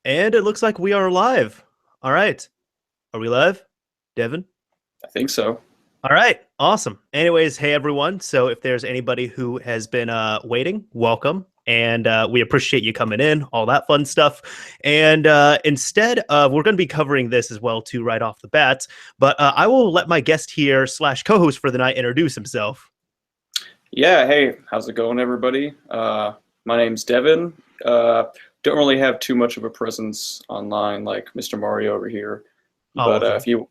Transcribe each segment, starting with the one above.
And it looks like we are live. All right. Are we live, Devin? I think so. All right. Awesome. Anyways, hey everyone. So if there's anybody who has been waiting, welcome. And we appreciate you coming in, all that fun stuff. And instead, we're going to be covering this as well, too, right off the bat. But I will let my guest here slash co-host for the night introduce himself. Yeah, hey, how's it going, everybody? My name's Devin. Don't really have too much of a presence online like Mr. Mario over here. Oh, But well, if you,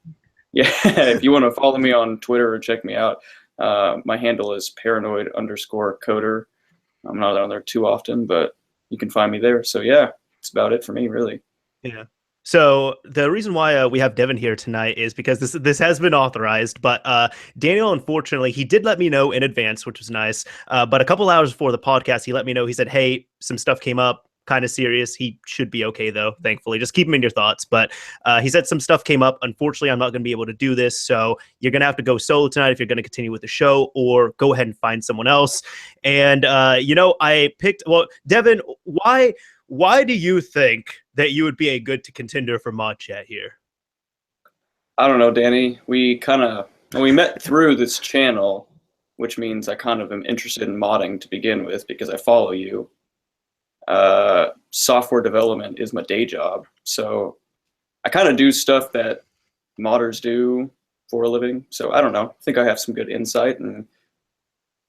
yeah, if you want to follow me on Twitter or check me out, my handle is paranoid_coder. I'm not on there too often, but you can find me there. So yeah, that's about it for me, really. yeah. So the reason why we have Devin here tonight is because this has been authorized, but Daniel, unfortunately, he did let me know in advance, which was nice. But a couple hours before the podcast, he let me know. He said, "Hey, some stuff came up, kind of serious. He should be okay though, thankfully. Just keep him in your thoughts." But he said some stuff came up. Unfortunately, I'm not going to be able to do this, so you're going to have to go solo tonight if you're going to continue with the show, or go ahead and find someone else. And I picked. Well, Devin, why do you think that you would be a good contender for ModChat here? I don't know, Danny. We met through this channel, which means I kind of am interested in modding to begin with because I follow you. Software development is my day job, so I kind of do stuff that modders do for a living. So I don't know. I think I have some good insight, and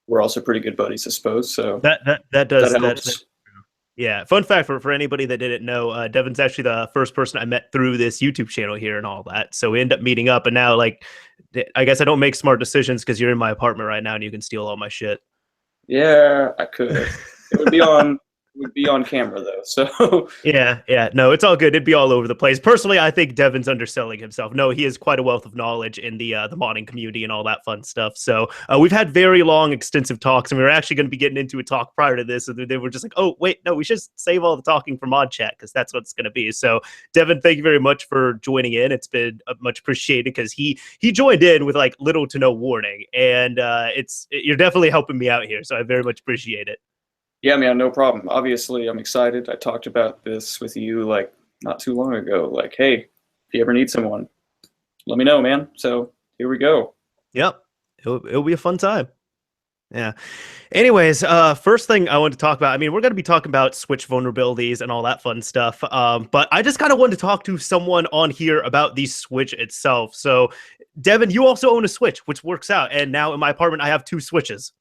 we're also pretty good buddies, I suppose. So That that does that. helps. Yeah, fun fact for anybody that didn't know, Devin's actually the first person I met through this YouTube channel here and all that. So we end up meeting up, and now I guess I don't make smart decisions because you're in my apartment right now and you can steal all my shit. Yeah, I could. It would be on camera though. So Yeah. No, it's all good. It'd be all over the place. Personally, I think Devin's underselling himself. No, he has quite a wealth of knowledge in the modding community and all that fun stuff. So we've had very long, extensive talks, and we were actually going to be getting into a talk prior to this. And they were just like, "Oh, wait, no, we should save all the talking for ModChat because that's what it's going to be." So, Devin, thank you very much for joining in. It's been much appreciated because he joined in with like little to no warning, and you're definitely helping me out here. So I very much appreciate it. yeah, man, no problem. Obviously, I'm excited. I talked about this with you like not too long ago. Like, hey, if you ever need someone, let me know, man. So here we go. Yep, it'll be a fun time. Yeah. Anyways, first thing I wanted to talk about, I mean, we're going to be talking about Switch vulnerabilities and all that fun stuff. But I just kind of wanted to talk to someone on here about the Switch itself. So, Devin, you also own a Switch, which works out. And now in my apartment, I have two Switches.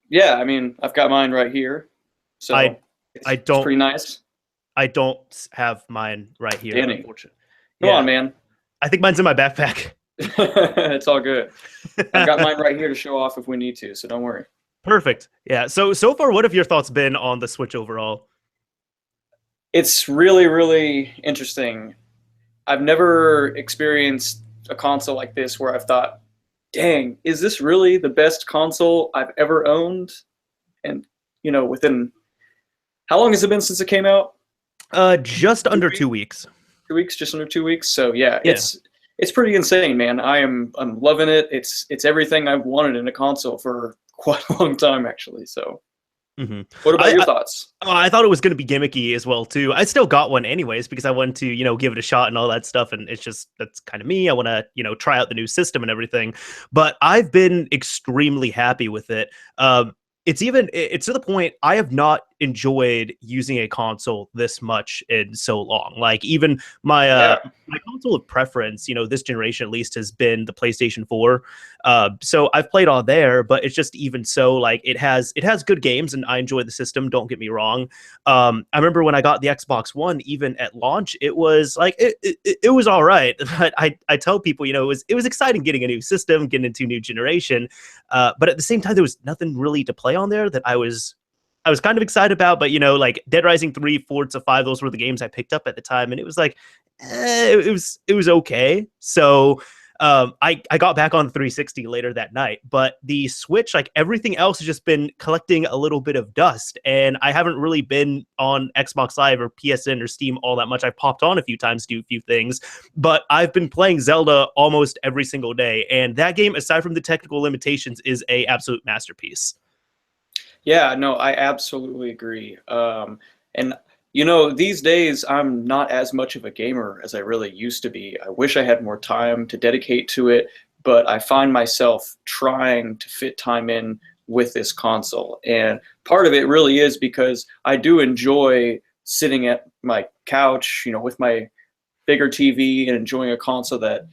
Yeah, I mean, I've got mine right here, I so I it's don't pretty nice. I don't have mine right here, Danny, unfortunately. come on, Yeah, man. I think mine's in my backpack. It's all good. I've got mine right here to show off if we need to, so don't worry. Perfect. Yeah. So far, what have your thoughts been on the Switch overall? It's really, really interesting. I've never experienced a console like this where I've thought, dang, is this really the best console I've ever owned? And, within how long has it been since it came out? Just Two under weeks? 2 weeks. 2 weeks, just under 2 weeks. So yeah, Yeah. it's pretty insane, man. I'm loving it. It's everything I've wanted in a console for quite a long time, actually. So hmm what about your I, thoughts? I thought it was going to be gimmicky as well too. I still got one anyways because I wanted to, give it a shot and all that stuff. And it's just that's kind of me. I want to, try out the new system and everything. But I've been extremely happy with it. It's to the point I have not enjoyed using a console this much in so long. Like even Yeah. my console of preference, this generation at least has been the PlayStation 4. So I've played on there, but it's just even so like it has good games and I enjoy the system. Don't get me wrong. I remember when I got the Xbox One, even at launch, it was like it was all right. But I tell people, it was exciting getting a new system, getting into a new generation. But at the same time, there was nothing really to play on there that I was kind of excited about. But like Dead Rising 3, Forza 5, those were the games I picked up at the time, and it was like it was okay. So I got back on the 360 later that night, but the Switch, like everything else, has just been collecting a little bit of dust, and I haven't really been on Xbox Live or PSN or Steam all that much. I've popped on a few times to do a few things, but I've been playing Zelda almost every single day, and that game, aside from the technical limitations, is a absolute masterpiece. Yeah, no, I absolutely agree. And You know, these days I'm not as much of a gamer as I really used to be. I wish I had more time to dedicate to it, but I find myself trying to fit time in with this console. And part of it really is because I do enjoy sitting at my couch, you know, with my bigger TV and enjoying a console that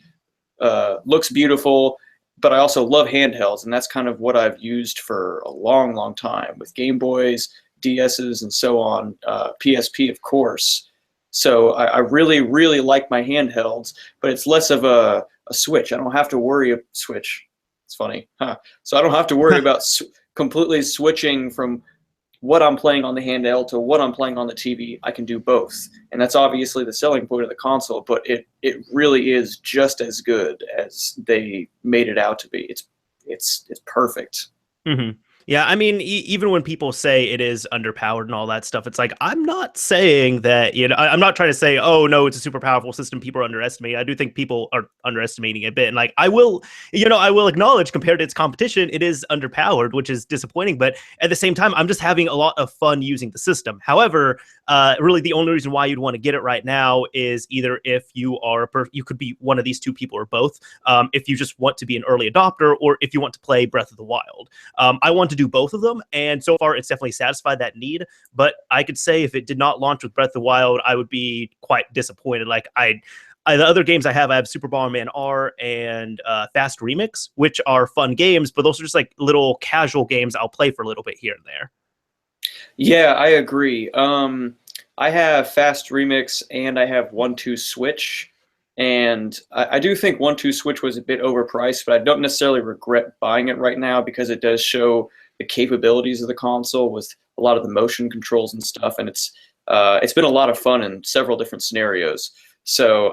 looks beautiful. But I also love handhelds, and that's kind of what I've used for a long, long time with Game Boys, DSs, and so on, PSP, of course. So I really, really like my handhelds, but it's less of a Switch. I don't have to worry about Switch. It's funny, huh? So I don't have to worry about completely switching from what I'm playing on the handheld to what I'm playing on the TV. I can do both, and that's obviously the selling point of the console. But it really is just as good as they made it out to be. It's perfect. Hmm. Yeah, I mean, even when people say it is underpowered and all that stuff, it's like I'm not saying that. You know, I'm not trying to say, oh no, it's a super powerful system. People are underestimating. I do think people are underestimating it a bit, and like I will, you know, I will acknowledge compared to its competition, it is underpowered, which is disappointing. But at the same time, I'm just having a lot of fun using the system. However, really, the only reason why you'd want to get it right now is either if you are you could be one of these two people or both. If you just want to be an early adopter, or if you want to play Breath of the Wild. I want to do both of them, and so far it's definitely satisfied that need. But I could say if it did not launch with Breath of the Wild, I would be quite disappointed. Like the other games I have Super Bomberman R and Fast Remix, which are fun games, but those are just like little casual games I'll play for a little bit here and there. Yeah, I agree. I have Fast Remix and I have 1-2 Switch. And I do think 1-2 Switch was a bit overpriced, but I don't necessarily regret buying it right now because it does show the capabilities of the console with a lot of the motion controls and stuff. And it's been a lot of fun in several different scenarios. So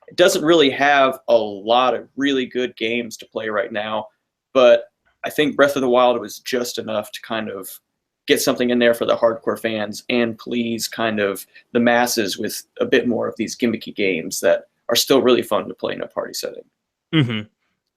it doesn't really have a lot of really good games to play right now, but I think Breath of the Wild was just enough to kind of get something in there for the hardcore fans and please kind of the masses with a bit more of these gimmicky games that are still really fun to play in a party setting. Hmm.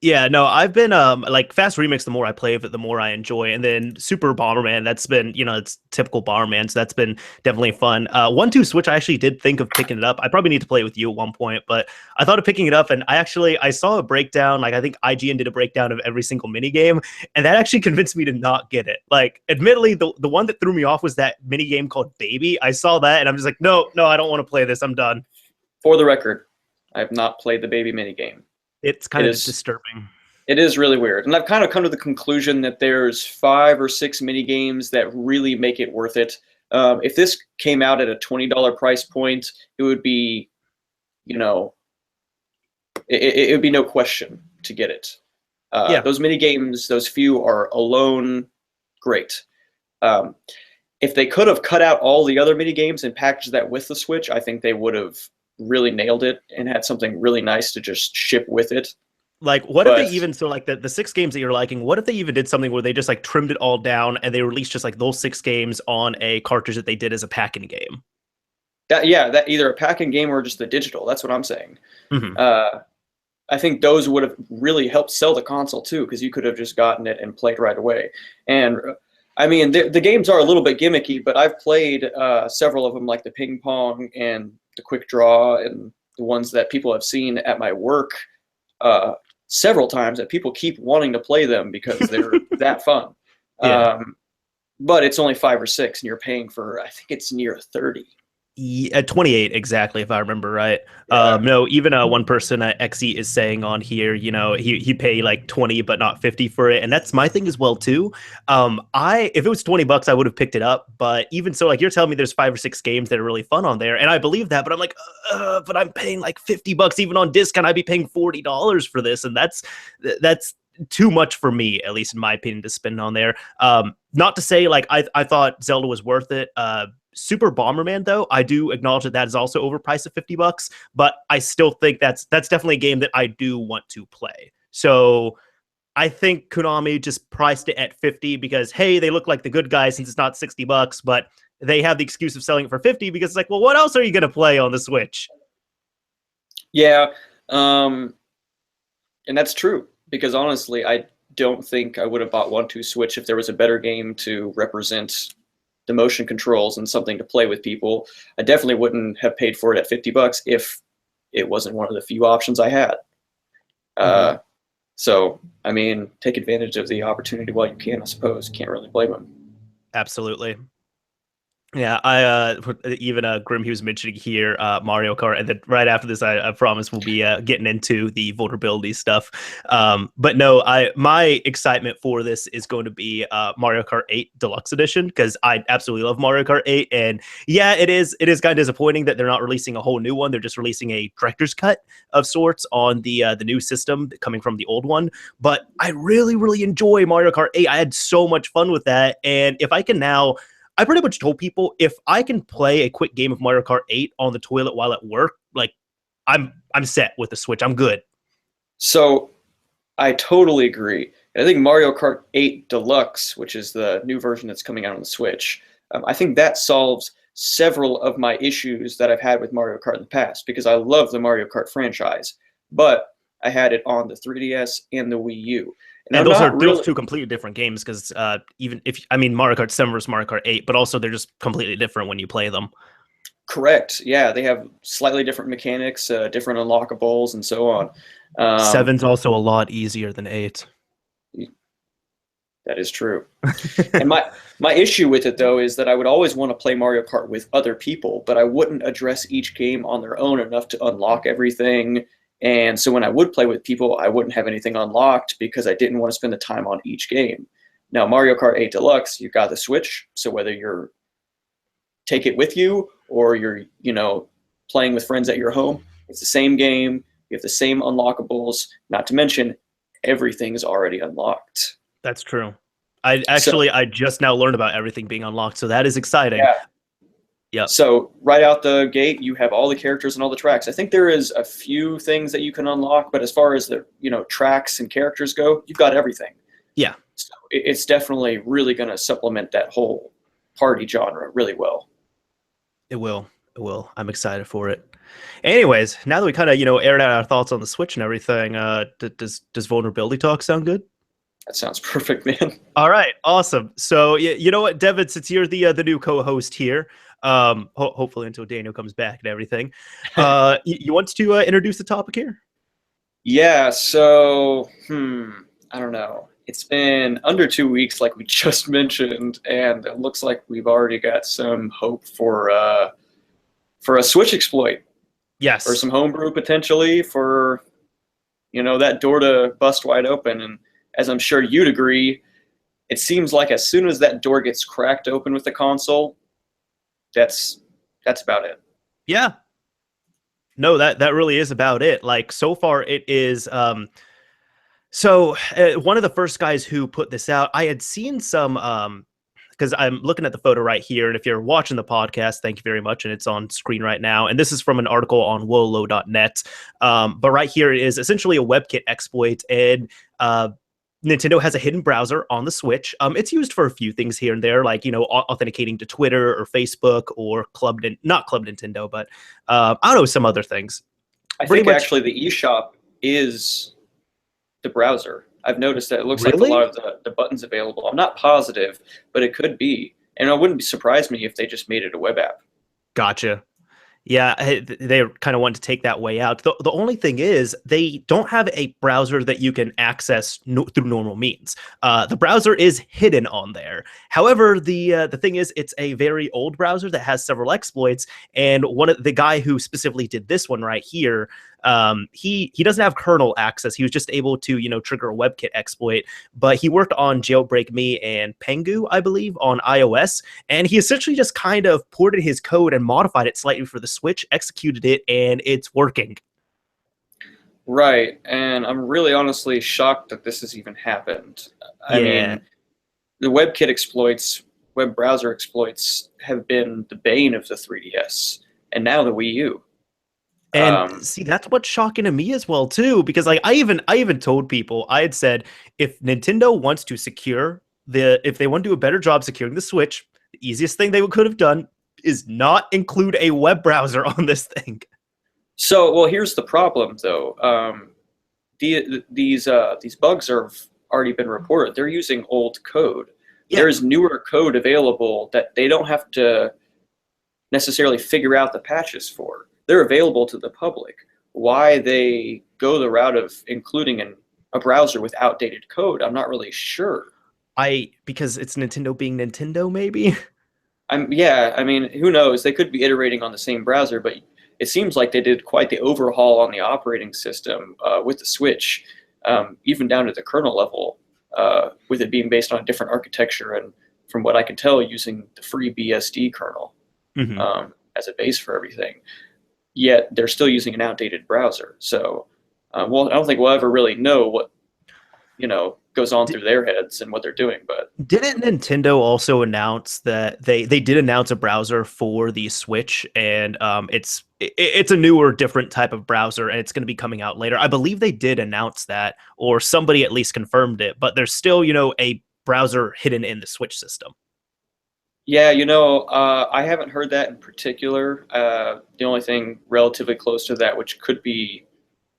Yeah, no, I've been like Fast Remix, the more I play of it, the more I enjoy. And then Super Bomberman, that's been, you know, it's typical Bomberman, so that's been definitely fun. 1-2 Switch, I actually did think of picking it up. I probably need to play it with you at one point, but I thought of picking it up, and I saw a breakdown, like I think IGN did a breakdown of every single mini game, and that actually convinced me to not get it. Like, admittedly, the one that threw me off was that mini game called Baby. I saw that and I'm just like, no, I don't want to play this. I'm done. For the record, I have not played the baby minigame. It's kind of disturbing. It is really weird. And I've kind of come to the conclusion that there's 5 or 6 mini games that really make it worth it. If this came out at a $20 price point, it would be, you know, it would be no question to get it. Yeah. Those mini games, those few are alone great. If they could have cut out all the other mini games and packaged that with the Switch, I think they would have really nailed it and had something really nice to just ship with it. Like, what if they even, so like the 6 games that you're liking, what if they even did something where they just like trimmed it all down and they released just like those 6 games on a cartridge that they did as a pack-in game? That either a pack-in game or just the digital. That's what I'm saying. Mm-hmm. I think those would have really helped sell the console too, because you could have just gotten it and played right away. And I mean, the games are a little bit gimmicky, but I've played several of them, like the ping pong and the quick draw, and the ones that people have seen at my work several times that people keep wanting to play them because they're that fun. Yeah. But it's only 5 or 6, and you're paying for, I think it's near 30. At 28 exactly, if I remember right. Yeah. No, even one person Xe is saying on here, you know, he'd pay like 20 but not 50 for it, and that's my thing as well too. If it was $20 I would have picked it up, but even so, like you're telling me there's 5 or 6 games that are really fun on there, and I believe that, but I'm like, but I'm paying like $50 even on disc, and I'd be paying $40 for this, and that's too much for me, at least in my opinion, to spend on there. Not to say like I thought Zelda was worth it. Super Bomberman, though, I do acknowledge that is also overpriced at $50, but I still think that's definitely a game that I do want to play. So I think Konami just priced it at 50 because, hey, they look like the good guys since it's not $60, but they have the excuse of selling it for 50 because it's like, well, what else are you going to play on the Switch? Yeah, and that's true, because honestly, I don't think I would have bought 1-2 Switch if there was a better game to represent the motion controls and something to play with people. I definitely wouldn't have paid for it at $50 if it wasn't one of the few options I had. So, I mean, take advantage of the opportunity while you can, I suppose. Can't really blame them. Absolutely. Yeah, I even Grim, he was mentioning here Mario Kart, and then right after this, I promise we'll be getting into the vulnerability stuff. But no, my excitement for this is going to be Mario Kart 8 Deluxe Edition, because I absolutely love Mario Kart 8, and yeah, it is kind of disappointing that they're not releasing a whole new one. They're just releasing a director's cut of sorts on the new system coming from the old one. But I really enjoy Mario Kart 8. I had so much fun with that, and if I can now. I pretty much told people if I can play a quick game of Mario Kart 8 on the toilet while at work, like I'm set with the Switch. I'm good. So I totally agree. And I think Mario Kart 8 Deluxe, which is the new version that's coming out on the Switch, I think that solves several of my issues that I've had with Mario Kart in the past, because I love the Mario Kart franchise, but I had it on the 3DS and the Wii U. And those are two completely different games, because even if, I mean, Mario Kart 7 versus Mario Kart 8, but also they're just completely different when you play them. Correct. Yeah, they have slightly different mechanics, different unlockables, and so on. 7's also a lot easier than 8. That is true. And my issue with it, though, is that I would always want to play Mario Kart with other people, but I wouldn't address each game on their own enough to unlock everything. And so when I would play with people, I wouldn't have anything unlocked because I didn't want to spend the time on each game. Now, Mario Kart 8 Deluxe, you've got the Switch, so whether you're take it with you or you're, playing with friends at your home, it's the same game. You have the same unlockables, not to mention everything's already unlocked. That's true. I just now learned about everything being unlocked, so that is exciting. Yeah. Yep. So right out the gate, you have all the characters and all the tracks. I think there is a few things that you can unlock, but as far as the tracks and characters go, you've got everything. Yeah. So it's definitely really going to supplement that whole party genre really well. It will. It will. I'm excited for it. Anyways, now that we kind of aired out our thoughts on the Switch and everything, does vulnerability talk sound good? That sounds perfect, man. All right, awesome. So you know what, Devin, since you're the new co-host here, hopefully until Daniel comes back and everything, you want to introduce the topic here? Yeah. So I don't know. It's been under 2 weeks, like we just mentioned, and it looks like we've already got some hope for a Switch exploit. Yes. Or some homebrew potentially for that door to bust wide open. And as I'm sure you'd agree, it seems like as soon as that door gets cracked open with the console, that's about it. Yeah. No, that really is about it. Like, so far it is one of the first guys who put this out, I had seen some because I'm looking at the photo right here, and if you're watching the podcast, thank you very much, and it's on screen right now, and this is from an article on wolo.net, but right here it is essentially a WebKit exploit, and Nintendo has a hidden browser on the Switch. It's used for a few things here and there, like authenticating to Twitter or Facebook or not Club Nintendo, but I don't know, some other things. I think actually the eShop is the browser. I've noticed that it looks like a lot of the buttons available. I'm not positive, but it could be. And it wouldn't surprise me if they just made it a web app. Gotcha. Yeah, they kind of want to take that way out. The only thing is they don't have a browser that you can access through normal means. The browser is hidden on there. However, the thing is, it's a very old browser that has several exploits. And one of the guy who specifically did this one right here, he doesn't have kernel access. He was just able to trigger a WebKit exploit. But he worked on Jailbreak Me and Pengu, I believe, on iOS, and he essentially just kind of ported his code and modified it slightly for the Switch, executed it, and it's working. Right, and I'm really honestly shocked that this has even happened. I mean, the WebKit exploits, web browser exploits, have been the bane of the 3DS, and now the Wii U. And see, that's what's shocking to me as well too, because like I even told people, I had said, if Nintendo wants to if they want to do a better job securing the Switch, the easiest thing they could have done is not include a web browser on this thing. So, well, here's the problem though. These bugs have already been reported. They're using old code. Yeah. There's newer code available that they don't have to necessarily figure out the patches for. They're available to the public. Why they go the route of including a browser with outdated code, I'm not really sure. Because it's Nintendo being Nintendo, maybe. Yeah, I mean, who knows? They could be iterating on the same browser, but it seems like they did quite the overhaul on the operating system with the Switch, even down to the kernel level, with it being based on a different architecture and, from what I can tell, using the free BSD kernel as a base for everything. Yet they're still using an outdated browser. So, well, I don't think we'll ever really know what goes on through their heads and what they're doing. But didn't Nintendo also announce that they did announce a browser for the Switch, and it's a newer, different type of browser, and it's going to be coming out later. I believe they did announce that, or somebody at least confirmed it. But there's still, a browser hidden in the Switch system. yeah, I haven't heard that in particular. The only thing relatively close to that, which could be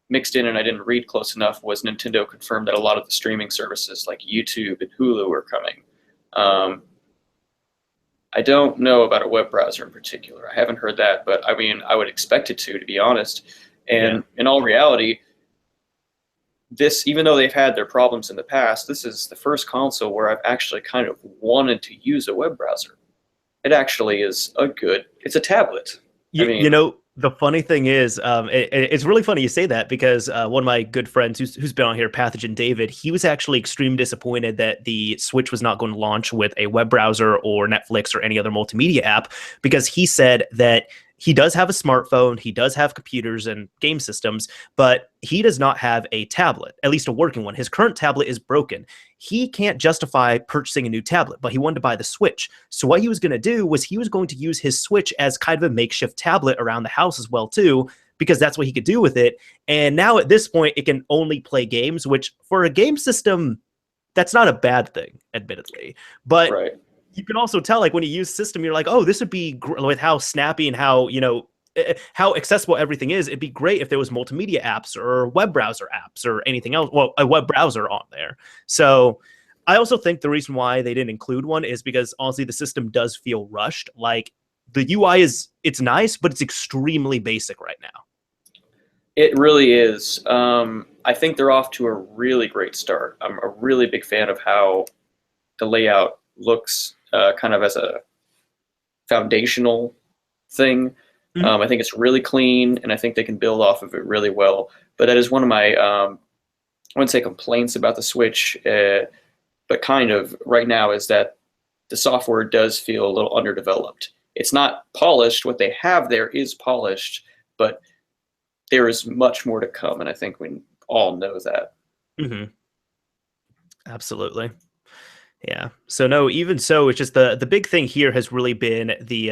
mixed in and I didn't read close enough, was Nintendo confirmed that a lot of the streaming services like YouTube and Hulu are coming. I don't know about a web browser in particular. I haven't heard that, but I mean, I would expect it to be honest. And in all reality, even though they've had their problems in the past, this is the first console where I've actually kind of wanted to use a web browser. It actually is it's a tablet. The funny thing is, it's really funny you say that, because one of my good friends who's been on here, Pathogen David, he was actually extremely disappointed that the Switch was not going to launch with a web browser or Netflix or any other multimedia app, because he said that he does have a smartphone, he does have computers and game systems, but he does not have a tablet, at least a working one. His current tablet is broken. He can't justify purchasing a new tablet, but he wanted to buy the Switch. So what he was going to do was he was going to use his Switch as kind of a makeshift tablet around the house as well, too, because that's what he could do with it. And now at this point, it can only play games, which for a game system, that's not a bad thing, admittedly. But you can also tell, like, when you use system, you're like, oh, this would be with how snappy and how, how accessible everything is. It'd be great if there was multimedia apps or web browser apps or anything else. Well, a web browser on there. So I also think the reason why they didn't include one is because, honestly, the system does feel rushed. Like, the UI it's nice, but it's extremely basic right now. It really is. I think they're off to a really great start. I'm a really big fan of how the layout looks, kind of as a foundational thing. I think it's really clean, and I think they can build off of it really well. But that is one of my, I wouldn't say complaints about the Switch, but kind of right now, is that the software does feel a little underdeveloped. It's not polished. What they have there is polished, but there is much more to come, and I think we all know that. Absolutely. Yeah. So no, even so, it's just the big thing here has really been the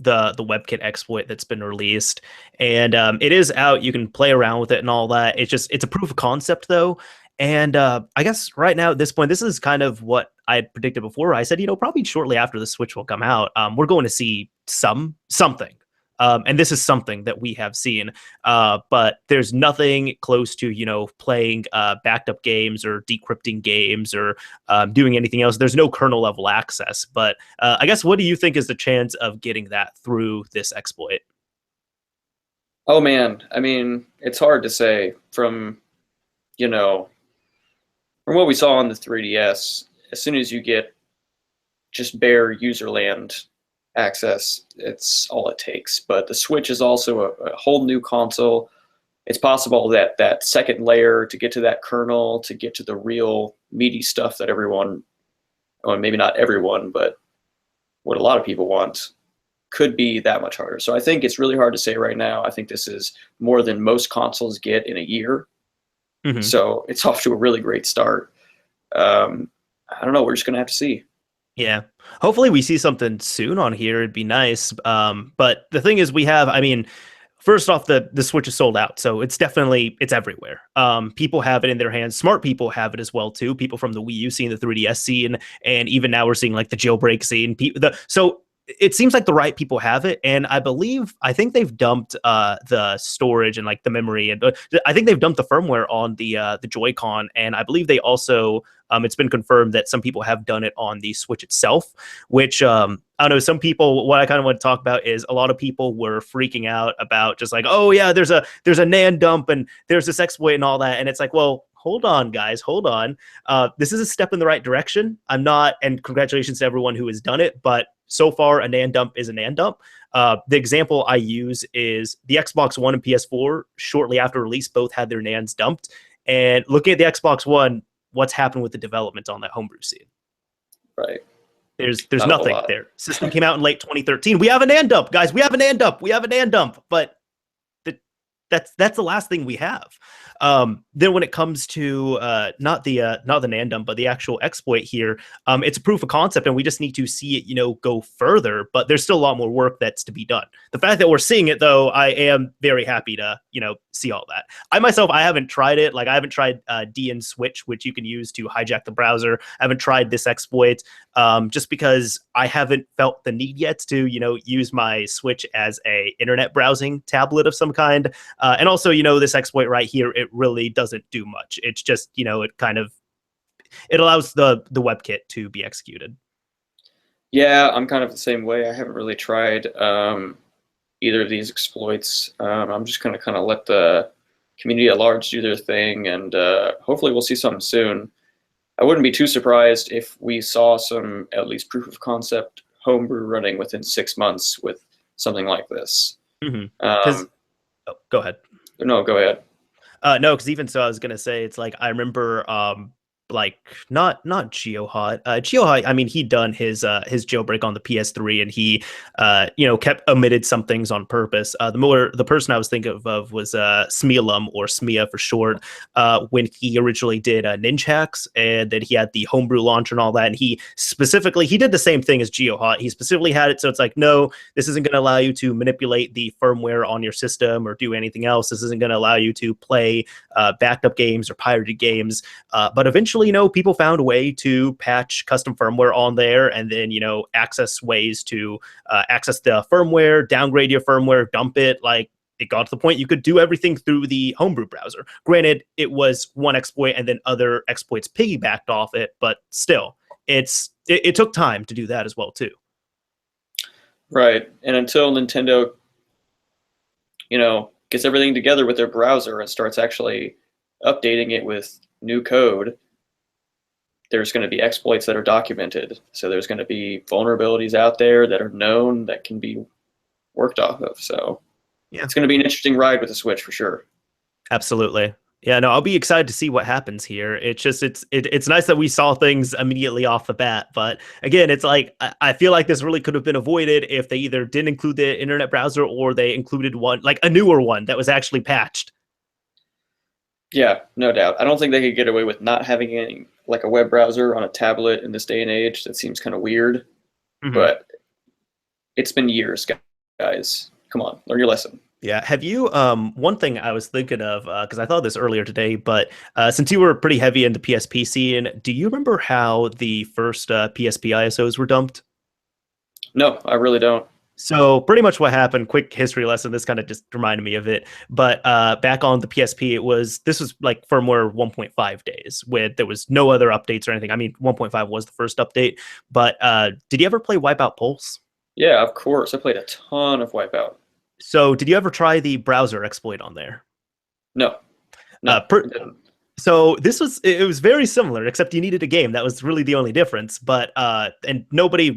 WebKit exploit that's been released, and it is out. You can play around with it and all that. It's a proof of concept though, and I guess right now at this point, this is kind of what I had predicted before. I said, probably shortly after the Switch will come out, we're going to see something. And this is something that we have seen, but there's nothing close to, playing backed up games or decrypting games or doing anything else. There's no kernel level access. But I guess, what do you think is the chance of getting that through this exploit? Oh, man. I mean, it's hard to say from what we saw on the 3DS. As soon as you get just bare userland access, it's all it takes. But the Switch is also a whole new console. It's possible that that second layer to get to that kernel, to get to the real meaty stuff that everyone, well, maybe not everyone, but what a lot of people want, could be that much harder. So I think it's really hard to say right now. I think this is more than most consoles get in a year. So it's off to a really great start. I don't know. We're just going to have to see. Yeah. Hopefully we see something soon on here. It'd be nice. But the thing is, first off, the Switch is sold out. So it's everywhere. People have it in their hands. Smart people have it as well, too. People from the Wii U scene, the 3DS scene, and even now we're seeing like the jailbreak scene. So it seems like the right people have it, and I think they've dumped the storage and like the memory, and I think they've dumped the firmware on the Joy-Con, and I believe they also it's been confirmed that some people have done it on the Switch itself, which I don't know. Some people, what I kind of want to talk about is a lot of people were freaking out about just like, oh yeah, there's a NAND dump and there's this exploit and all that, and it's like, well, hold on, guys, hold on. This is a step in the right direction. I'm not, and congratulations to everyone who has done it, but so far, a NAND dump is a NAND dump. The example I use is the Xbox One and PS4, shortly after release, both had their NANDs dumped. And looking at the Xbox One, what's happened with the development on that homebrew scene? Right. There's nothing there. System came out in late 2013. We have a NAND dump, guys. We have a NAND dump. We have a NAND dump. But that's the last thing we have. Then when it comes to not the NAND dump, but the actual exploit here, it's a proof of concept, and we just need to see it, go further. But there's still a lot more work that's to be done. The fact that we're seeing it, though, I am very happy to see all that. I haven't tried it. Like I haven't tried DN Switch, which you can use to hijack the browser. I haven't tried this exploit just because I haven't felt the need yet to use my Switch as a internet browsing tablet of some kind. And also, this exploit right here, it really doesn't do much. It's just, it allows the WebKit to be executed. Yeah, I'm kind of the same way. I haven't really tried either of these exploits. I'm just going to kind of let the community at large do their thing, and hopefully we'll see something soon. I wouldn't be too surprised if we saw some at least proof of concept homebrew running within 6 months with something like this. Mm-hmm. Go ahead. No, go ahead. No, because even so, I was gonna say it's like I remember, like not GeoHot. GeoHot, I mean, he'd done his jailbreak on the PS3, and he kept omitted some things on purpose. The person I was thinking of was Smealum, or Smea for short, when he originally did Ninja Hacks, and then he had the homebrew launcher and all that, and he did the same thing as GeoHot. He specifically had it so it's like, no, this isn't going to allow you to manipulate the firmware on your system or do anything else. This isn't going to allow you to play backed up games or pirated games. But eventually, people found a way to patch custom firmware on there, and then, access ways to access the firmware, downgrade your firmware, dump it. Like, it got to the point you could do everything through the homebrew browser. Granted, it was one exploit and then other exploits piggybacked off it, but still, it took time to do that as well, too. Right. And until Nintendo, gets everything together with their browser and starts actually updating it with new code, there's going to be exploits that are documented. So there's going to be vulnerabilities out there that are known that can be worked off of. So yeah, it's going to be an interesting ride with the Switch for sure. Absolutely. Yeah, no, I'll be excited to see what happens here. It's just, it's nice that we saw things immediately off the bat. But again, it's like, I feel like this really could have been avoided if they either didn't include the internet browser or they included one, like a newer one that was actually patched. Yeah, no doubt. I don't think they could get away with not having any, like a web browser on a tablet in this day and age. That seems kind of weird, but it's been years, guys. Come on, learn your lesson. Yeah. Have you, one thing I was thinking of, because I thought this earlier today, but since you were pretty heavy in the PSP scene, do you remember how the first PSP ISOs were dumped? No, I really don't. So pretty much what happened, quick history lesson, this kind of just reminded me of it. But back on the PSP, this was like firmware 1.5 days, with there was no other updates or anything. I mean, 1.5 was the first update. But did you ever play Wipeout Pulse? Yeah, of course. I played a ton of Wipeout. So did you ever try the browser exploit on there? No. So it was very similar, except you needed a game. That was really the only difference. But and nobody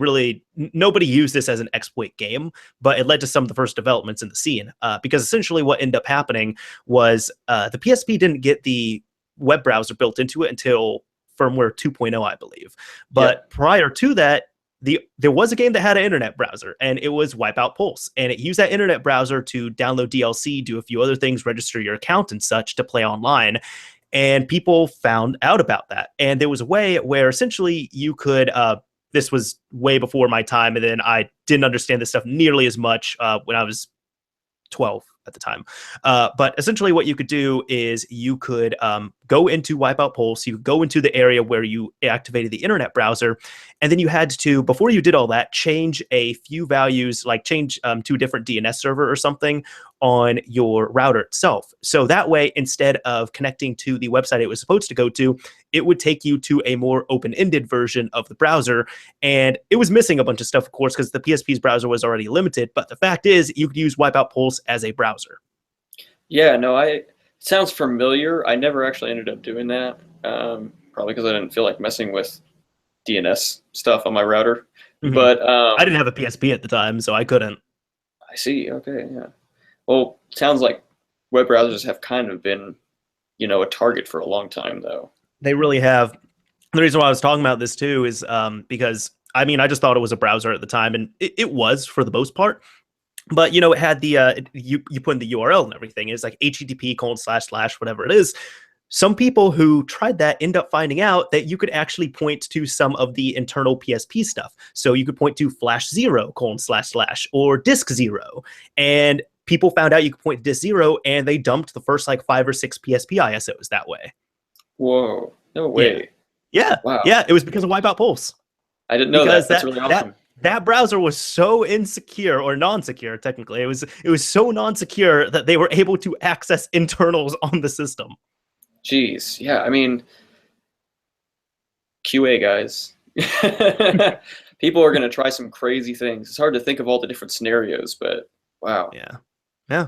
used this as an exploit game, but it led to some of the first developments in the scene. Because essentially what ended up happening was the PSP didn't get the web browser built into it until firmware 2.0, I believe. But prior to that, there was a game that had an internet browser, and it was Wipeout Pulse, and it used that internet browser to download DLC, do a few other things, register your account and such to play online. And people found out about that. And there was a way where essentially you could, this was way before my time, and then I didn't understand this stuff nearly as much when I was 12, at the time. But essentially what you could do is you could go into Wipeout Pulse, you go into the area where you activated the internet browser, and then you had to, before you did all that, change a few values, like change to a different DNS server or something on your router itself. So that way, instead of connecting to the website it was supposed to go to, it would take you to a more open-ended version of the browser. And it was missing a bunch of stuff, of course, because the PSP's browser was already limited. But the fact is, you could use Wipeout Pulse as a browser. Yeah, no, it sounds familiar. I never actually ended up doing that, probably because I didn't feel like messing with DNS stuff on my router. Mm-hmm. But I didn't have a PSP at the time, so I couldn't. I see. Okay, yeah. Well, sounds like web browsers have kind of been, a target for a long time, though. They really have. The reason why I was talking about this too is because I just thought it was a browser at the time, and it was for the most part. But it had the you put in the URL and everything. It's like http:// whatever it is. Some people who tried that end up finding out that you could actually point to some of the internal PSP stuff. So you could point to /0:/ or disk 0. And people found out you could point to disk 0, and they dumped the first like 5 or 6 PSP ISOs that way. Whoa, no way. Yeah. Wow. Yeah, it was because of Wipeout Pulse. I didn't know that. That's really awesome. That browser was so insecure, or non-secure technically. It was so non-secure that they were able to access internals on the system. Jeez, yeah, QA guys. People are going to try some crazy things. It's hard to think of all the different scenarios, but wow. Yeah.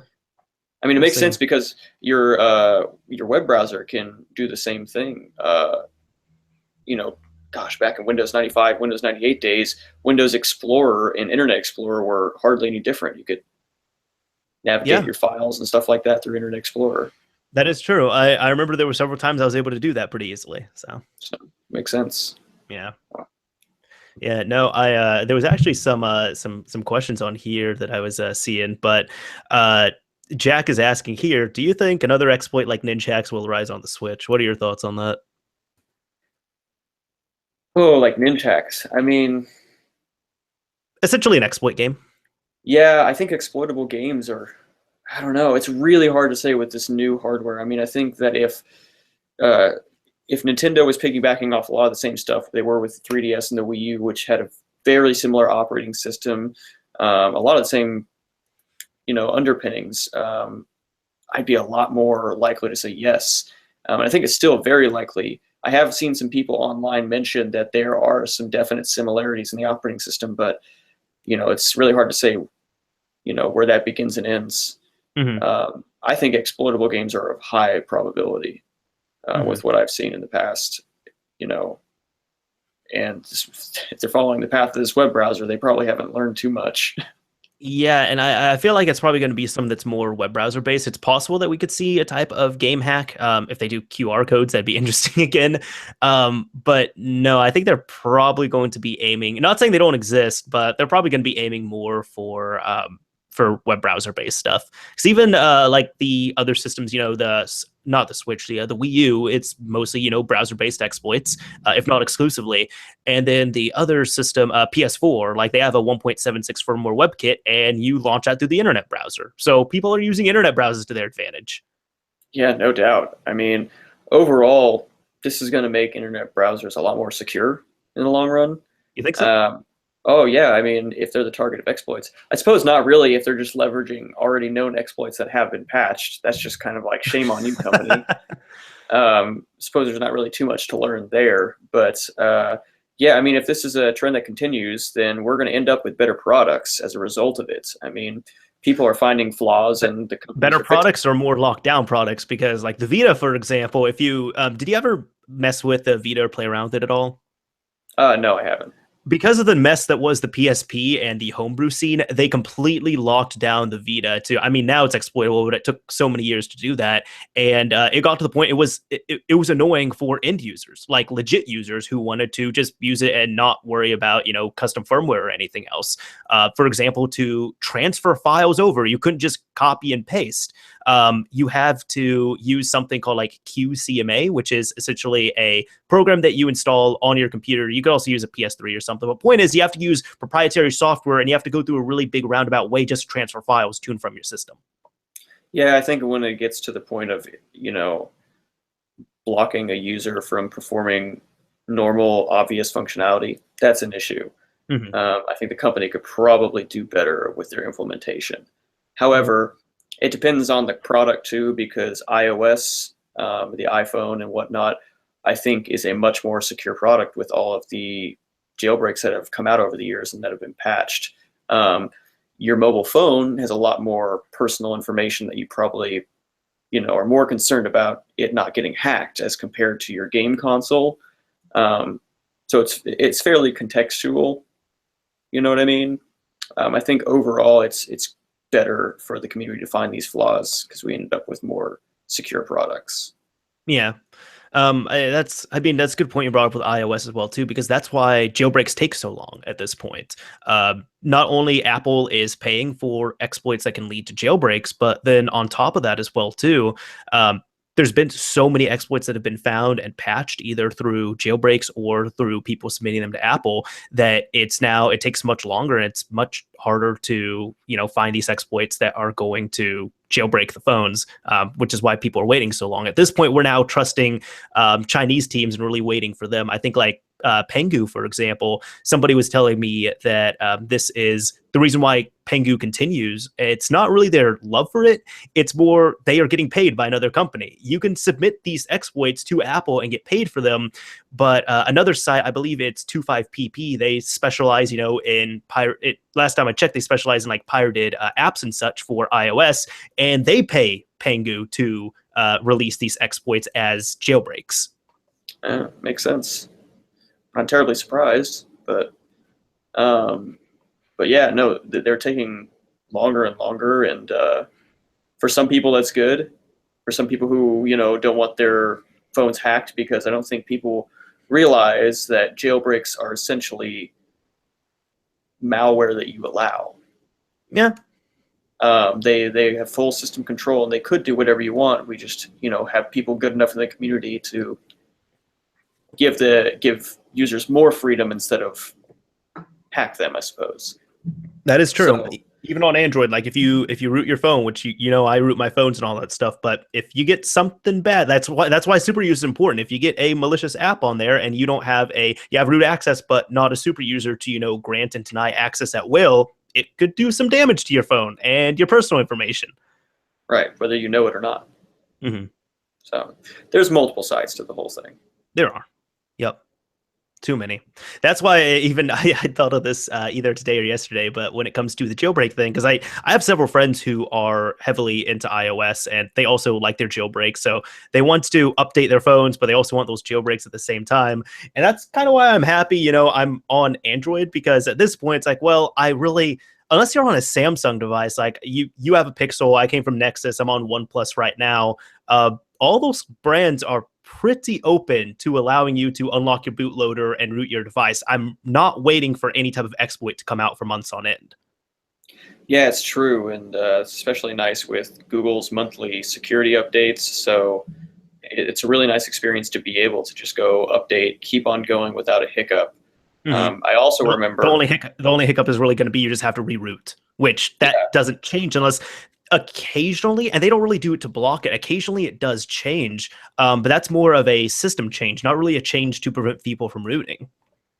It makes sense because your web browser can do the same thing. Back in Windows 95, Windows 98 days, Windows Explorer and Internet Explorer were hardly any different. You could navigate your files and stuff like that through Internet Explorer. That is true. I remember there were several times I was able to do that pretty easily. So makes sense. Yeah. Yeah. No, there was actually some questions on here that I was seeing, but Jack is asking here, do you think another exploit like Ninjax will arise on the Switch? What are your thoughts on that? Oh, like Ninjax. Essentially an exploit game. Yeah, I think exploitable games are, I don't know. It's really hard to say with this new hardware. I think that if Nintendo was piggybacking off a lot of the same stuff they were with the 3DS and the Wii U, which had a very similar operating system, a lot of the same, underpinnings, I'd be a lot more likely to say yes. And I think it's still very likely. I have seen some people online mention that there are some definite similarities in the operating system, but it's really hard to say, where that begins and ends. Mm-hmm. I think exploitable games are of high probability with what I've seen in the past, and if they're following the path of this web browser, they probably haven't learned too much. Yeah, and I feel like it's probably going to be something that's more web browser based. It's possible that we could see a type of game hack. If they do QR codes, that'd be interesting again. But no, I think they're probably going to be aiming, not saying they don't exist, but they're probably going to be aiming more for web browser based stuff. Because even like the other systems, not the Switch, the Wii U, it's mostly, browser based exploits, if not exclusively. And then the other system, PS4, like they have a 1.76 firmware WebKit, and you launch that through the internet browser. So people are using internet browsers to their advantage. Yeah, no doubt. Overall, this is going to make internet browsers a lot more secure in the long run. You think so? Oh, yeah. If they're the target of exploits. I suppose not really if they're just leveraging already known exploits that have been patched. That's just kind of like shame on you, company. Suppose there's not really too much to learn there. But if this is a trend that continues, then we're going to end up with better products as a result of it. People are finding flaws and the better products or more locked down products, because like the Vita, for example, if you did you ever mess with the Vita or play around with it at all? No, I haven't. Because of the mess that was the PSP and the homebrew scene, they completely locked down the Vita to, now it's exploitable, but it took so many years to do that. And it got to the point, it was annoying for end users, like legit users who wanted to just use it and not worry about, custom firmware or anything else. For example, to transfer files over, you couldn't just copy and paste. You have to use something called like QCMA, which is essentially a program that you install on your computer. You could also use a PS3 or something. But point is, you have to use proprietary software, and you have to go through a really big roundabout way just to transfer files to and from your system. Yeah, I think when it gets to the point of, blocking a user from performing normal, obvious functionality, that's an issue. Hmm. I think the company could probably do better with their implementation. However, it depends on the product too, because iOS, the iPhone and whatnot, I think is a much more secure product with all of the jailbreaks that have come out over the years and that have been patched. Um, your mobile phone has a lot more personal information that you probably, are more concerned about it not getting hacked as compared to your game console. Um, so it's fairly contextual. You know what I mean? I think overall it's better for the community to find these flaws because we ended up with more secure products. Yeah. I mean, that's a good point you brought up with iOS as well too, because that's why jailbreaks take so long at this point. Not only Apple is paying for exploits that can lead to jailbreaks, but then on top of that as well too, um, there's been so many exploits that have been found and patched either through jailbreaks or through people submitting them to Apple that it takes much longer and it's much harder to find these exploits that are going to jailbreak the phones, which is why people are waiting so long. At this point, we're now trusting Chinese teams and really waiting for them. I think like Pengu, for example, somebody was telling me that this is the reason why Pengu continues. It's not really their love for it. It's more they are getting paid by another company. You can submit these exploits to Apple and get paid for them. But another site, I believe it's 25pp, they specialize, in pirate. Last time I checked, they specialize in like pirated apps and such for iOS, and they pay Pengu to release these exploits as jailbreaks. Yeah, makes sense. I'm not terribly surprised, um, but yeah, no, they're taking longer and longer, and for some people that's good. For some people who don't want their phones hacked, because I don't think people realize that jailbreaks are essentially malware that you allow. Yeah. They have full system control and they could do whatever you want. We just have people good enough in the community to give users more freedom instead of hack them, I suppose. That is true. So Even on Android, like if you root your phone, which I root my phones and all that stuff, but if you get something bad, that's why super use is important. If you get a malicious app on there and you don't have you have root access but not a super user to grant and deny access at will, it could do some damage to your phone and your personal information. right, whether you know it or not. Mm-hmm. So there's multiple sides to the whole thing. There are. Yep. Too many. That's why I thought of this either today or yesterday. But when it comes to the jailbreak thing, because I have several friends who are heavily into iOS and they also like their jailbreaks. So they want to update their phones, but they also want those jailbreaks at the same time. And that's kind of why I'm happy, I'm on Android, because at this point, it's like, well, unless you're on a Samsung device, like you have a Pixel, I came from Nexus, I'm on OnePlus right now. All those brands are pretty open to allowing you to unlock your bootloader and root your device. I'm not waiting for any type of exploit to come out for months on end. Yeah, it's true, and it's especially nice with Google's monthly security updates. So it's a really nice experience to be able to just go update, keep on going without a hiccup. Mm-hmm. I also remember The only hiccup is really going to be you just have to reroute, which that doesn't change unless occasionally, and they don't really do it to block it. Occasionally it does change, but that's more of a system change, not really a change to prevent people from rooting.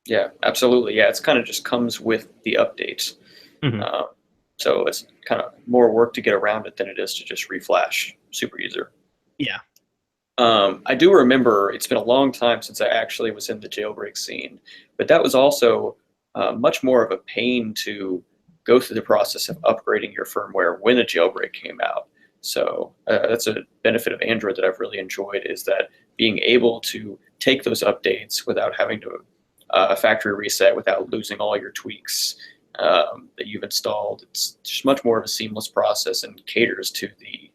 Yeah, absolutely. Yeah, it's kind of just comes with the updates. Mm-hmm. So it's kind of more work to get around it than it is to just reflash super user. Yeah. I do remember it's been a long time since I actually was in the jailbreak scene, but that was also much more of a pain to go through the process of upgrading your firmware when a jailbreak came out. So that's a benefit of Android that I've really enjoyed, is that being able to take those updates without having to factory reset, without losing all your tweaks that you've installed. It's just much more of a seamless process and caters to the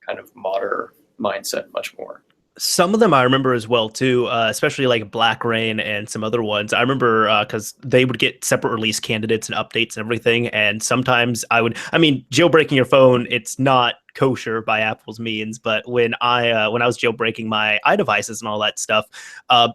kind of modder mindset much more. Some of them I remember as well too, especially like Black Rain and some other ones. I remember because they would get separate release candidates and updates and everything. And sometimes jailbreaking your phone, it's not kosher by Apple's means. But when I was jailbreaking my iDevices and all that stuff,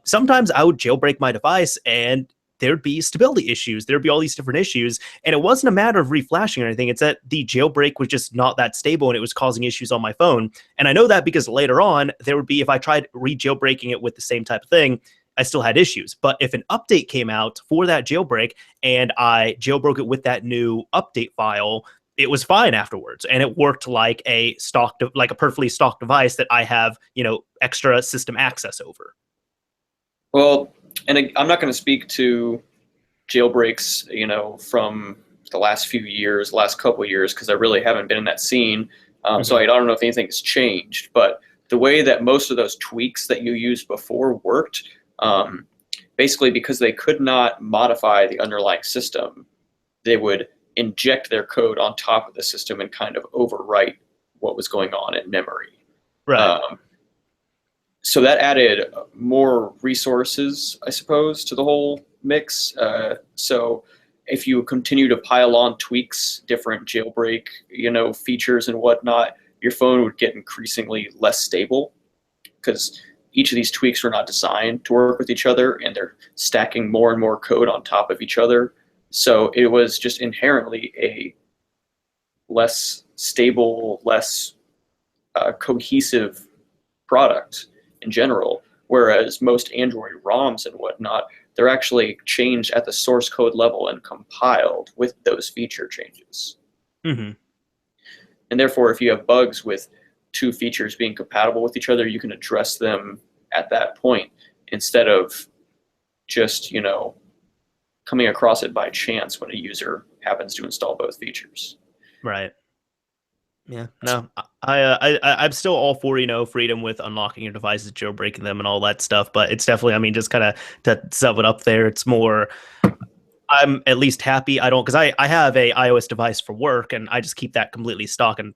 sometimes I would jailbreak my device and there'd be stability issues. There'd be all these different issues. And it wasn't a matter of reflashing or anything. It's that the jailbreak was just not that stable and it was causing issues on my phone. And I know that because later on, there would be, if I tried re-jailbreaking it with the same type of thing, I still had issues. But if an update came out for that jailbreak and I jailbroke it with that new update file, it was fine afterwards, and it worked like a perfectly stocked device that I have, extra system access over. Well, and I'm not going to speak to jailbreaks, from the last few years, last couple of years, because I really haven't been in that scene. So I don't know if anything has changed, but the way that most of those tweaks that you used before worked, basically because they could not modify the underlying system, they would inject their code on top of the system and kind of overwrite what was going on in memory. Right. So that added more resources, I suppose, to the whole mix. So if you continue to pile on tweaks, different jailbreak, features and whatnot, your phone would get increasingly less stable because each of these tweaks were not designed to work with each other, and they're stacking more and more code on top of each other. So it was just inherently a less stable, less cohesive product in general, whereas most Android ROMs and whatnot, they're actually changed at the source code level and compiled with those feature changes. Mm-hmm. And therefore, if you have bugs with two features being compatible with each other, you can address them at that point instead of just, coming across it by chance when a user happens to install both features. Right. Yeah. No, I'm still all for, freedom with unlocking your devices, jailbreaking them and all that stuff. But it's definitely, just kind of to sum it up there, it's more, I'm at least happy. Because I have a iOS device for work and I just keep that completely stock. And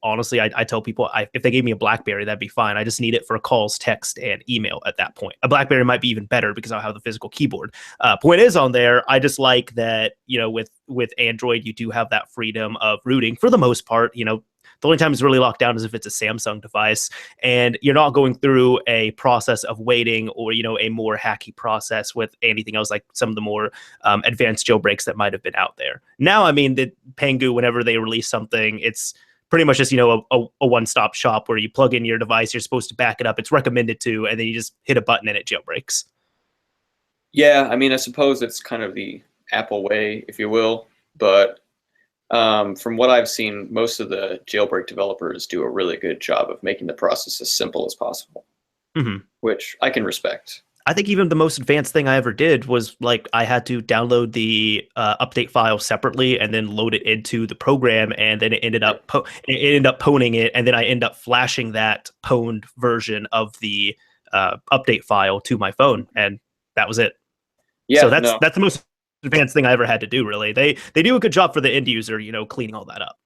honestly, I tell people if they gave me a BlackBerry, that'd be fine. I just need it for calls, text, and email at that point. A BlackBerry might be even better because I'll have the physical keyboard. Point is on there, I just like that, with Android, you do have that freedom of rooting for the most part. The only time it's really locked down is if it's a Samsung device and you're not going through a process of waiting or, a more hacky process with anything else, like some of the more advanced jailbreaks that might have been out there. Now, the Pengu, whenever they release something, it's pretty much just, a one-stop shop where you plug in your device, you're supposed to back it up, it's recommended to, and then you just hit a button and it jailbreaks. Yeah, I suppose it's kind of the Apple way, if you will, but from what I've seen, most of the jailbreak developers do a really good job of making the process as simple as possible, which I can respect. I think even the most advanced thing I ever did was I had to download the update file separately and then load it into the program, and then it ended up pwning it, and then I end up flashing that pwned version of the update file to my phone, and that was it. Yeah, so that's the most advanced thing I ever had to do. Really, they do a good job for the end user, cleaning all that up.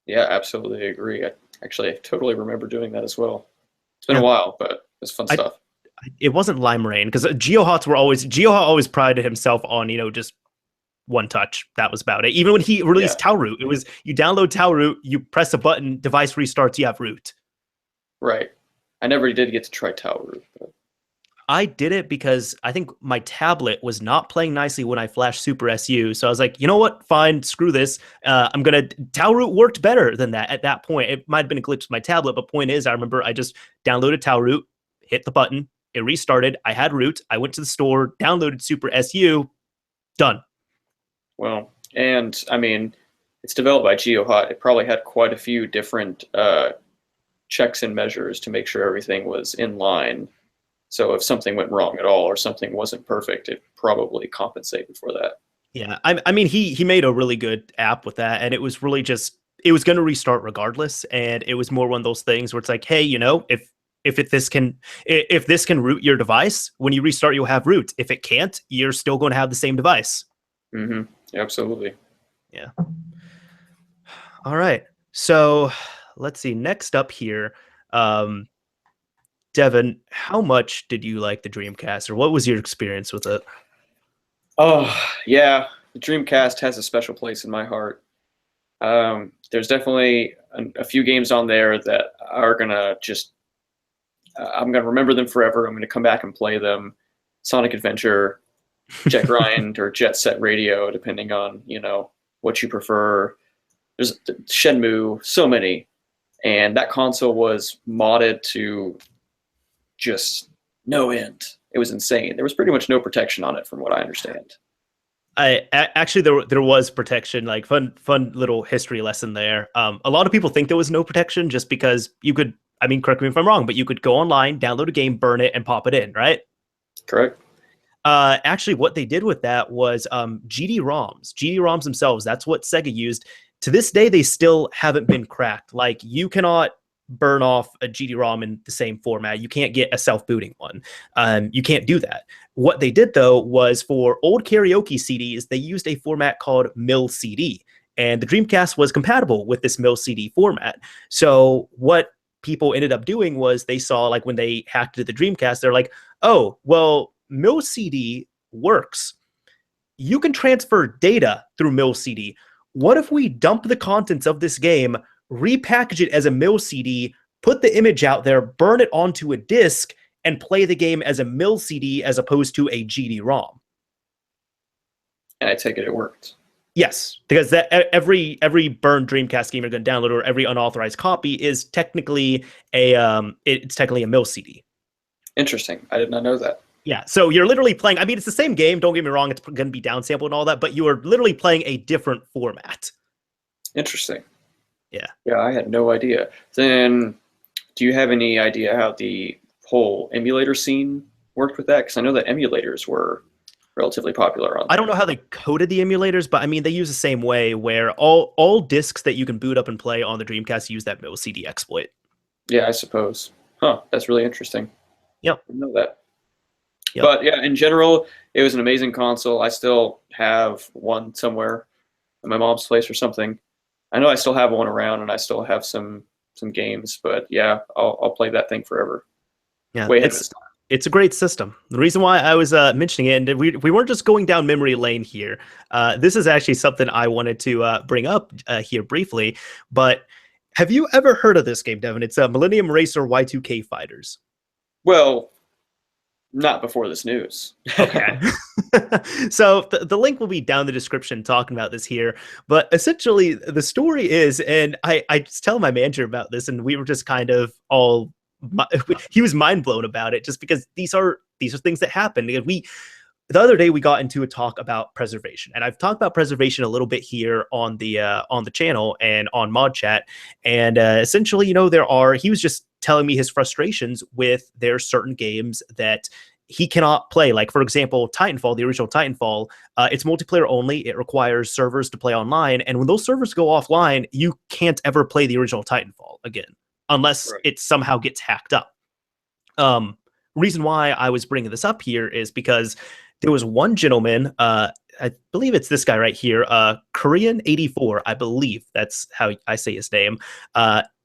Yeah, absolutely agree. I totally remember doing that as well. It's been a while, but it's fun stuff. It wasn't Lime Rain because GeoHot always prided himself on just one touch. That was about it. Even when he released Taoroot, it was you download Taoroot, you press a button, device restarts, you have root. Right. I never did get to try Taoroot. But I did it because I think my tablet was not playing nicely when I flashed Super SU. So I was like, you know what? Fine, screw this. Taoroot worked better than that at that point. It might have been a glitch with my tablet, but point is, I remember I just downloaded Taoroot, hit the button, it restarted. I had root. I went to the store, downloaded Super SU, done. Well, and it's developed by GeoHot. It probably had quite a few different checks and measures to make sure everything was in line. So if something went wrong at all or something wasn't perfect, it probably compensated for that. Yeah, he made a really good app with that, and it was really just, it was going to restart regardless, and it was more one of those things where it's like, hey, if this can root your device, when you restart, you'll have root. If it can't, you're still going to have the same device. Mm-hmm. Absolutely. Yeah. All right. So let's see. Next up here, Devin, how much did you like the Dreamcast, or what was your experience with it? Oh, yeah. The Dreamcast has a special place in my heart. There's definitely a few games on there that are going to just, I'm going to remember them forever. I'm going to come back and play them. Sonic Adventure, Jet Grind or Jet Set Radio, depending on, what you prefer. There's Shenmue, so many. And that console was modded to just no end. It was insane. There was pretty much no protection on it, from what I understand. Actually there was protection, like fun little history lesson there. A lot of people think there was no protection just because you could, I mean, correct me if I'm wrong, but you could go online, download a game, burn it, and pop it in, right? Correct. Actually, what they did with that was GD-ROMs themselves. That's what Sega used. To this day, they still haven't been cracked. Like, you cannot burn off a GD-ROM in the same format. You can't get a self-booting one. You can't do that. What they did, though, was for old karaoke CDs, they used a format called Mill CD. And the Dreamcast was compatible with this Mill CD format. So what people ended up doing was they saw, like, when they hacked into the Dreamcast, they're like, oh, well, Mill CD works. You can transfer data through Mill CD. What if we dump the contents of this game, repackage it as a Mill CD, put the image out there, burn it onto a disc, and play the game as a Mill CD as opposed to a GD-ROM? And I take it worked. Yes, because that every burned Dreamcast game you're going to download, or every unauthorized copy, is technically it's technically a Mill CD. Interesting. I did not know that. Yeah, so you're literally playing, I mean, it's the same game, don't get me wrong, it's going to be downsampled and all that, but you are literally playing a different format. Interesting. Yeah. Yeah, I had no idea. Then, do you have any idea how the whole emulator scene worked with that? Because I know that emulators were relatively popular on there. I don't know how they coded the emulators, but I mean, they use the same way, where all discs that you can boot up and play on the Dreamcast use that Mill CD exploit. Yeah, I suppose. Huh, that's really interesting. Yep. I didn't know that. Yep. But yeah, in general, it was an amazing console. I still have one somewhere at my mom's place or something. I know I still have one around, and I still have some games. But yeah, I'll play that thing forever. Yeah, Way ahead of its time. It's a great system. The reason why I was mentioning it, and we weren't just going down memory lane here. This is actually something I wanted to bring up here briefly. But have you ever heard of this game, Devin? It's Millennium Racer Y2K Fighters. Well, not before this news. Okay. So the link will be down in the description talking about this here. But essentially, the story is, and I just tell my manager about this, and we were just kind of all, he was mind blown about it, just because these are things that happen. The other day we got into a talk about preservation, and I've talked about preservation a little bit here on the channel and on ModChat. And essentially, he was just telling me his frustrations with their certain games that he cannot play. Like, for example, Titanfall, the original Titanfall, it's multiplayer only. It requires servers to play online, and when those servers go offline, you can't ever play the original Titanfall again, unless it somehow gets hacked up. Reason why I was bringing this up here is because there was one gentleman, I believe it's this guy right here, Korean84, I believe that's how I say his name.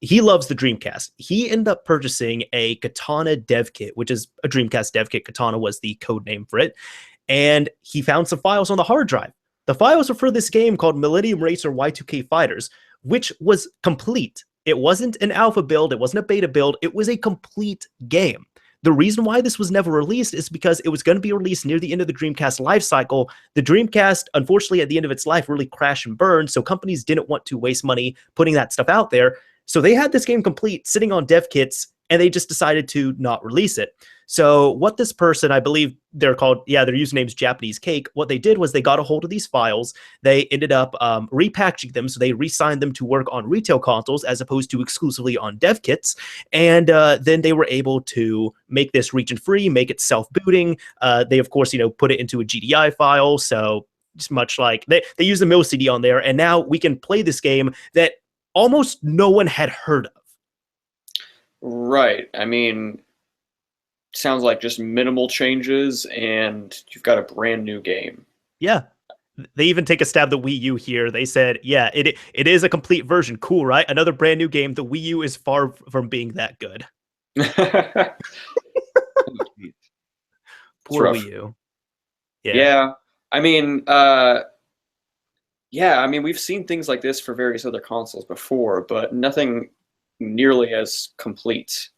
He loves the Dreamcast. He ended up purchasing a Katana dev kit, which is a Dreamcast dev kit. Katana was the code name for it. And he found some files on the hard drive. The files were for this game called Millennium Racer Y2K Fighters, which was complete. It wasn't an alpha build. It wasn't a beta build. It was a complete game. The reason why this was never released is because it was going to be released near the end of the Dreamcast life cycle. The Dreamcast, unfortunately, at the end of its life, really crashed and burned, so companies didn't want to waste money putting that stuff out there. So they had this game complete, sitting on dev kits, and they just decided to not release it. So what this person, I believe they're called, their username's Japanese Cake, what they did was they got a hold of these files. They ended up repackaging them, so they re-signed them to work on retail consoles as opposed to exclusively on dev kits. And then they were able to make this region-free, make it self-booting. They, of course, put it into a GDI file, so just much like they use the Mill CD on there, and now we can play this game that almost no one had heard of. Right. I mean, sounds like just minimal changes, and you've got a brand new game. Yeah. They even take a stab at the Wii U here. They said, yeah, it is a complete version. Cool, right? Another brand new game. The Wii U is far from being that good. Poor Wii U. Yeah. I mean, we've seen things like this for various other consoles before, but nothing nearly as complete.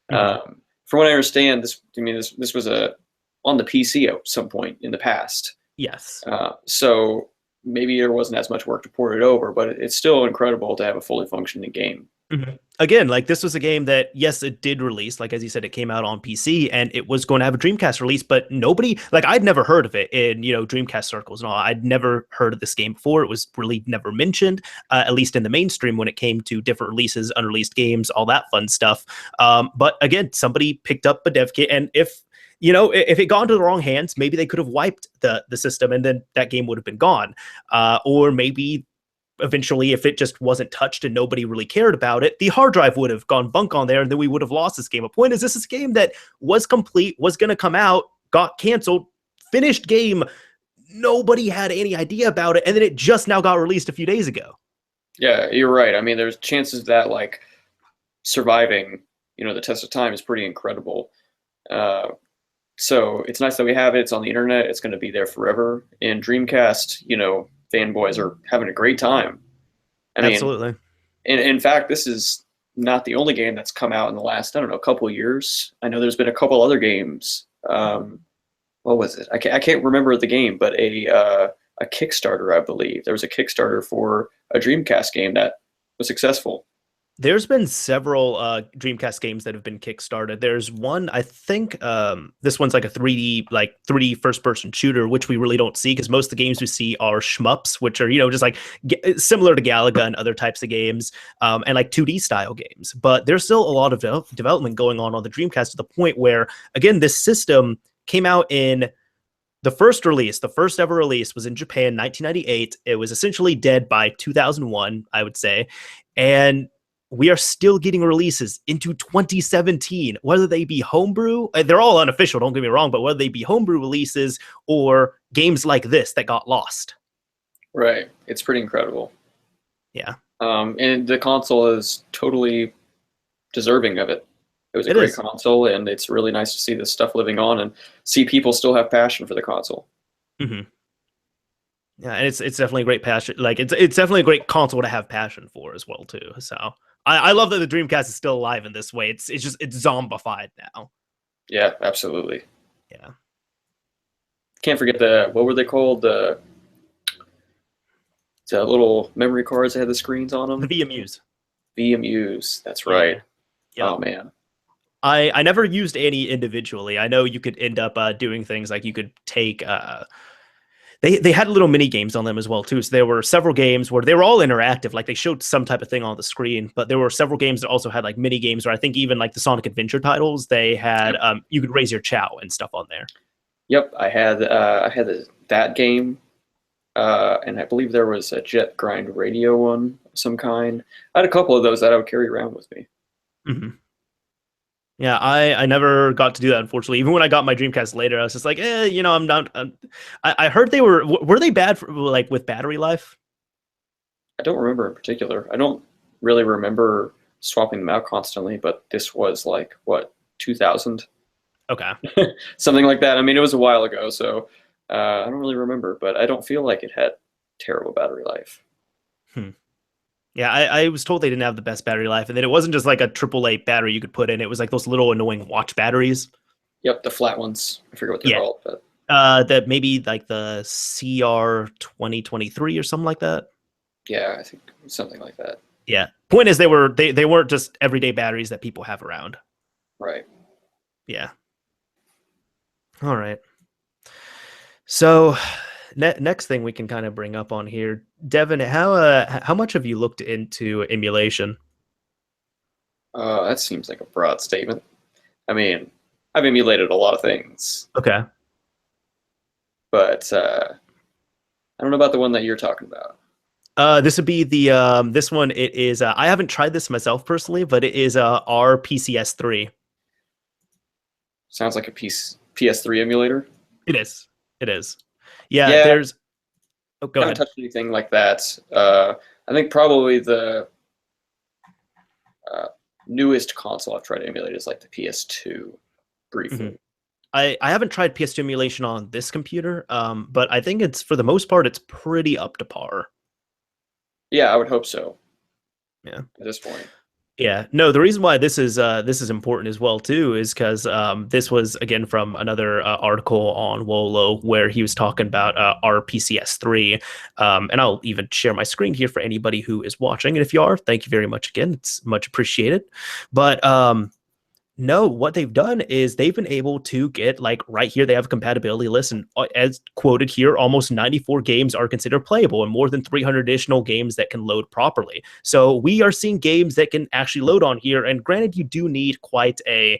From what I understand, this was on the PC at some point in the past. Yes. So maybe there wasn't as much work to port it over, but it's still incredible to have a fully functioning game. Again, like this was a game that, yes, it did release. Like, as you said, it came out on PC and it was going to have a Dreamcast release, but nobody, like, I'd never heard of it in, Dreamcast circles and all. I'd never heard of this game before. It was really never mentioned, at least in the mainstream when it came to different releases, unreleased games, all that fun stuff. But again, somebody picked up a dev kit, and if it got into the wrong hands, maybe they could have wiped the system and then that game would have been gone. Or maybe eventually, if it just wasn't touched and nobody really cared about it, the hard drive would have gone bunk on there and then we would have lost this game. The point is, this is a game that was complete, was going to come out, got canceled, finished game. Nobody had any idea about it. And then it just now got released a few days ago. Yeah, you're right. I mean, there's chances that like surviving, the test of time is pretty incredible. So it's nice that we have it. It's on the internet. It's going to be there forever. And Dreamcast, fanboys are having a great time. I mean, absolutely. In fact, this is not the only game that's come out in the last, I don't know, couple of years. I know there's been a couple other games. What was it? I can't remember the game, but a Kickstarter, I believe. There was a Kickstarter for a Dreamcast game that was successful. There's been several Dreamcast games that have been kickstarted. There's one, I think, this one's like a 3D first-person shooter, which we really don't see because most of the games we see are shmups, which are, just like similar to Galaga and other types of games, and like 2D style games. But there's still a lot of development going on the Dreamcast to the point where, again, this system came out in the first ever release was in Japan, 1998. It was essentially dead by 2001, I would say. And we are still getting releases into 2017, whether they be homebrew, they're all unofficial, don't get me wrong, but whether they be homebrew releases or games like this that got lost. Right. It's pretty incredible. Yeah. And the console is totally deserving of it. It was a great console, and it's really nice to see this stuff living on and see people still have passion for the console. Mm-hmm. Yeah, and it's definitely a great passion. Like it's definitely a great console to have passion for as well too. So I love that the Dreamcast is still alive in this way. It's zombified now. Yeah, absolutely. Yeah. Can't forget what were they called? The little memory cards that had the screens on them. The VMUs. VMUs. That's right. Yeah. Oh man. I never used any individually. I know you could end up doing things like you could take They had little mini games on them as well too. So there were several games where they were all interactive, like they showed some type of thing on the screen. But there were several games that also had like mini games, or I think even like the Sonic Adventure titles, they had you could raise your Chow and stuff on there. Yep, I had that game, and I believe there was a Jet Grind Radio one of some kind. I had a couple of those that I would carry around with me. Mm-hmm. Yeah, I never got to do that, unfortunately. Even when I got my Dreamcast later, I was just like, I'm not. I heard they were they bad for like with battery life? I don't remember in particular. I don't really remember swapping them out constantly, but this was like what 2000. Okay, something like that. I mean, it was a while ago, so I don't really remember, but I don't feel like it had terrible battery life. Yeah, I was told they didn't have the best battery life, and then it wasn't just like a AAA battery you could put in. It was like those little annoying watch batteries. Yep, the flat ones. I forget what they're called. But that maybe like the CR 2023 or something like that. Yeah, I think something like that. Yeah. Point is, they weren't just everyday batteries that people have around. Right. Yeah. All right. So next thing we can kind of bring up on here, Devin, how much have you looked into emulation? That seems like a broad statement. I mean, I've emulated a lot of things. Okay. But I don't know about the one that you're talking about. This would be the this one. It is. I haven't tried this myself personally, but it is RPCS3. Sounds like a PS3 emulator. It is. It is. Yeah. There's. Oh, go ahead. I haven't touched anything like that. I think probably the newest console I've tried to emulate is like the PS2. Briefly. Mm-hmm. I haven't tried PS2 emulation on this computer, but I think it's, for the most part, it's pretty up to par. Yeah, I would hope so. Yeah. At this point. Yeah, no, the reason why this is important as well too is because this was again from another article on Wolo where he was talking about RPCS3, and I'll even share my screen here for anybody who is watching. And if you are, thank you very much again; it's much appreciated. But no, what they've done is they've been able to get like right here, they have a compatibility list, and as quoted here, almost 94 games are considered playable and more than 300 additional games that can load properly. So we are seeing games that can actually load on here. And granted, you do need quite a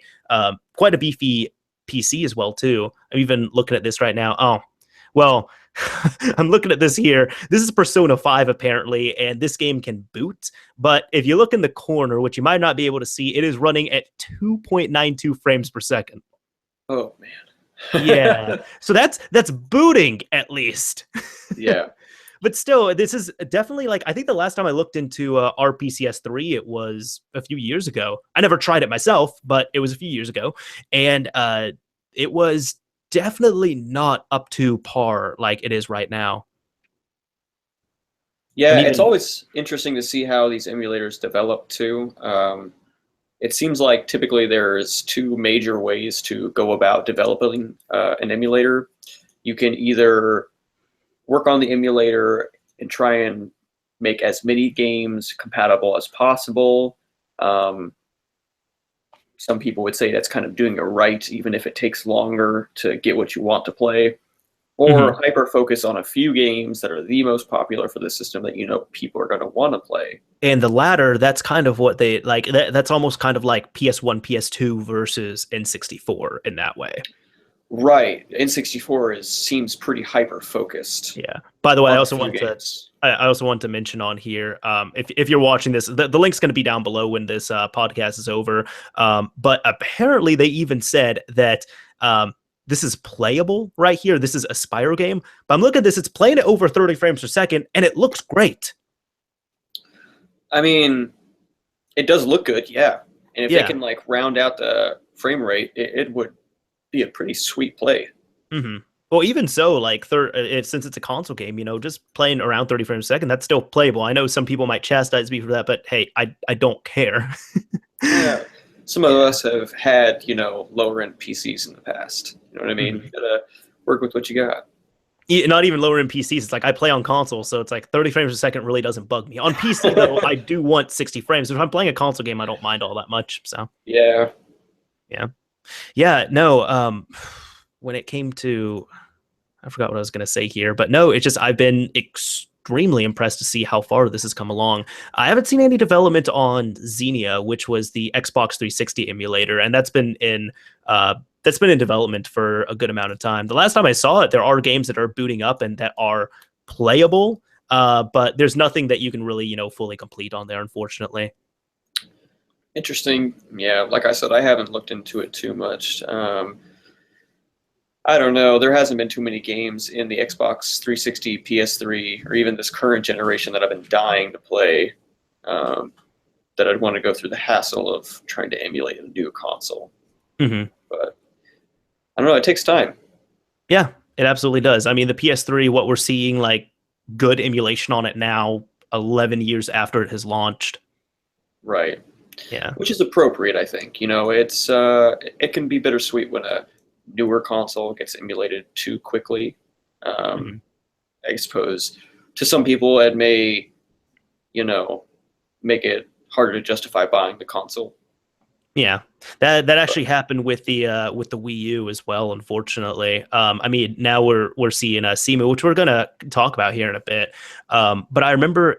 beefy PC as well too. I'm even looking at this right now. Oh, well, I'm looking at this here. This is Persona 5 apparently, and this game can boot. But if you look in the corner, which you might not be able to see, it is running at 2.92 frames per second. Oh man. Yeah. So that's booting at least. Yeah. But still, this is definitely like I think the last time I looked into RPCS3, it was a few years ago. I never tried it myself, but it was a few years ago, and it was definitely not up to par like it is right now. Yeah, And it's even always interesting to see how these emulators develop too. It seems like typically there's two major ways to go about developing an emulator. You can either work on the emulator and try and make as many games compatible as possible. Some people would say that's kind of doing it right, even if it takes longer to get what you want to play. Or hyper focus on a few games that are the most popular for the system that you know people are going to want to play. and the latter, that's kind of what they like. That's almost kind of like PS1, PS2 versus N64 in that way. Right, N64 seems pretty hyper focused Yeah. By the way, on a few games. I also want to mention on here, if you're watching this, the link's going to be down below when this podcast is over. But apparently, they even said that this is playable right here. This is a Spyro game. But I'm looking at this; it's playing at over 30 frames per second, and it looks great. I mean, it does look good, yeah. And if they Yeah. can like round out the frame rate, it would be a pretty sweet play. Mm-hmm. Well, even so, like since it's a console game, just playing around 30 frames a second, that's still playable. I know some people might chastise me for that, but hey, I don't care. Yeah. Some of us have had, lower end PCs in the past. You know what I mean? Mhm. You gotta work with what you got. Not even lower in PCs. It's like I play on console, so it's like 30 frames a second really doesn't bug me. On PC though, I do want 60 frames. If I'm playing a console game, I don't mind all that much. So Yeah. yeah, no. When it came to, I forgot what I was gonna say here, but no, it's just I've been extremely impressed to see how far this has come along. I haven't seen any development on Xenia, which was the Xbox 360 emulator, and that's been in development for a good amount of time. The last time I saw it, there are games that are booting up and that are playable, but there's nothing that you can really, fully complete on there, unfortunately. Interesting. Yeah, like I said, I haven't looked into it too much. I don't know. There hasn't been too many games in the Xbox 360, PS3, or even this current generation that I've been dying to play, that I'd want to go through the hassle of trying to emulate a new console. Mm-hmm. But I don't know. It takes time. Yeah, it absolutely does. I mean, the PS3, what we're seeing, like good emulation on it now, 11 years after it has launched. Right. Yeah. Which is appropriate, I think. It can be bittersweet when a newer console gets emulated too quickly. Mhm. I suppose to some people it may, make it harder to justify buying the console. Yeah, that actually happened with the Wii U as well. Unfortunately, I mean, now we're seeing Cemu, which we're gonna talk about here in a bit. But I remember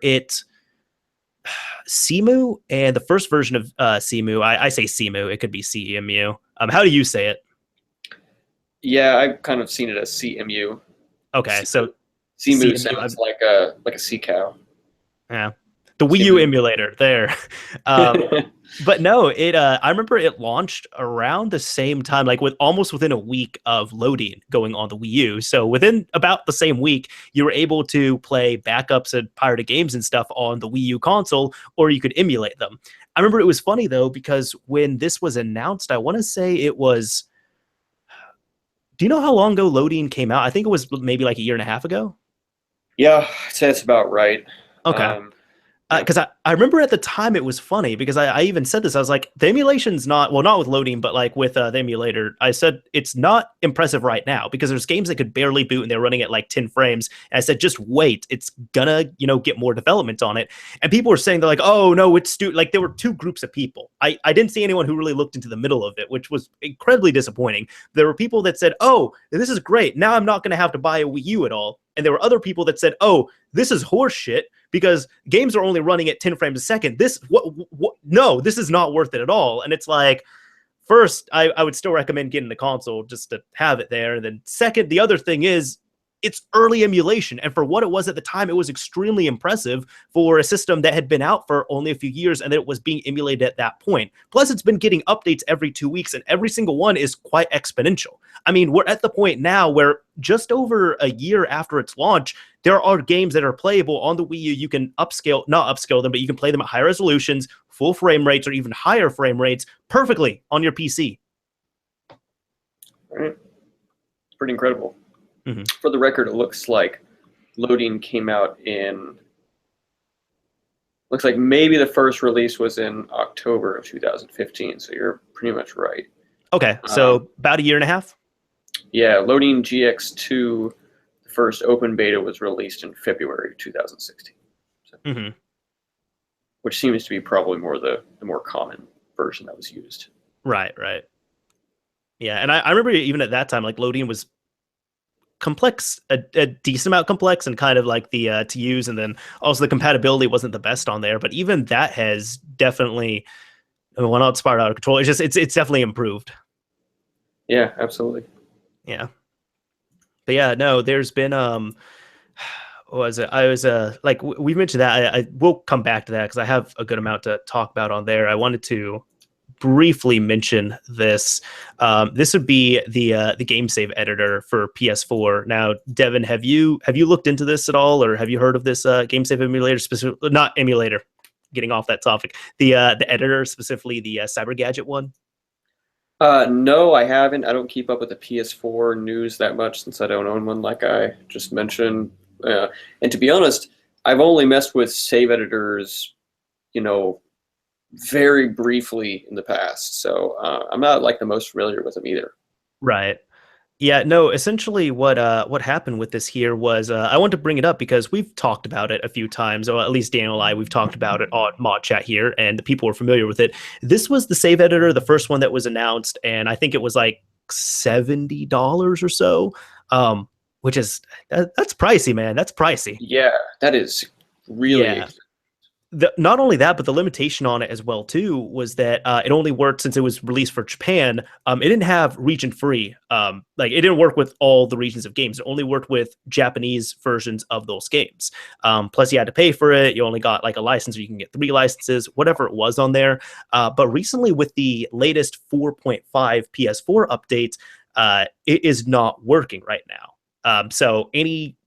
Cemu and the first version of Cemu. I say Cemu. It could be Cemu. How do you say it? Yeah, I've kind of seen it as CMU. Okay, so Cemu Cemu. sounds like a sea cow. Yeah, the Wii U Cemu. emulator there. Um, But no, I remember it launched around the same time, like almost within a week of loading going on the Wii U. So within about the same week, you were able to play backups and pirated games and stuff on the Wii U console, or you could emulate them. I remember it was funny though, because when this was announced, I want to say it was. Do you know how long ago loading came out? I think it was maybe like a year and a half ago. Yeah, I'd say that's about right. Okay. Um, Yeah. Because I remember at the time it was funny because I even said this. I was like, the emulation's not, well, not with loading, but like with the emulator. I said it's not impressive right now because there's games that could barely boot and they're running at like 10 frames. And I said, just wait, it's gonna, get more development on it. And people were saying, they're like, oh no, like there were two groups of people. I didn't see anyone who really looked into the middle of it, which was incredibly disappointing. There were people that said, oh, this is great. Now I'm not gonna have to buy a Wii U at all. And there were other people that said, oh, this is horse shit because games are only running at 10 frames a second. No, this is not worth it at all. And it's like, first, I would still recommend getting the console just to have it there. And then second, the other thing is it's early emulation. And for what it was at the time, it was extremely impressive for a system that had been out for only a few years and that it was being emulated at that point. Plus, it's been getting updates every 2 weeks and every single one is quite exponential. I mean, we're at the point now where just over a year after its launch, there are games that are playable on the Wii U. You can not upscale them, but you can play them at high resolutions, full frame rates, or even higher frame rates perfectly on your PC. All right. Pretty incredible. Mm-hmm. For the record, it looks like loading came out looks like maybe the first release was in October of 2015, so you're pretty much right. Okay, so about a year and a half? Yeah, loading GX2, the first open beta was released in February 2016. So, which seems to be probably the more common version that was used. Right. Yeah, and I remember even at that time, like loading was complex, a decent amount complex, and kind of like the to use, and then also the compatibility wasn't the best on there. But even that has definitely, well, not spiraled out of control. It's definitely improved. Yeah, absolutely. Yeah, but yeah, no, there's been what was it? I was like we've mentioned that. I will come back to that because I have a good amount to talk about on there. I wanted to briefly mention this. This would be the game save editor for PS4. Now, Devin, have you looked into this at all, or have you heard of this game save emulator? Specifically, not emulator. Getting off that topic, the editor, specifically the Cyber Gadget one. No, I haven't. I don't keep up with the PS4 news that much since I don't own one, like I just mentioned. And to be honest, I've only messed with save editors, very briefly in the past, so I'm not like the most familiar with them either. Right. Yeah, no, essentially what happened with this here was I want to bring it up because we've talked about it a few times, or at least Daniel and I, we've talked about it on ModChat here, and the people are familiar with it. This was the save editor, the first one that was announced, and I think it was like $70 or so, which is that's pricey, man. That's pricey. Yeah, that is really expensive. Not only that, but the limitation on it as well too was that it only worked since it was released for Japan. It didn't have region free. Like it didn't work with all the regions of games. It only worked with Japanese versions of those games. Plus, you had to pay for it. You only got like a license, or you can get 3 licenses, whatever it was on there. But recently, with the latest 4.5 PS4 update, it is not working right now. So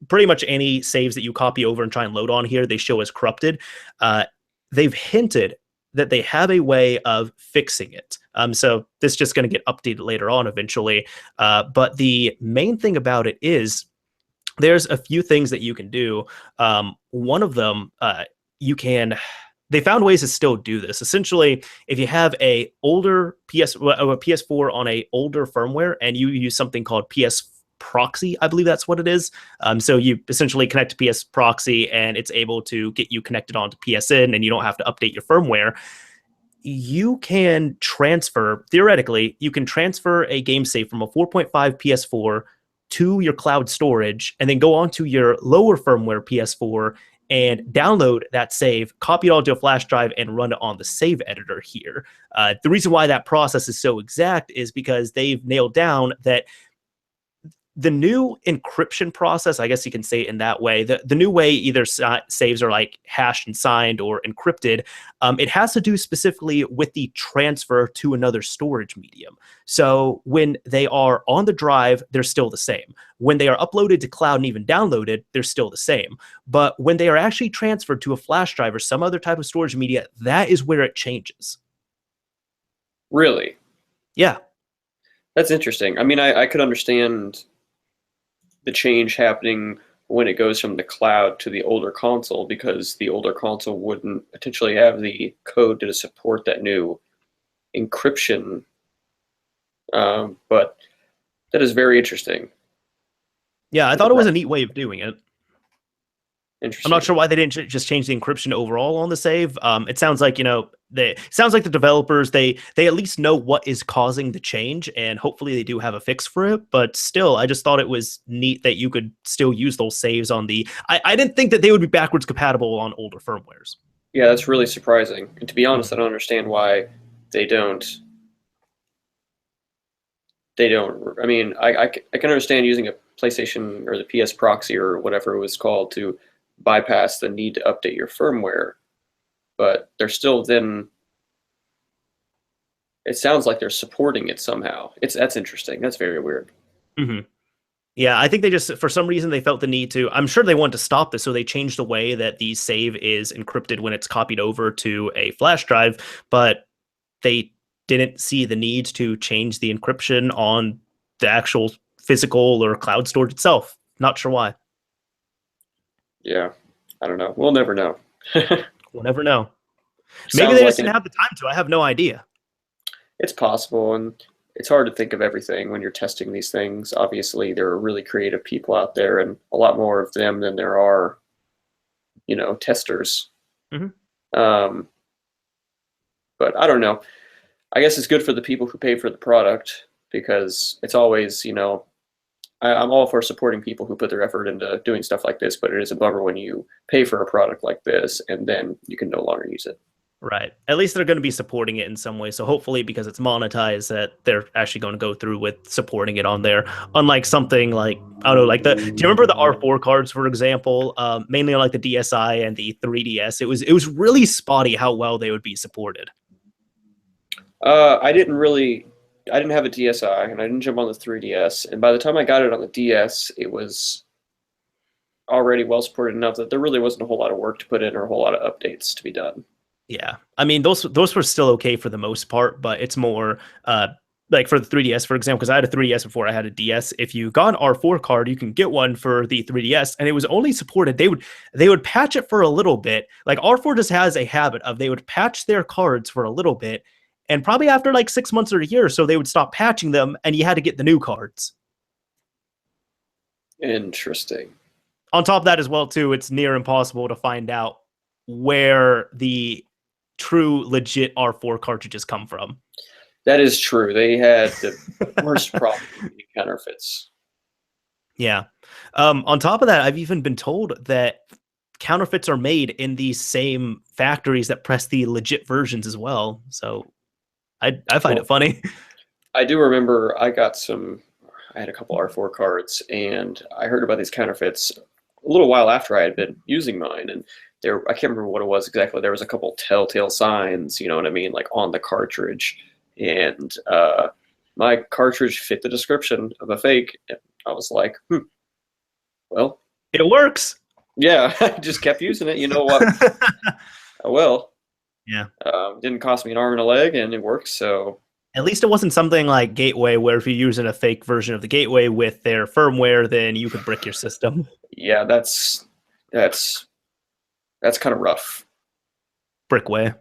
pretty much any saves that you copy over and try and load on here, they show as corrupted. They've hinted that they have a way of fixing it. So this is just going to get updated later on eventually. But the main thing about it is there's a few things that you can do. One of them, they found ways to still do this. Essentially, if you have a PS4 on a older firmware and you use something called PS proxy, I believe that's what it is. So you essentially connect to PS proxy and it's able to get you connected onto PSN and you don't have to update your firmware. You can theoretically, you can transfer a game save from a 4.5 PS4 to your cloud storage and then go onto your lower firmware PS4 and download that save, copy it onto a flash drive, and run it on the save editor here. The reason why that process is so exact is because they've nailed down that the new encryption process, I guess you can say it in that way, the new way either saves are like hashed and signed or encrypted, it has to do specifically with the transfer to another storage medium. So when they are on the drive, they're still the same. When they are uploaded to cloud and even downloaded, they're still the same. But when they are actually transferred to a flash drive or some other type of storage media, that is where it changes. Really? Yeah. That's interesting. I mean, I could understand the change happening when it goes from the cloud to the older console, because the older console wouldn't potentially have the code to support that new encryption. But that is very interesting. Yeah, I thought it was a neat way of doing it. I'm Interesting. not sure why they didn't just change the encryption overall on the save. It sounds like, sounds like the developers, they at least know what is causing the change, and hopefully they do have a fix for it. But still, I just thought it was neat that you could still use those saves on the. I didn't think that they would be backwards compatible on older firmwares. Yeah, that's really surprising. And to be honest, I don't understand why they don't. They don't. I mean, I can understand using a PlayStation or the PS proxy or whatever it was called to bypass the need to update your firmware, but they're still then. It sounds like they're supporting it somehow. That's interesting. That's very weird. Mm-hmm. Yeah, I think they just, for some reason, they felt the need to. I'm sure they wanted to stop this, so they changed the way that the save is encrypted when it's copied over to a flash drive, but they didn't see the need to change the encryption on the actual physical or cloud storage itself. Not sure why. Yeah, I don't know. We'll never know. We'll never know. Maybe Sounds they like just didn't have the time to. I have no idea. it's possible, and it's hard to think of everything when you're testing these things. Obviously, there are really creative people out there, and a lot more of them than there are, testers. Mm-hmm. But I don't know. I guess it's good for the people who pay for the product, because it's always, I'm all for supporting people who put their effort into doing stuff like this, but it is a bummer when you pay for a product like this and then you can no longer use it. Right. At least they're going to be supporting it in some way. So hopefully, because it's monetized, that they're actually going to go through with supporting it on there. Unlike something like, I don't know, like do you remember the R4 cards, for example? Mainly on like the DSi and the 3DS. It was really spotty how well they would be supported. I didn't have a DSi, and I didn't jump on the 3DS. And by the time I got it on the DS, it was already well supported enough that there really wasn't a whole lot of work to put in or a whole lot of updates to be done. Yeah, I mean those were still okay for the most part, but it's more like for the 3DS, for example, because I had a 3DS before I had a DS. If you got an R4 card, you can get one for the 3DS, and it was only supported. They would patch it for a little bit. Like R4 just has a habit of they would patch their cards for a little bit, and probably after like 6 months or a year or so, they would stop patching them, and you had to get the new cards. Interesting. On top of that as well, too, it's near impossible to find out where the true legit R4 cartridges come from. That is true. They had the worst problem with counterfeits. Yeah. On top of that, I've even been told that counterfeits are made in these same factories that press the legit versions as well. So I find it funny. I do remember I had a couple R4 cards, and I heard about these counterfeits a little while after I had been using mine, and I can't remember what it was exactly. There was a couple telltale signs, you know what I mean, like on the cartridge, and my cartridge fit the description of a fake. I was like, well, it works. Yeah, I just kept using it. You know what? Oh, well, yeah. Didn't cost me an arm and a leg, and it works. So at least it wasn't something like Gateway, where if you're using a fake version of the Gateway with their firmware, then you could brick your system. Yeah, that's kind of rough. Brickway.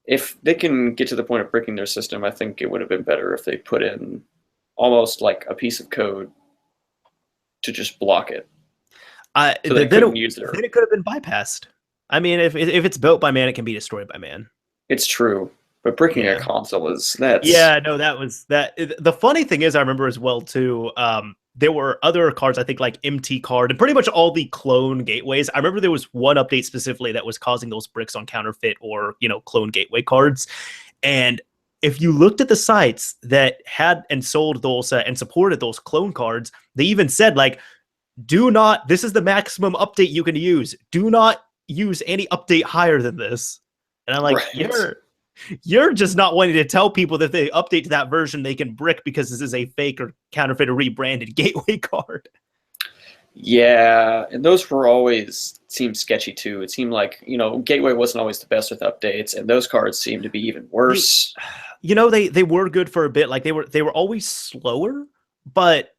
If they can get to the point of bricking their system, I think it would have been better if they put in almost like a piece of code to just block it. So they couldn't use it. Then it could have been bypassed. I mean, if it's built by man, it can be destroyed by man. It's true. But bricking a console that's... Yeah, no, that was that. The funny thing is, I remember as well, too, there were other cards, I think, like MT card and pretty much all the clone gateways. I remember there was one update specifically that was causing those bricks on counterfeit or, clone gateway cards. And if you looked at the sites that had and sold those and supported those clone cards, they even said, like, this is the maximum update you can use. Do not use any update higher than this. And I'm like, right. You're just not wanting to tell people that they update to that version they can brick because this is a fake or counterfeit or rebranded gateway card. Yeah, and those were always seemed sketchy too. It seemed like, Gateway wasn't always the best with updates, and those cards seemed to be even worse. They were good for a bit. Like they were always slower, but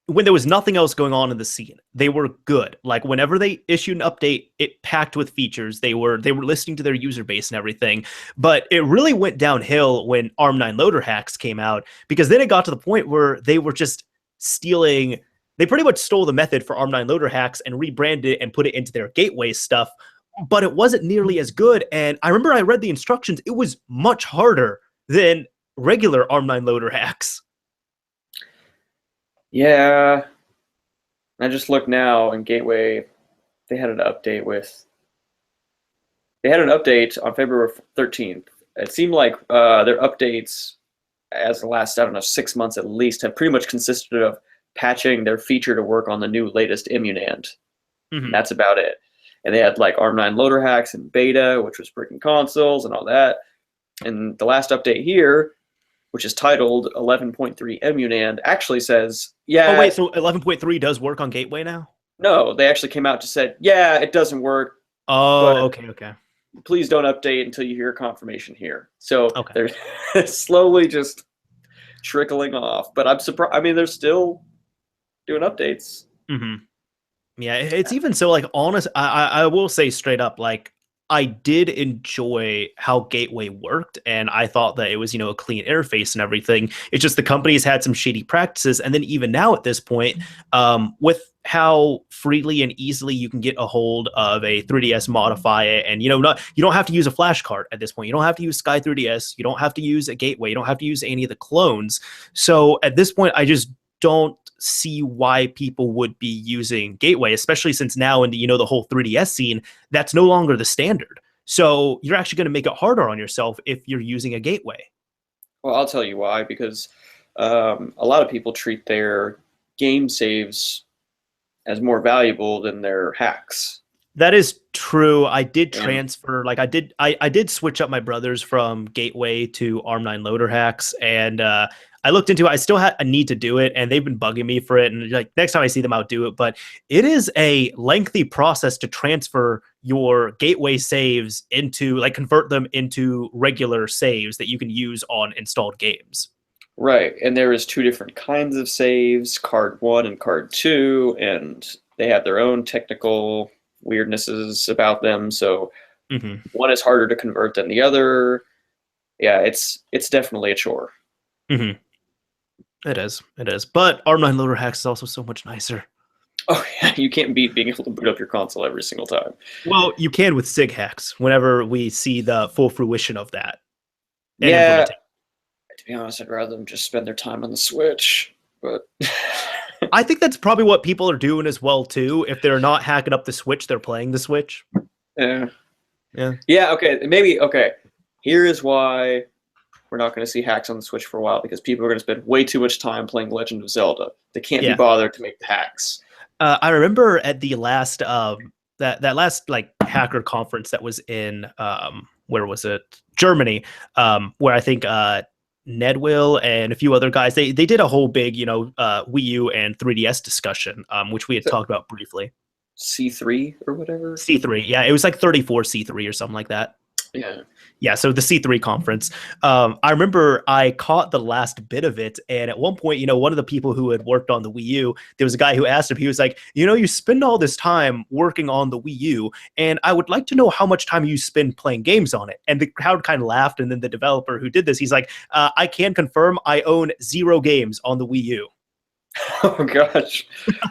when there was nothing else going on in the scene, they were good. Like whenever they issued an update, it packed with features. They were listening to their user base and everything. But it really went downhill when ARM9 loader hacks came out, because then it got to the point where they were just stealing. They pretty much stole the method for ARM9 loader hacks and rebranded it and put it into their gateway stuff. But it wasn't nearly as good. And I remember I read the instructions. It was much harder than regular ARM9 loader hacks. Yeah. I just look now in Gateway, they had an update on February 13th. It seemed like their updates, as the last, I don't know, 6 months at least, have pretty much consisted of patching their feature to work on the new latest Emunand. Mm-hmm. That's about it. And they had like ARM9 loader hacks and beta, which was breaking consoles and all that. And the last update here, which is titled 11.3 Emunand, actually says, yeah. Oh, wait, so 11.3 does work on Gateway now? No, they actually came out and said, yeah, it doesn't work. Oh, okay. Please don't update until you hear confirmation here. So okay. They're slowly just trickling off. But I'm surprised. I mean, they're still doing updates. Mm-hmm. Yeah, it's even so, like, honest. I will say straight up, like, I did enjoy how Gateway worked, and I thought that it was, a clean interface and everything. It's just the companies had some shady practices, and then even now at this point, with how freely and easily you can get a hold of a 3DS, modify it, and you don't have to use a flash card at this point. You don't have to use Sky 3DS. You don't have to use a Gateway. You don't have to use any of the clones. So at this point, I just don't see why people would be using Gateway, especially since now in the whole 3DS scene, that's no longer the standard. So you're actually going to make it harder on yourself if you're using a Gateway. Well, I'll tell you why, because a lot of people treat their game saves as more valuable than their hacks. That is true. I did transfer, like I did switch up my brothers from Gateway to ARM9 loader hacks, and I looked into it. I still had a need to do it, and they've been bugging me for it. And like next time I see them, I'll do it. But it is a lengthy process to transfer your Gateway saves into, like, convert them into regular saves that you can use on installed games. Right, and there is 2 different kinds of saves, card 1 and card 2, and they have their own technical weirdnesses about them. So one is harder to convert than the other. Yeah, it's definitely a chore. Mm-hmm. It is. But ARM9 loader hacks is also so much nicer. Oh yeah, you can't beat being able to boot up your console every single time. Well, you can with SIG hacks whenever we see the full fruition of that. Yeah. To be honest, I'd rather them just spend their time on the Switch. But I think that's probably what people are doing as well too. If they're not hacking up the Switch, they're playing the Switch. Yeah. Yeah. Okay. Maybe. Okay. Here is why we're not going to see hacks on the Switch for a while, because people are going to spend way too much time playing Legend of Zelda. They can't be bothered to make the hacks. I remember at the last that last like hacker conference that was in where was it? Germany, where I think Nedwill and a few other guys, they did a whole big Wii U and 3DS discussion, which we had talked about briefly. C3 or whatever. C3, yeah, it was like 34 C3 or something like that. Yeah, so the C3 conference. I remember I caught the last bit of it, and at one point, one of the people who had worked on the Wii U, there was a guy who asked him, he was like, you spend all this time working on the Wii U, and I would like to know how much time you spend playing games on it. And the crowd kind of laughed, and then the developer who did this, he's like, I can confirm I own 0 games on the Wii U. Oh, gosh.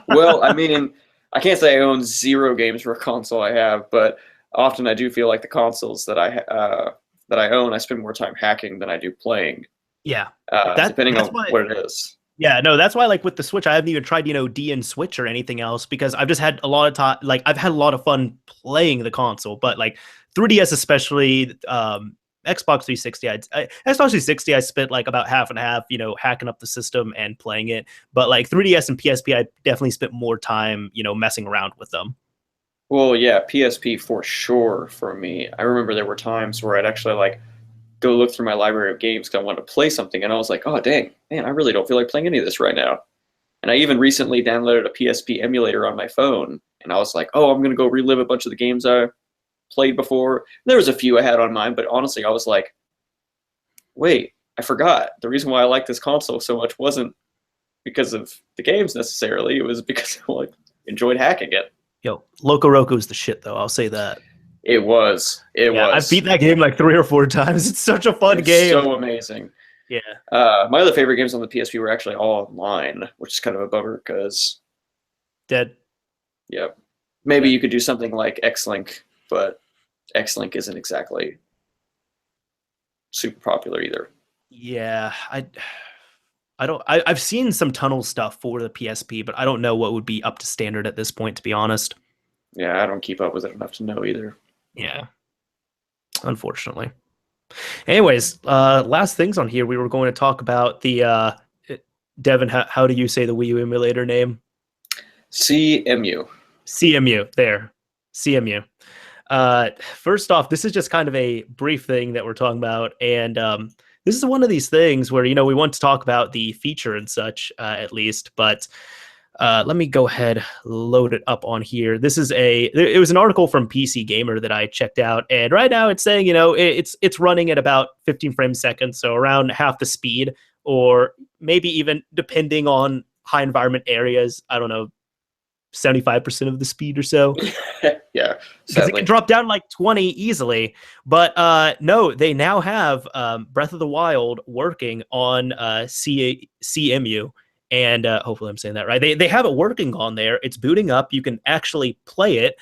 Well, I mean, I can't say I own 0 games for a console I have, but often I do feel like the consoles that I own, I spend more time hacking than I do playing. Yeah, depending on what it is. Yeah, no, that's why, like, with the Switch, I haven't even tried, DN Switch or anything else, because I've just had a lot of time. Like, I've had a lot of fun playing the console, but like 3DS especially, Xbox 360, Xbox 360, I spent like about half and half, hacking up the system and playing it. But like 3DS and PSP, I definitely spent more time, messing around with them. Well, yeah, PSP for sure for me. I remember there were times where I'd actually like go look through my library of games because I wanted to play something, and I was like, oh, dang, man, I really don't feel like playing any of this right now. And I even recently downloaded a PSP emulator on my phone, and I was like, oh, I'm going to go relive a bunch of the games I played before. There was a few I had on mine, but honestly, I was like, wait, I forgot. The reason why I like this console so much wasn't because of the games necessarily. It was because I like enjoyed hacking it. Yo, Loco Roco is the shit, though. I'll say that. It was. It Yeah, was. I've beat that game like 3 or 4 times. It's such a fun It's game. so amazing. Yeah. My other favorite games on the PSP were actually all online, which is kind of a bummer because. Dead. Yeah. Maybe you could do something like X-Link, but X-Link isn't exactly super popular either. Yeah, I've seen some tunnel stuff for the PSP, but I don't know what would be up to standard at this point, to be honest. Yeah, I don't keep up with it enough to know either. Yeah. Unfortunately. Anyways, last things on here, we were going to talk about the Devin, how do you say the Wii U emulator name? Cemu. Cemu, there. Cemu. First off, this is just kind of a brief thing that we're talking about, and this is one of these things where, we want to talk about the feature and such, at least, but let me go ahead, load it up on here. It was an article from PC Gamer that I checked out, and right now it's saying, it's running at about 15 frames a second, so around half the speed, or maybe even, depending on high environment areas, I don't know, 75% of the speed or so. Yeah, because it can drop down like 20 easily. But no, they now have Breath of the Wild working on Cemu, and hopefully I'm saying that right. They have it working on there. It's booting up. You can actually play it.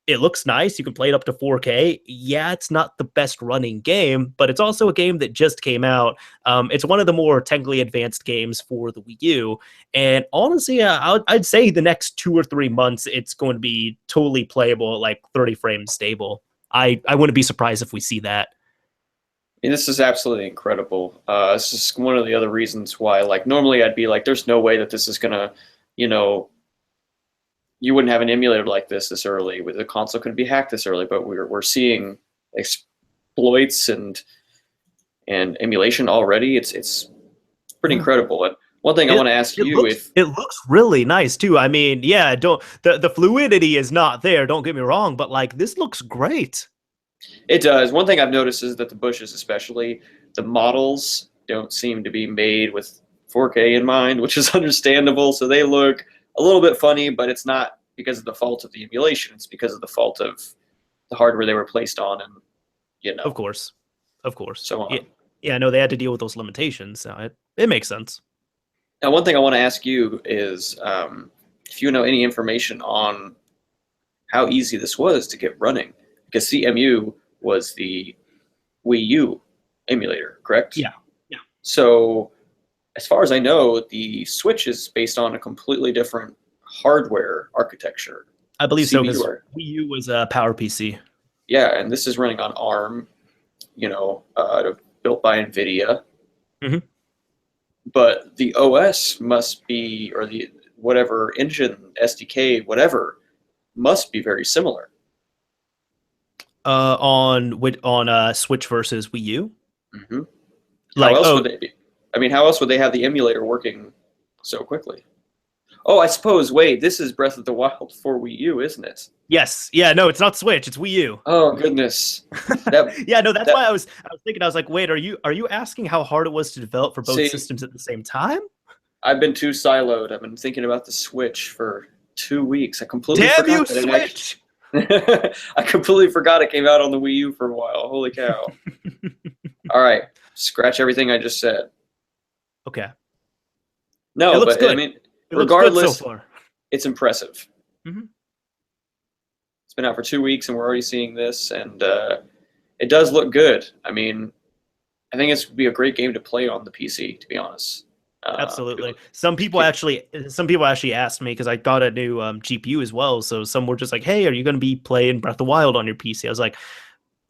It looks nice. You can play it up to 4K. Yeah, it's not the best running game, but it's also a game that just came out. It's one of the more technically advanced games for the Wii U. And honestly, I'd say the next 2 or 3 months, it's going to be totally playable at like 30 frames stable. I wouldn't be surprised if we see that. I mean, this is absolutely incredible. This is one of the other reasons why, like, normally I'd be like, there's no way that this is going to, you wouldn't have an emulator like this early. The console couldn't be hacked this early, but we're seeing exploits and emulation already. It's pretty incredible. And one thing I want to ask you, it looks really nice too. I mean, yeah, the fluidity is not there. Don't get me wrong, but like this looks great. It does. One thing I've noticed is that the bushes, especially the models, don't seem to be made with 4K in mind, which is understandable. So they look a little bit funny, but it's not because of the fault of the emulation. It's because of the fault of the hardware they were placed on, and Of course. So on. Yeah, no, they had to deal with those limitations. So it makes sense. Now, one thing I want to ask you is if you know any information on how easy this was to get running, because Cemu was the Wii U emulator, correct? Yeah. So, as far as I know, the Switch is based on a completely different hardware architecture. I believe so, because Wii U was a PowerPC. Yeah, and this is running on ARM, built by NVIDIA. Mm-hmm. But the OS must be, or the whatever engine, SDK, whatever, must be very similar. On Switch versus Wii U? Mm-hmm. How else would they be? I mean, how else would they have the emulator working so quickly? Oh, I suppose. Wait, this is Breath of the Wild for Wii U, isn't it? Yes. Yeah. No, it's not Switch. It's Wii U. Oh goodness. Yeah. No, that's why I was thinking. I was like, wait, are you asking how hard it was to develop for both systems at the same time? I've been too siloed. I've been thinking about the Switch for 2 weeks. I completely Damn forgot you, Switch! I completely forgot it came out on the Wii U for a while. Holy cow! All right, scratch everything I just said. Okay. No, it looks but good. I mean, it regardless, so far. It's impressive. Mm-hmm. It's been out for 2 weeks, and we're already seeing this, and it does look good. I mean, I think it's would be a great game to play on the PC, to be honest. Absolutely. Some people actually asked me, because I got a new GPU as well. So some were just like, "Hey, are you going to be playing Breath of the Wild on your PC?" I was like,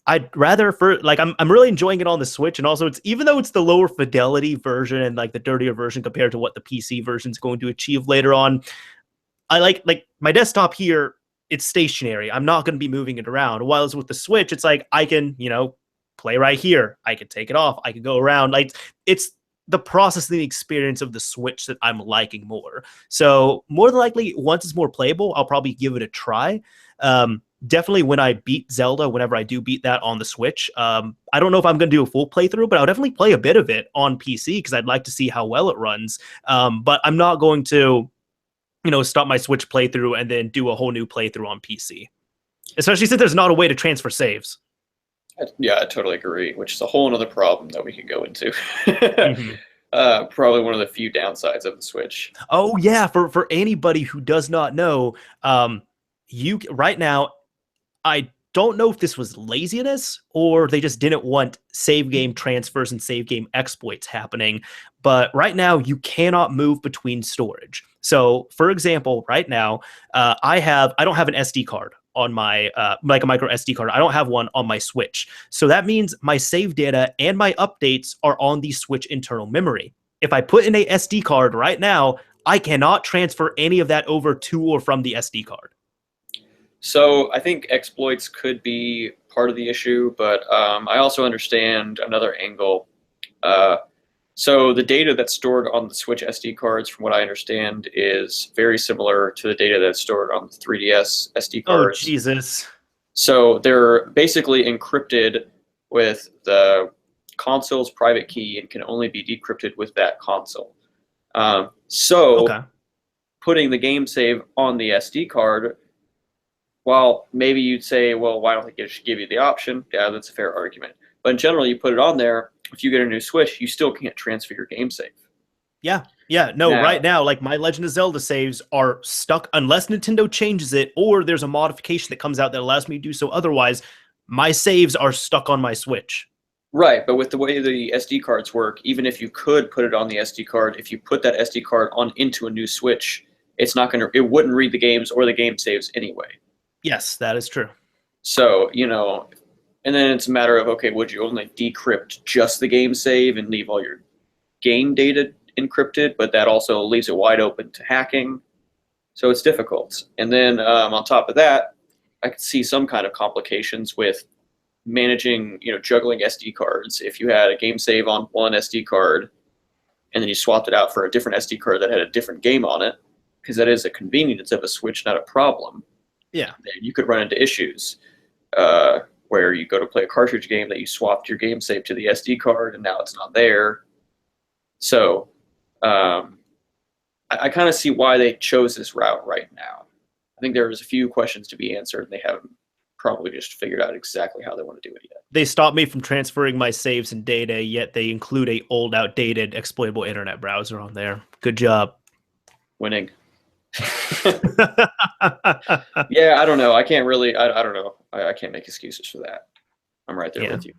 I'd rather I'm really enjoying it on the Switch, and also even though it's the lower fidelity version and like the dirtier version compared to what the PC version is going to achieve later on, I like my desktop here. It's stationary. I'm not going to be moving it around. While with the Switch, it's like I can play right here. I can take it off. I can go around. Like it's the processing experience of the Switch that I'm liking more. So more than likely, once it's more playable, I'll probably give it a try. definitely when I beat Zelda, whenever I do beat that on the Switch, I don't know if I'm going to do a full playthrough, but I'll definitely play a bit of it on PC because I'd like to see how well it runs. But I'm not going to, stop my Switch playthrough and then do a whole new playthrough on PC, especially since there's not a way to transfer saves. Yeah, I totally agree, which is a whole another problem that we could go into. Mhm. Probably one of the few downsides of the Switch. Oh yeah, for anybody who does not know, you right now, I don't know if this was laziness or they just didn't want save game transfers and save game exploits happening, but right now you cannot move between storage. So, for example, right now, I don't have an SD card on my like a micro SD card. I don't have one on my Switch. So that means my save data and my updates are on the Switch internal memory. If I put in a SD card right now, I cannot transfer any of that over to or from the SD card. So I think exploits could be part of the issue, but I also understand another angle. So the data that's stored on the Switch SD cards, from what I understand, is very similar to the data that's stored on the 3DS SD Oh, cards. Jesus. So they're basically encrypted with the console's private key and can only be decrypted with that console. So Okay. putting the game save on the SD card, well, maybe you'd say, well, why don't they just give you the option? Yeah, that's a fair argument. But in general, you put it on there. If you get a new Switch, you still can't transfer your game save. Yeah. Yeah. No, Now, right now, like my Legend of Zelda saves are stuck unless Nintendo changes it or there's a modification that comes out that allows me to do so. Otherwise, my saves are stuck on my Switch. right, but with the way the SD cards work, even if you could put it on the SD card, if you put that SD card on into a new Switch, it wouldn't read the games or the game saves anyway. Yes, that is true. So, and then it's a matter of, okay, would you only decrypt just the game save and leave all your game data encrypted? But that also leaves it wide open to hacking. So it's difficult. And then on top of that, I could see some kind of complications with managing, juggling SD cards. If you had a game save on one SD card and then you swapped it out for a different SD card that had a different game on it, because that is a convenience of a Switch, not a problem. Yeah. You could run into issues where you go to play a cartridge game that you swapped your game save to the SD card and now it's not there. So I kind of see why they chose this route right now. I think there's a few questions to be answered and they haven't probably just figured out exactly how they want to do it yet. They stopped me from transferring my saves and data, yet they include a old, outdated, exploitable internet browser on there. Good job. Winning. Yeah, I don't know. I can't really. I don't know. I can't make excuses for that. I'm right there with you.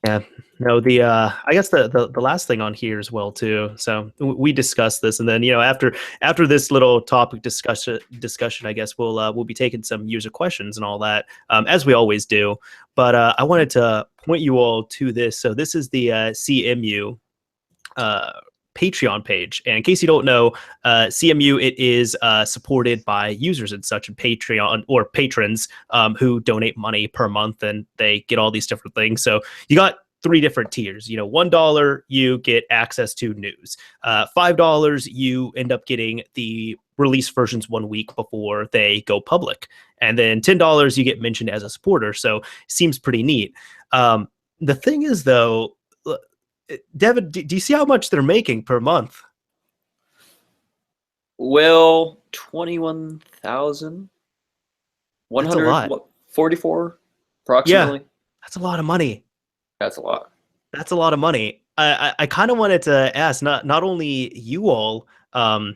Yeah. No, I guess the last thing on here as well too. So we discussed this, and then after this little topic discussion, I guess we'll be taking some user questions and all that, as we always do. But I wanted to point you all to this. So this is the Cemu Patreon page, and in case you don't know, Cemu, it is supported by users and such, and Patreon or patrons who donate money per month, and they get all these different things. So you got 3 different tiers. $1 you get access to news. $5 you end up getting the release versions 1 week before they go public, and then $10 you get mentioned as a supporter. So seems pretty neat. The thing is, though, Devin, do you see how much they're making per month? Well, 21,144 approximately. Yeah, that's a lot of money. That's a lot. That's a lot of money. I kind of wanted to ask not only you all, but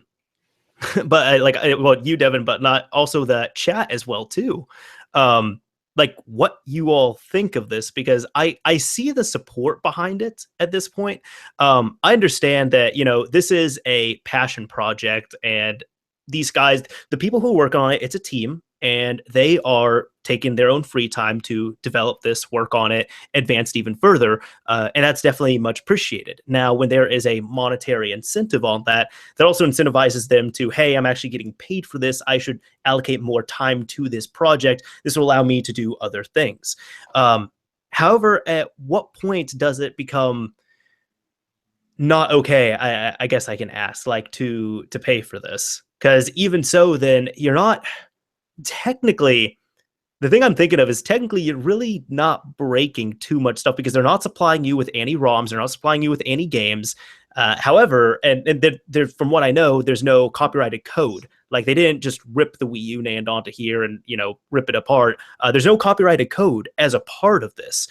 you, Devin, but not also the chat as well too. Like what you all think of this, because I see the support behind it at this point. I understand that, this is a passion project, and these guys, the people who work on it, it's a team, and they are taking their own free time to develop this, work on it, advanced even further. And that's definitely much appreciated. Now, when there is a monetary incentive on that, that also incentivizes them to, hey, I'm actually getting paid for this. I should allocate more time to this project. This will allow me to do other things. However, at what point does it become not okay? I guess I can ask, to pay for this. Because even so, then you're not technically. The thing I'm thinking of is technically you're really not breaking too much stuff because they're not supplying you with any ROMs, they're not supplying you with any games. However, and there, from what I know, there's no copyrighted code. Like they didn't just rip the Wii U NAND onto here and rip it apart. There's no copyrighted code as a part of this.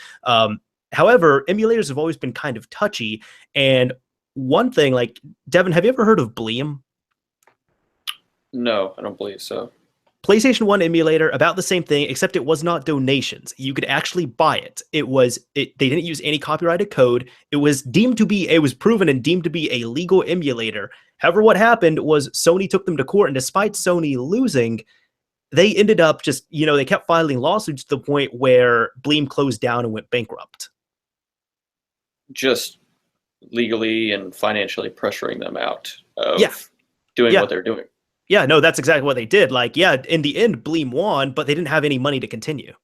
However, emulators have always been kind of touchy. And one thing, like Devin, have you ever heard of Bleem? No, I don't believe so. PlayStation 1 emulator, about the same thing, except it was not donations. You could actually buy it. They didn't use any copyrighted code. It was proven and deemed to be a legal emulator. However, what happened was Sony took them to court, and despite Sony losing, they ended up they kept filing lawsuits to the point where Bleem closed down and went bankrupt. Just legally and financially pressuring them out of doing what they're doing. Yeah, no, that's exactly what they did. Like, yeah, in the end, Bleem won, but they didn't have any money to continue.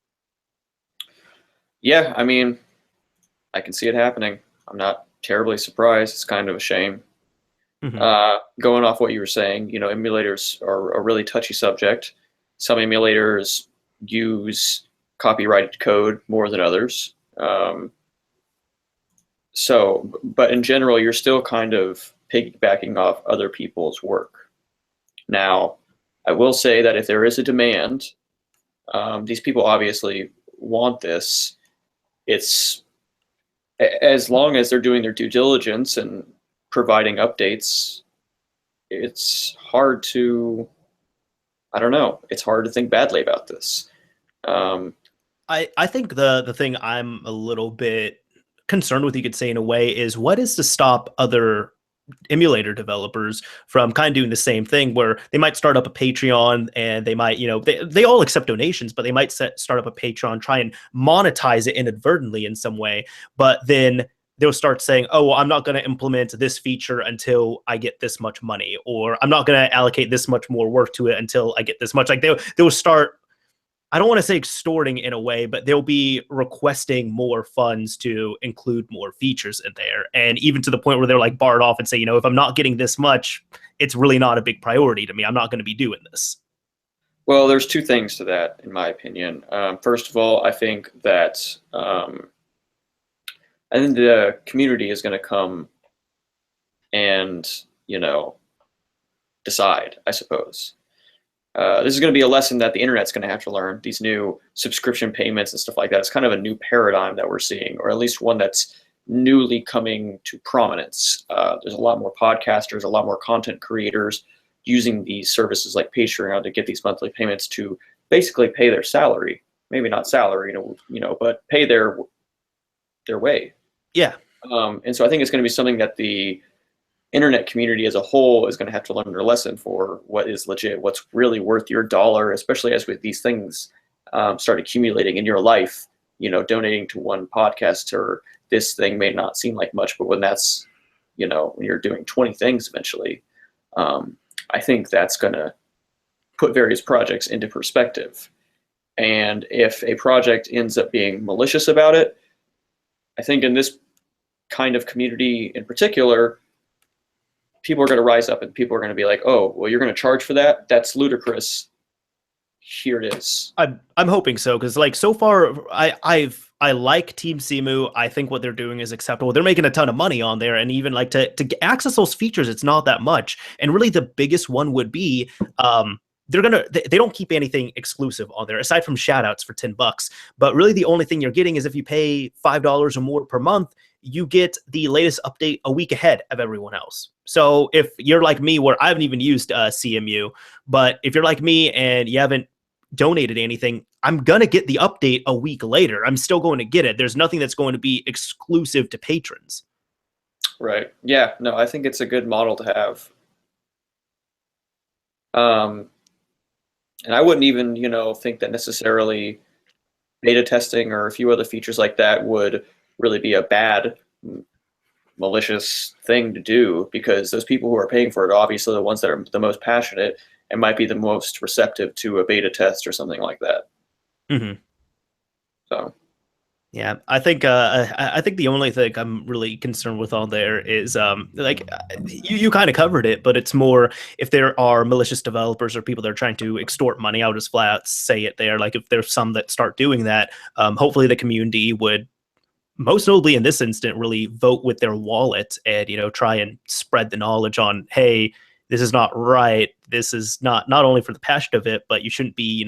Yeah, I mean, I can see it happening. I'm not terribly surprised. It's kind of a shame. Going off what you were saying, emulators are a really touchy subject. Some emulators use copyrighted code more than others. But in general, you're still kind of piggybacking off other people's work. Now, I will say that if there is a demand, these people obviously want this. It's as long as they're doing their due diligence and providing updates, it's hard to, I don't know, it's hard to think badly about this. I think the thing I'm a little bit concerned with, you could say in a way, is what is to stop other emulator developers from kind of doing the same thing, where they might start up a Patreon and they might, they all accept donations, but they might start up a Patreon, try and monetize it inadvertently in some way, but then they'll start saying, oh, well, I'm not going to implement this feature until I get this much money, or I'm not going to allocate this much more work to it until I get this much. Like they'll start, I don't want to say extorting in a way, but they'll be requesting more funds to include more features in there. And even to the point where they're like barred off and say, if I'm not getting this much, it's really not a big priority to me. I'm not going to be doing this. Well, there's two things to that, in my opinion. First of all, I think that the community is going to come and, decide, I suppose. This is going to be a lesson that the internet's going to have to learn. These new subscription payments and stuff like that. It's kind of a new paradigm that we're seeing, or at least one that's newly coming to prominence. There's a lot more podcasters, a lot more content creators using these services like Patreon to get these monthly payments to basically pay their salary. Maybe not salary, but pay their way. Yeah. And so I think it's going to be something that the internet community as a whole is going to have to learn their lesson for what is legit, what's really worth your dollar, especially as with these things start accumulating in your life. Donating to one podcast or this thing may not seem like much, but when that's, when you're doing 20 things eventually, I think that's going to put various projects into perspective. And if a project ends up being malicious about it, I think in this kind of community in particular, people are going to rise up and people are going to be like, oh, well, you're going to charge for that? That's ludicrous. Here it is. I'm hoping so, because like so far I like Team Cemu. I think what they're doing is acceptable. They're making a ton of money on there, and even like to access those features, it's not that much. And really the biggest one would be they don't keep anything exclusive on there aside from shoutouts for $10. But really the only thing you're getting is if you pay $5 or more per month, you get the latest update a week ahead of everyone else. So if you're like me, where I haven't even used Cemu, but if you're like me and you haven't donated anything, I'm going to get the update a week later. I'm still going to get it. There's nothing that's going to be exclusive to patrons. Right. Yeah. No, I think it's a good model to have. And I wouldn't even, think that necessarily beta testing or a few other features like that would really be a bad, malicious thing to do, because those people who are paying for it are obviously the ones that are the most passionate and might be the most receptive to a beta test or something like that. Mm-hmm. So, Yeah, I think the only thing I'm really concerned with on there is like you kind of covered it, but it's more if there are malicious developers or people that are trying to extort money. I'll just flat out say it there. Like if there's some that start doing that, hopefully the community would, most notably in this instant, really vote with their wallet and try and spread the knowledge on, hey, this is not right. This is not only for the passion of it, but you shouldn't be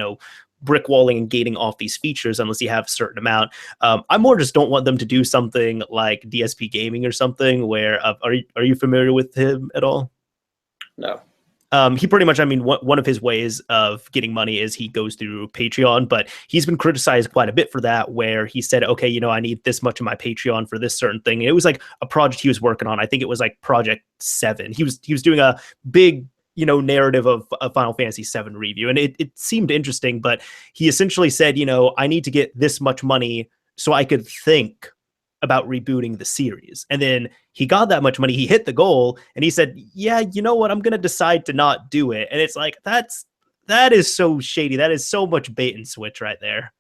brick walling and gating off these features unless you have a certain amount. I more just don't want them to do something like DSP Gaming or something where are you familiar with him at all? No. He pretty much, I mean, one of his ways of getting money is he goes through Patreon, but he's been criticized quite a bit for that, where he said, okay, I need this much of my Patreon for this certain thing. And it was like a project he was working on. I think it was like Project 7. He was doing a big, narrative of a Final Fantasy 7 review. And it seemed interesting, but he essentially said, I need to get this much money so I could think about rebooting the series. And then he got that much money, he hit the goal, and he said, yeah, you know what, I'm gonna decide to not do it. And it's like, that is so shady. That is so much bait and switch right there.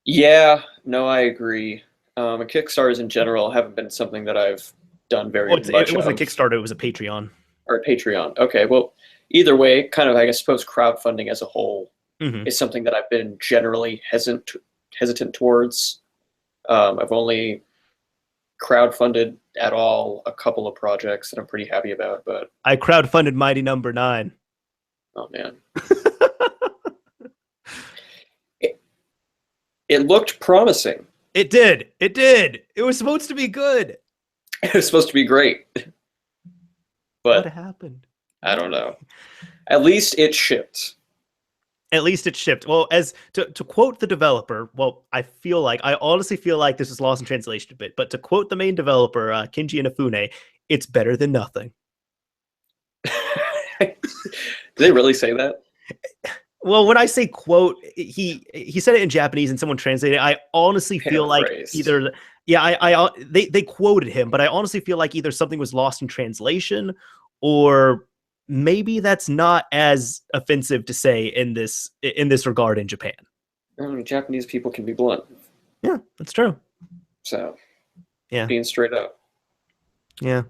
Yeah, no, I agree. Kickstarters in general haven't been something that I've done very much. It wasn't a Kickstarter, it was a Patreon. Or a Patreon. Okay, well, either way, kind of, I suppose crowdfunding as a whole is something that I've been generally hesitant towards. I've only crowdfunded at all a couple of projects that I'm pretty happy about, but I crowdfunded Mighty Number 9. Oh man. It looked promising. It did. It was supposed to be good. It was supposed to be great. But what happened? I don't know. At least it shipped. Well, as to quote the developer, well, I honestly feel like this is lost in translation a bit, but to quote the main developer, Kinji Inafune, it's better than nothing. Did they really say that? Well, when I say quote, he said it in Japanese and someone translated it. I honestly feel like either, they quoted him, but I honestly feel like either something was lost in translation or maybe that's not as offensive to say in this regard in Japan. I mean, Japanese people can be blunt. Yeah, that's true. So, yeah, being straight up. Yeah.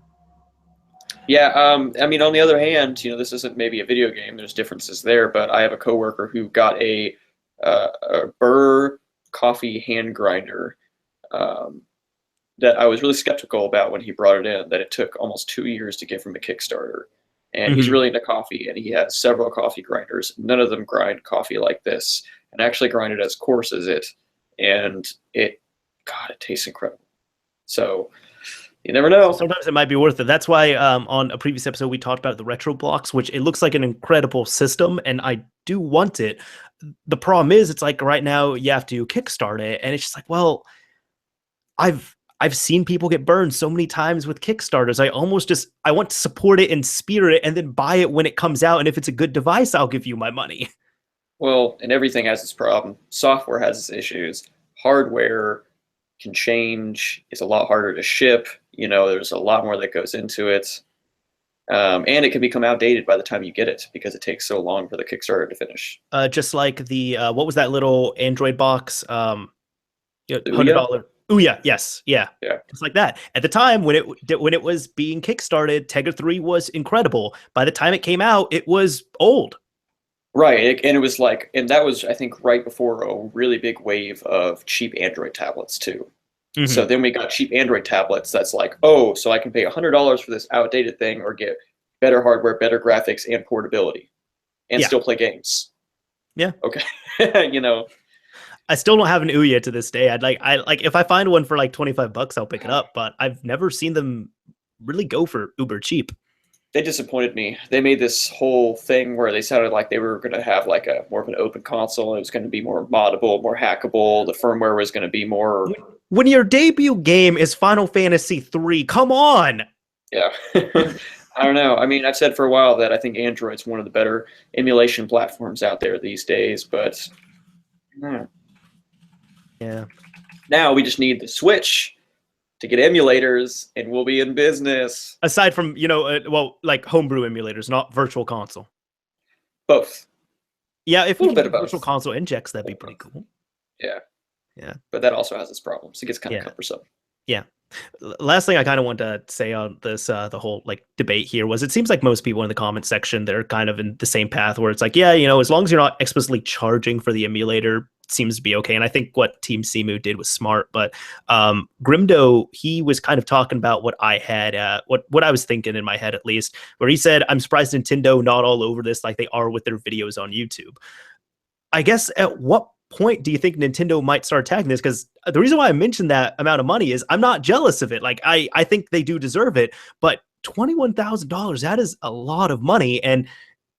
Yeah. I mean, on the other hand, this isn't maybe a video game. There's differences there, but I have a coworker who got a Burr coffee hand grinder that I was really skeptical about when he brought it in. That it took almost 2 years to get from a Kickstarter. And he's really into coffee, and he has several coffee grinders. None of them grind coffee like this, and actually grind it as coarse as it. And it tastes incredible. So you never know. Sometimes it might be worth it. That's why on a previous episode we talked about the retro blocks, which it looks like an incredible system, and I do want it. The problem is, it's like right now you have to kickstart it, and it's just like, well, I've seen people get burned so many times with Kickstarters. I want to support it in spirit and then buy it when it comes out. And if it's a good device, I'll give you my money. Well, and everything has its problem. Software has its issues. Hardware can change. It's a lot harder to ship. There's a lot more that goes into it. And it can become outdated by the time you get it because it takes so long for the Kickstarter to finish. Just like the, what was that little Android box? $100. Ouya, yes, yeah, it's like that. At the time when it was being kickstarted, Tegra 3 was incredible. By the time it came out, it was old. Right, and it was like, and that was, I think, right before a really big wave of cheap Android tablets too. So then we got cheap Android tablets. That's like, oh, so I can pay $100 for this outdated thing, or get better hardware, better graphics, and portability, and still play games. Yeah. Okay. I still don't have an Ouya to this day. If I find one for like $25, I'll pick it up, but I've never seen them really go for uber cheap. They disappointed me. They made this whole thing where they sounded like they were going to have like a more of an open console. It was going to be more moddable, more hackable. The firmware was going to be more. When your debut game is Final Fantasy 3, come on. Yeah. I don't know. I mean, I've said for a while that I think Android's one of the better emulation platforms out there these days, but yeah. Now we just need the Switch to get emulators, and we'll be in business. Aside from, like homebrew emulators, not virtual console. Both. Yeah, if we could virtual console injects, that'd be pretty cool. Yeah. Yeah. But that also has its problems. It gets kind of Yeah. cumbersome. Yeah. Last thing I kind of want to say on this, the whole like debate here was it seems like most people in the comment section, they're kind of in the same path where it's like, yeah, you know, as long as you're not explicitly charging for the emulator, it seems to be okay. And I think what Team Cemu did was smart, but Grimdo, he was kind of talking about what I had, what I was thinking in my head at least, where he said, I'm surprised Nintendo not all over this like they are with their videos on YouTube. I guess at what point do you think Nintendo might start attacking this? Because the reason why I mentioned that amount of money is I'm not jealous of it. Like I think they do deserve it, but $21,000, that is a lot of money. And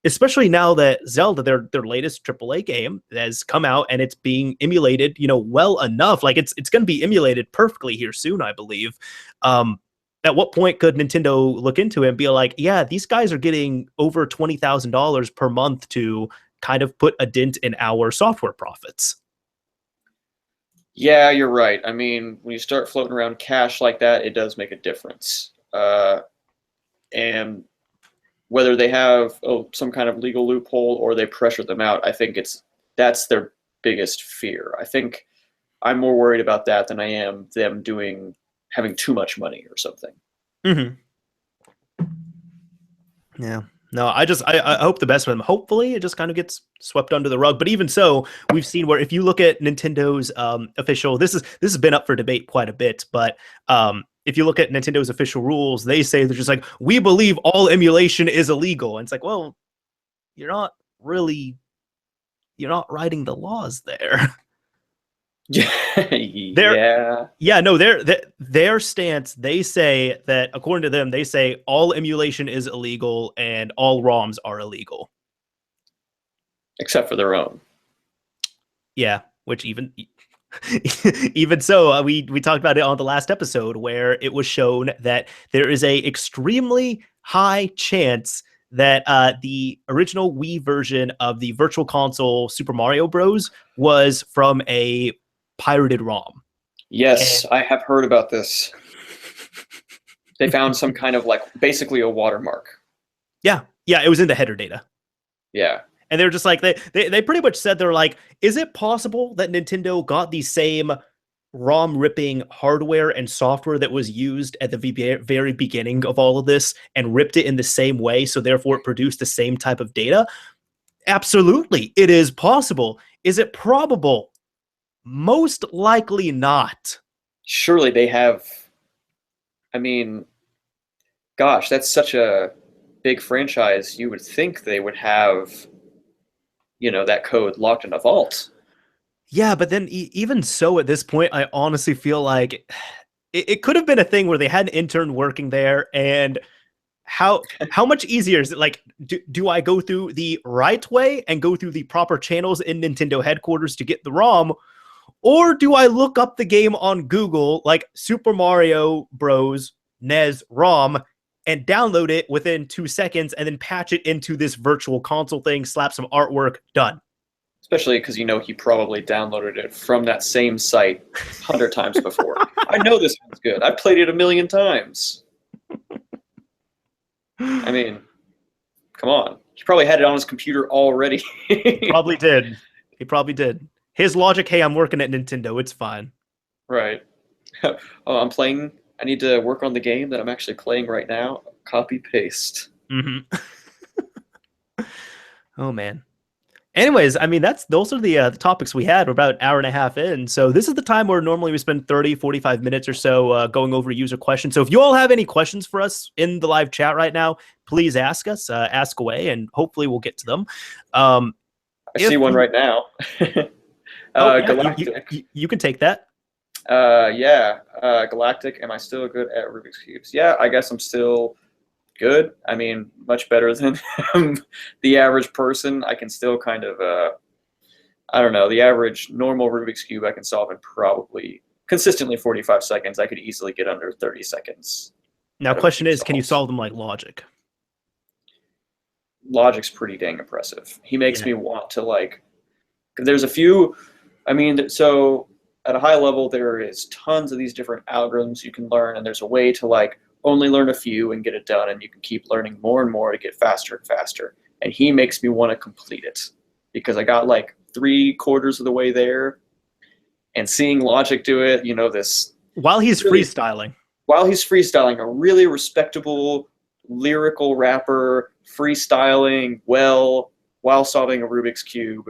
especially now that Zelda, their latest AAA game, has come out and it's being emulated, you know, well enough. Like it's going to be emulated perfectly here soon, I believe. At what point could Nintendo look into it and be like, yeah, these guys are getting over $20,000 per month to kind of put a dent in our software profits? Yeah, you're right. I mean, when you start floating around cash like that, it does make a difference. And whether they have some kind of legal loophole or they pressure them out, I think that's their biggest fear. I think I'm more worried about that than I am them having too much money or something. Mm-hmm. Yeah. No, I hope the best for them. Hopefully, it just kind of gets swept under the rug. But even so, we've seen where if you look at Nintendo's official, this has been up for debate quite a bit. But if you look at Nintendo's official rules, they say they're just like, we believe all emulation is illegal, and it's like, well, you're not really, you're not writing the laws there. Yeah. Yeah, no, their stance, they say that according to them, they say all emulation is illegal and all ROMs are illegal. Except for their own. Yeah, which even so, we talked about it on the last episode where it was shown that there is a extremely high chance that the original Wii version of the Virtual Console Super Mario Bros. Was from a pirated ROM. Yes, And I have heard about this. They found some kind of like basically a watermark. yeah, it was in the header data. Yeah. And they're just like, they pretty much said, they're like, is it possible that Nintendo got the same ROM ripping hardware and software that was used at the very beginning of all of this and ripped it in the same way, so therefore it produced the same type of data? Absolutely, it is possible. Is it probable? Most likely not. Surely they have. I mean, gosh, that's such a big franchise. You would think they would have, that code locked in a vault. Yeah, but then even so, at this point, I honestly feel like it could have been a thing where they had an intern working there, and how much easier is it? Like, do I go through the right way and go through the proper channels in Nintendo headquarters to get the ROM, or do I look up the game on Google, like Super Mario Bros. NES ROM, and download it within 2 seconds, and then patch it into this virtual console thing, slap some artwork, done. Especially because he probably downloaded it from that same site 100 times before. I know this one's good. I've played it 1,000,000 times. I mean, come on. He probably had it on his computer already. Probably did. He probably did. His logic, hey, I'm working at Nintendo, it's fine. Right. Oh, I need to work on the game that I'm actually playing right now. Copy paste. Mm-hmm. Oh man. Anyways, I mean, those are the topics we had. We're about an hour and a half in. So this is the time where normally we spend 30, 45 minutes or so going over user questions. So if you all have any questions for us in the live chat right now, please ask us, ask away, and hopefully we'll get to them. I see one right now. Galactic. You can take that. Galactic, am I still good at Rubik's Cubes? Yeah, I guess I'm still good. I mean, much better than the average person. I can still kind of, I don't know, the average normal Rubik's Cube I can solve in probably consistently 45 seconds. I could easily get under 30 seconds. Now, question is, can you solve them like Logic? Logic's pretty dang impressive. He makes me want to, there's a few, so at a high level, there is tons of these different algorithms you can learn, and there's a way to, only learn a few and get it done, and you can keep learning more and more to get faster and faster. And he makes me want to complete it because I got 3/4 of the way there, and seeing Logic do it, this While he's really, freestyling. While he's freestyling, a really respectable lyrical rapper freestyling well while solving a Rubik's Cube.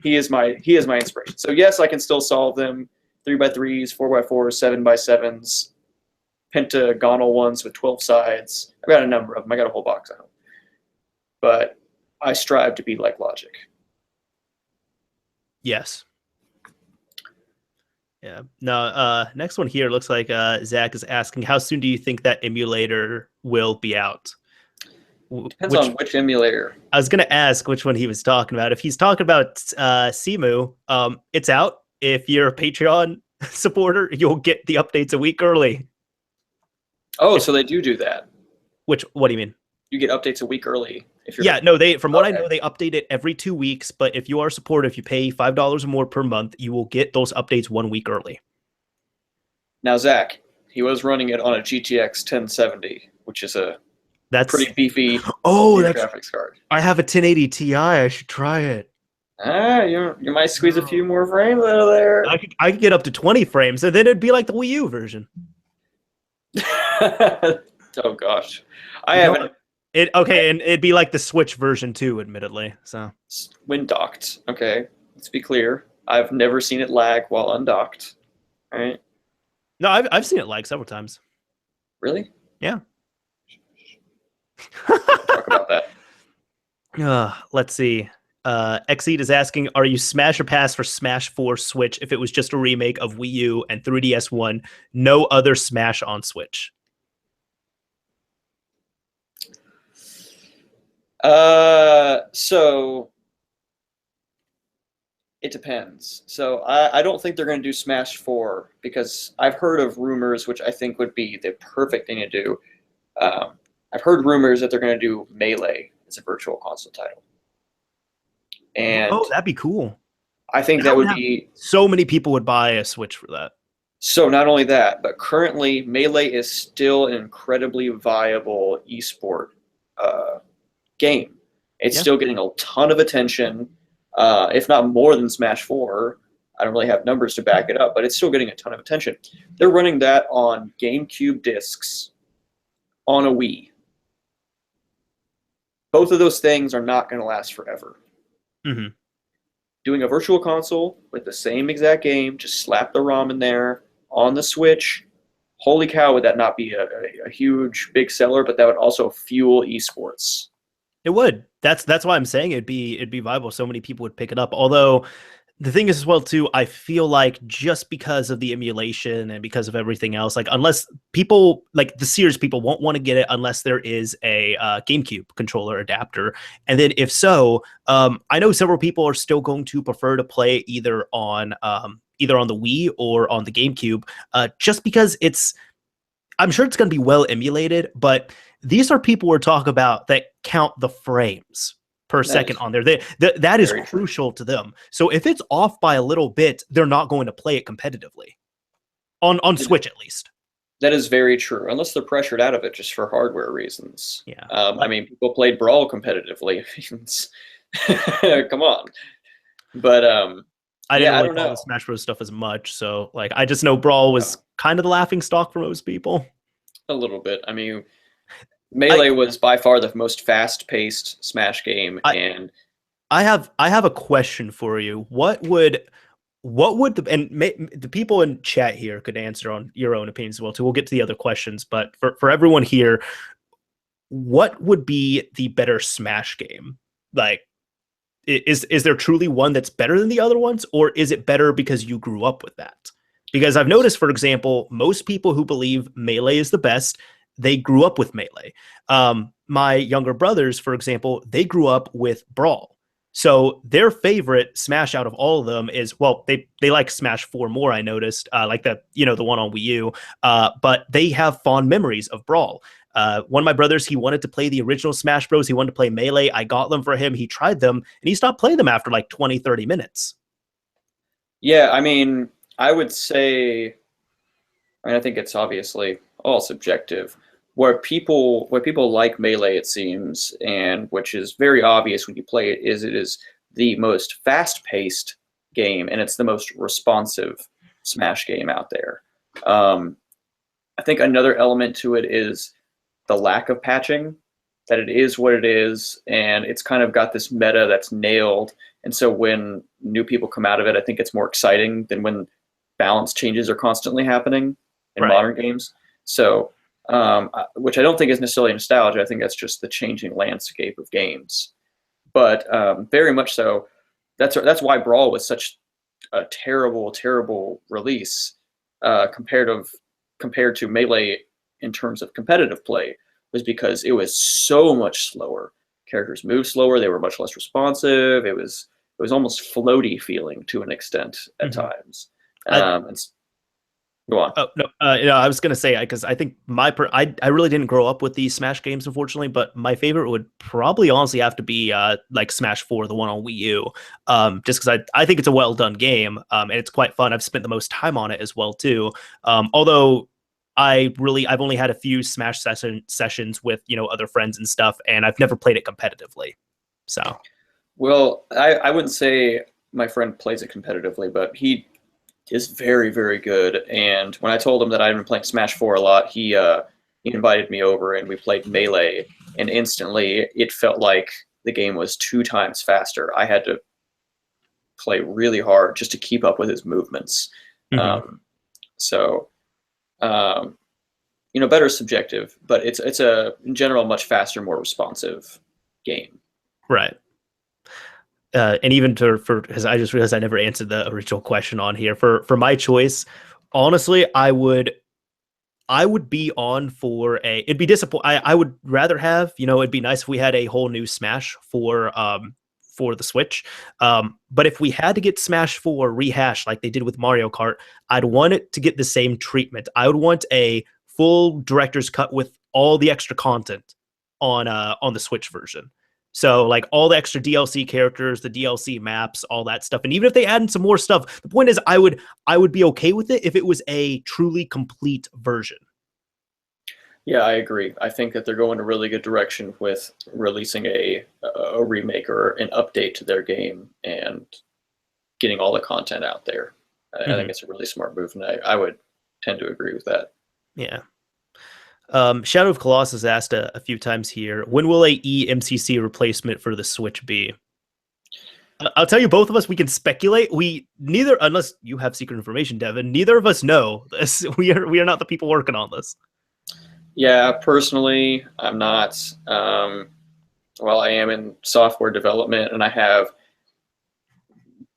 He is my inspiration. So yes, I can still solve them 3x3s, 4x4s, 7x7s, pentagonal ones with 12 sides. I've got a number of them. I got a whole box of them. But I strive to be like Logic. Yes. Yeah. No, next one here looks like Zach is asking, how soon do you think that emulator will be out? Depends on which emulator. I was going to ask which one he was talking about. If he's talking about Cemu, it's out. If you're a Patreon supporter, you'll get the updates a week early. Oh, so they do that. What do you mean? You get updates a week early. If you're from what I know, they update it every 2 weeks. But if you are a supporter, if you pay $5 or more per month, you will get those updates 1 week early. Now, Zach, he was running it on a GTX 1070, which is that's pretty beefy graphics card. I have a 1080 Ti. I should try it. You might squeeze a few more frames out of there. I could get up to 20 frames, and then it'd be like the Wii U version. Oh gosh, I haven't. And it'd be like the Switch version too, admittedly. So when docked, okay. Let's be clear. I've never seen it lag while undocked. All right. No, I've seen it lag several times. Really? Yeah. Talk about that. Let's see. Xeed is asking, are you smash or pass for Smash 4 Switch if it was just a remake of Wii U and 3DS 1, no other Smash on Switch? So it depends. So I don't think they're going to do Smash 4 because I've heard of rumors, which I think would be the perfect thing to do. I've heard rumors that they're going to do Melee as a virtual console title. And that'd be cool. I think that would be... So many people would buy a Switch for that. So not only that, but currently Melee is still an incredibly viable esport game. It's still getting a ton of attention, if not more than Smash 4. I don't really have numbers to back it up, but it's still getting a ton of attention. They're running that on GameCube discs on a Wii. Both of those things are not going to last forever. Mm-hmm. Doing a virtual console with the same exact game, just slap the ROM in there on the Switch. Holy cow, would that not be a huge, big seller, but that would also fuel esports. It would. That's why I'm saying it'd be viable. So many people would pick it up. Although the thing is as well too, I feel like just because of the emulation and because of everything else, like unless people like the serious people won't want to get it unless there is a GameCube controller adapter. And then if so, I know several people are still going to prefer to play either on the Wii or on the GameCube, just because I'm sure it's going to be well emulated, but these are people we're talking about that count the frames per second on there. That is crucial to them. So if it's off by a little bit, they're not going to play it competitively on Switch, at least. That is very true, unless they're pressured out of it just for hardware reasons. Yeah. I mean, people played Brawl competitively. Come on. But I didn't really follow the Smash Bros. Stuff as much, so like I just know Brawl was kind of the laughing stock for most people. A little bit. I mean, Melee was by far the most fast-paced Smash game, and I have a question for you. What would the people in chat here could answer on your own opinions as well too. We'll get to the other questions, but for everyone here, what would be the better Smash game? Like, is there truly one that's better than the other ones, or is it better because you grew up with that? Because I've noticed, for example, most people who believe Melee is the best, they grew up with Melee. My younger brothers, for example, they grew up with Brawl. So their favorite Smash out of all of them is, well, they like Smash 4 more, I noticed, like the one on Wii U, but they have fond memories of Brawl. One of my brothers, he wanted to play the original Smash Bros. He wanted to play Melee. I got them for him. He tried them, and he stopped playing them after like 20, 30 minutes. Yeah, I mean, I would say, I think it's obviously all subjective. Where people like Melee, it seems, and which is very obvious when you play it, is the most fast-paced game, and it's the most responsive Smash game out there. I think another element to it is the lack of patching, that it is what it is, and it's kind of got this meta that's nailed. And so when new people come out of it, I think it's more exciting than when balance changes are constantly happening in modern games. So, which I don't think is necessarily nostalgia. I think that's just the changing landscape of games. But very much so, that's why Brawl was such a terrible release compared to Melee in terms of competitive play, was because it was so much slower. Characters moved slower. They were much less responsive. It was almost floaty feeling to an extent at times. Go on. Oh no, I was gonna say, because I think I really didn't grow up with these Smash games, unfortunately. But my favorite would probably honestly have to be like Smash 4, the one on Wii U, just because I think it's a well done game, and it's quite fun. I've spent the most time on it as well too. Although I've only had a few Smash sessions with other friends and stuff, and I've never played it competitively. So, well, I wouldn't say my friend plays it competitively, but he is very good. And when I told him that I'd been playing Smash 4 a lot, he invited me over and we played Melee, and instantly it felt like the game was 2 times faster. I had to play really hard just to keep up with his movements. Better subjective, but it's in general much faster, more responsive game. Right. And even because I just realized I never answered the original question on here. For my choice, honestly, I would be on for it'd be disappointing. I would rather have, it'd be nice if we had a whole new Smash for the Switch. But if we had to get Smash 4 rehashed like they did with Mario Kart, I'd want it to get the same treatment. I would want a full director's cut with all the extra content on the Switch version. So like all the extra DLC characters, the DLC maps, all that stuff. And even if they add in some more stuff, the point is I would be okay with it if it was a truly complete version. Yeah, I agree. I think that they're going a really good direction with releasing a remake or an update to their game and getting all the content out there. I think it's a really smart move, and I would tend to agree with that. Yeah. Shadow of Colossus asked a few times here, when will a eMCC replacement for the Switch be? I'll tell you, both of us, we can speculate. We neither, unless you have secret information, Devin, neither of us know this. We are not the people working on this. Yeah, personally, I'm not. Well, I am in software development, and I have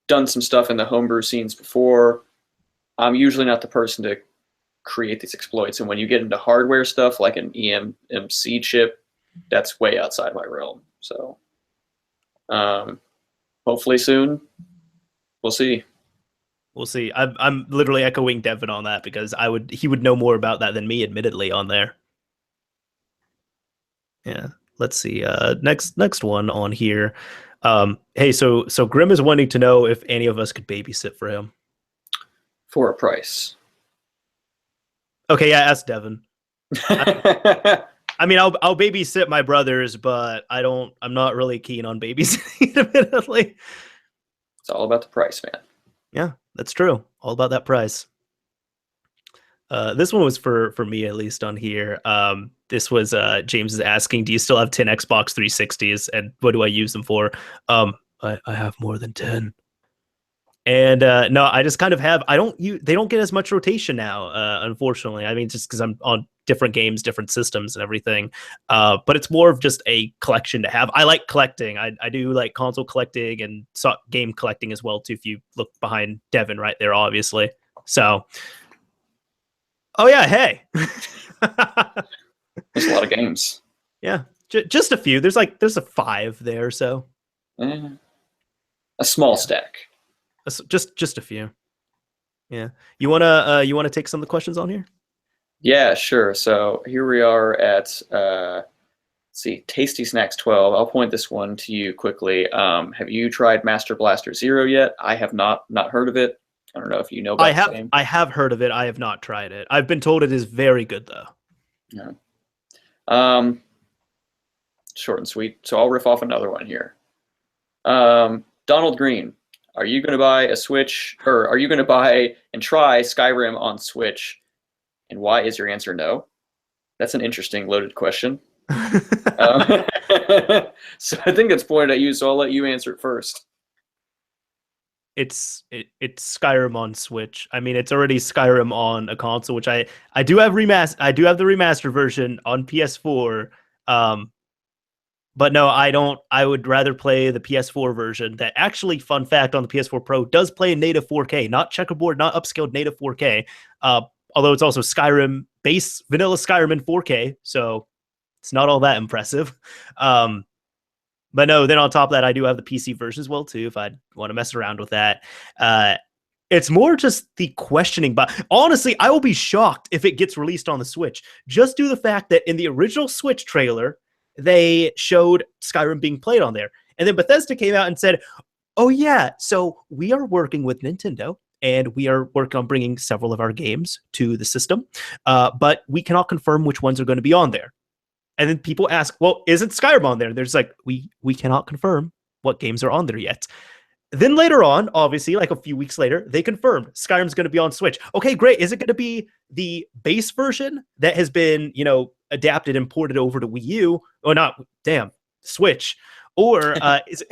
done some stuff in the homebrew scenes before. I'm usually not the person to create these exploits, and when you get into hardware stuff like an eMMC chip, that's way outside my realm. So hopefully soon. We'll see. We'll see. I'm literally echoing Devin on that because he would know more about that than me, admittedly, on there. Yeah. Let's see. Next one on here. Hey, so Grim is wanting to know if any of us could babysit for him. For a price. Okay, yeah, ask Devin. I mean, I'll babysit my brothers, but I'm not really keen on babysitting, admittedly. It's all about the price, man. Yeah, that's true. All about that price. This one was for me, at least, on here. This was James is asking, do you still have 10 Xbox 360s, and what do I use them for? I have more than 10. And no, I just kind of have. They don't get as much rotation now, unfortunately. I mean, just because I'm on different games, different systems, and everything. But it's more of just a collection to have. I like collecting. I do like console collecting and game collecting as well too. If you look behind Devin right there, obviously. So, oh yeah, hey. There's a lot of games. Yeah, just a few. There's a 5 there, so a small stack. Just a few. Yeah. You wanna take some of the questions on here? Yeah, sure. So here we are at let's see, Tasty Snacks 12. I'll point this one to you quickly. Have you tried Master Blaster Zero yet? I have not heard of it. I don't know if you know about the game. I have heard of it. I have not tried it. I've been told it is very good though. Yeah. Short and sweet. So I'll riff off another one here. Donald Green. Are you going to buy a Switch, or are you going to buy and try Skyrim on Switch? And why is your answer no? That's an interesting loaded question. So I think it's pointed at you, so I'll let you answer it first. It's Skyrim on Switch. I mean, it's already Skyrim on a console, which I do have I do have the remastered version on PS4. But no, I don't. I would rather play the PS4 version. That actually, fun fact, on the PS4 Pro does play in native 4K, not checkerboard, not upscaled, native 4K. Although it's also Skyrim base vanilla Skyrim in 4K, so it's not all that impressive. But no, then on top of that, I do have the PC version as well too, if I want to mess around with that. It's more just the questioning, but honestly, I will be shocked if it gets released on the Switch. Just due to the fact that in the original Switch trailer, they showed Skyrim being played on there. And then Bethesda came out and said, oh yeah, so we are working with Nintendo and we are working on bringing several of our games to the system, but we cannot confirm which ones are going to be on there. And then people ask, well, isn't Skyrim on there? There's like, we cannot confirm what games are on there yet. Then later on, obviously, like a few weeks later, they confirmed Skyrim's going to be on Switch. Okay, great. Is it going to be the base version that has been, adapted and ported over to Wii U? Or not, damn, Switch. Or is it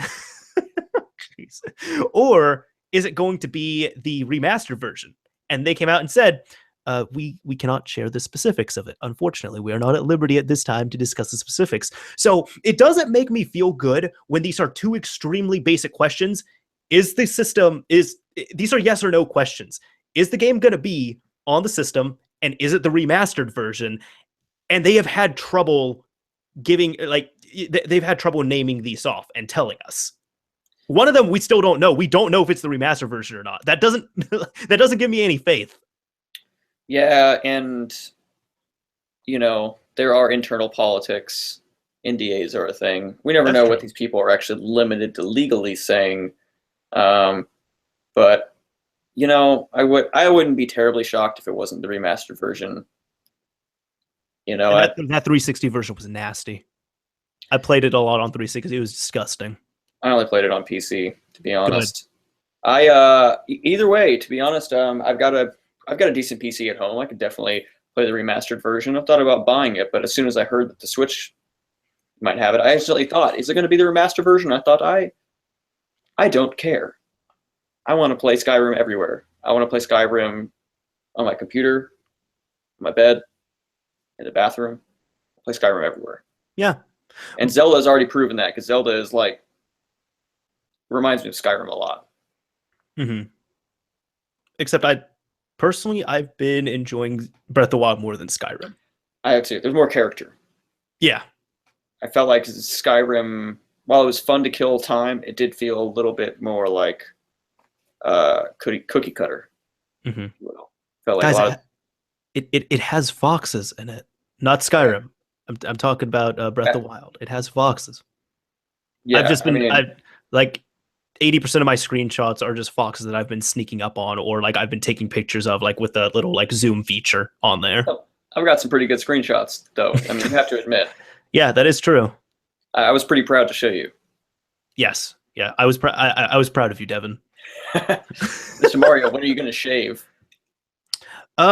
or is it going to be the remastered version? And they came out and said, we cannot share the specifics of it. Unfortunately, we are not at liberty at this time to discuss the specifics. So it doesn't make me feel good when these are two extremely basic questions. These are yes or no questions. Is the game going to be on the system, and is it the remastered version? And they have had trouble they've had trouble naming these off and telling us. One of them, we still don't know. We don't know if it's the remastered version or not. That doesn't give me any faith. Yeah, and there are internal politics. NDAs are a thing. We never know what these people are actually limited to legally saying. But I wouldn't be terribly shocked if it wasn't the remastered version. That 360 version was nasty. I played it a lot on 360. It was disgusting. I only played it on PC, to be honest. Good. Either way, to be honest, I've got a decent PC at home. I could definitely play the remastered version. I've thought about buying it, but as soon as I heard that the Switch might have it, I instantly thought, is it going to be the remastered version? I thought, I don't care. I want to play Skyrim everywhere. I want to play Skyrim on my computer, on my bed, in the bathroom. Play Skyrim everywhere. Yeah. And Zelda has already proven that, because Zelda is reminds me of Skyrim a lot. Mm-hmm. Except I've been enjoying Breath of the Wild more than Skyrim. I have too. There's more character. Yeah. I felt like Skyrim, while it was fun to kill time, it did feel a little bit more like cookie cutter. Mm-hmm. Well, felt like Guys, it has foxes in it, not Skyrim. I'm talking about Breath of the Wild. It has foxes. Yeah, I've like 80% of my screenshots are just foxes that I've been sneaking up on, or like I've been taking pictures of, like with the little like zoom feature on there. I've got some pretty good screenshots, though. I mean, you have to admit. Yeah, that is true. I was pretty proud to show you. Yes. Yeah, I was proud of you, Devin. Mr. Mario, when are you going to shave? When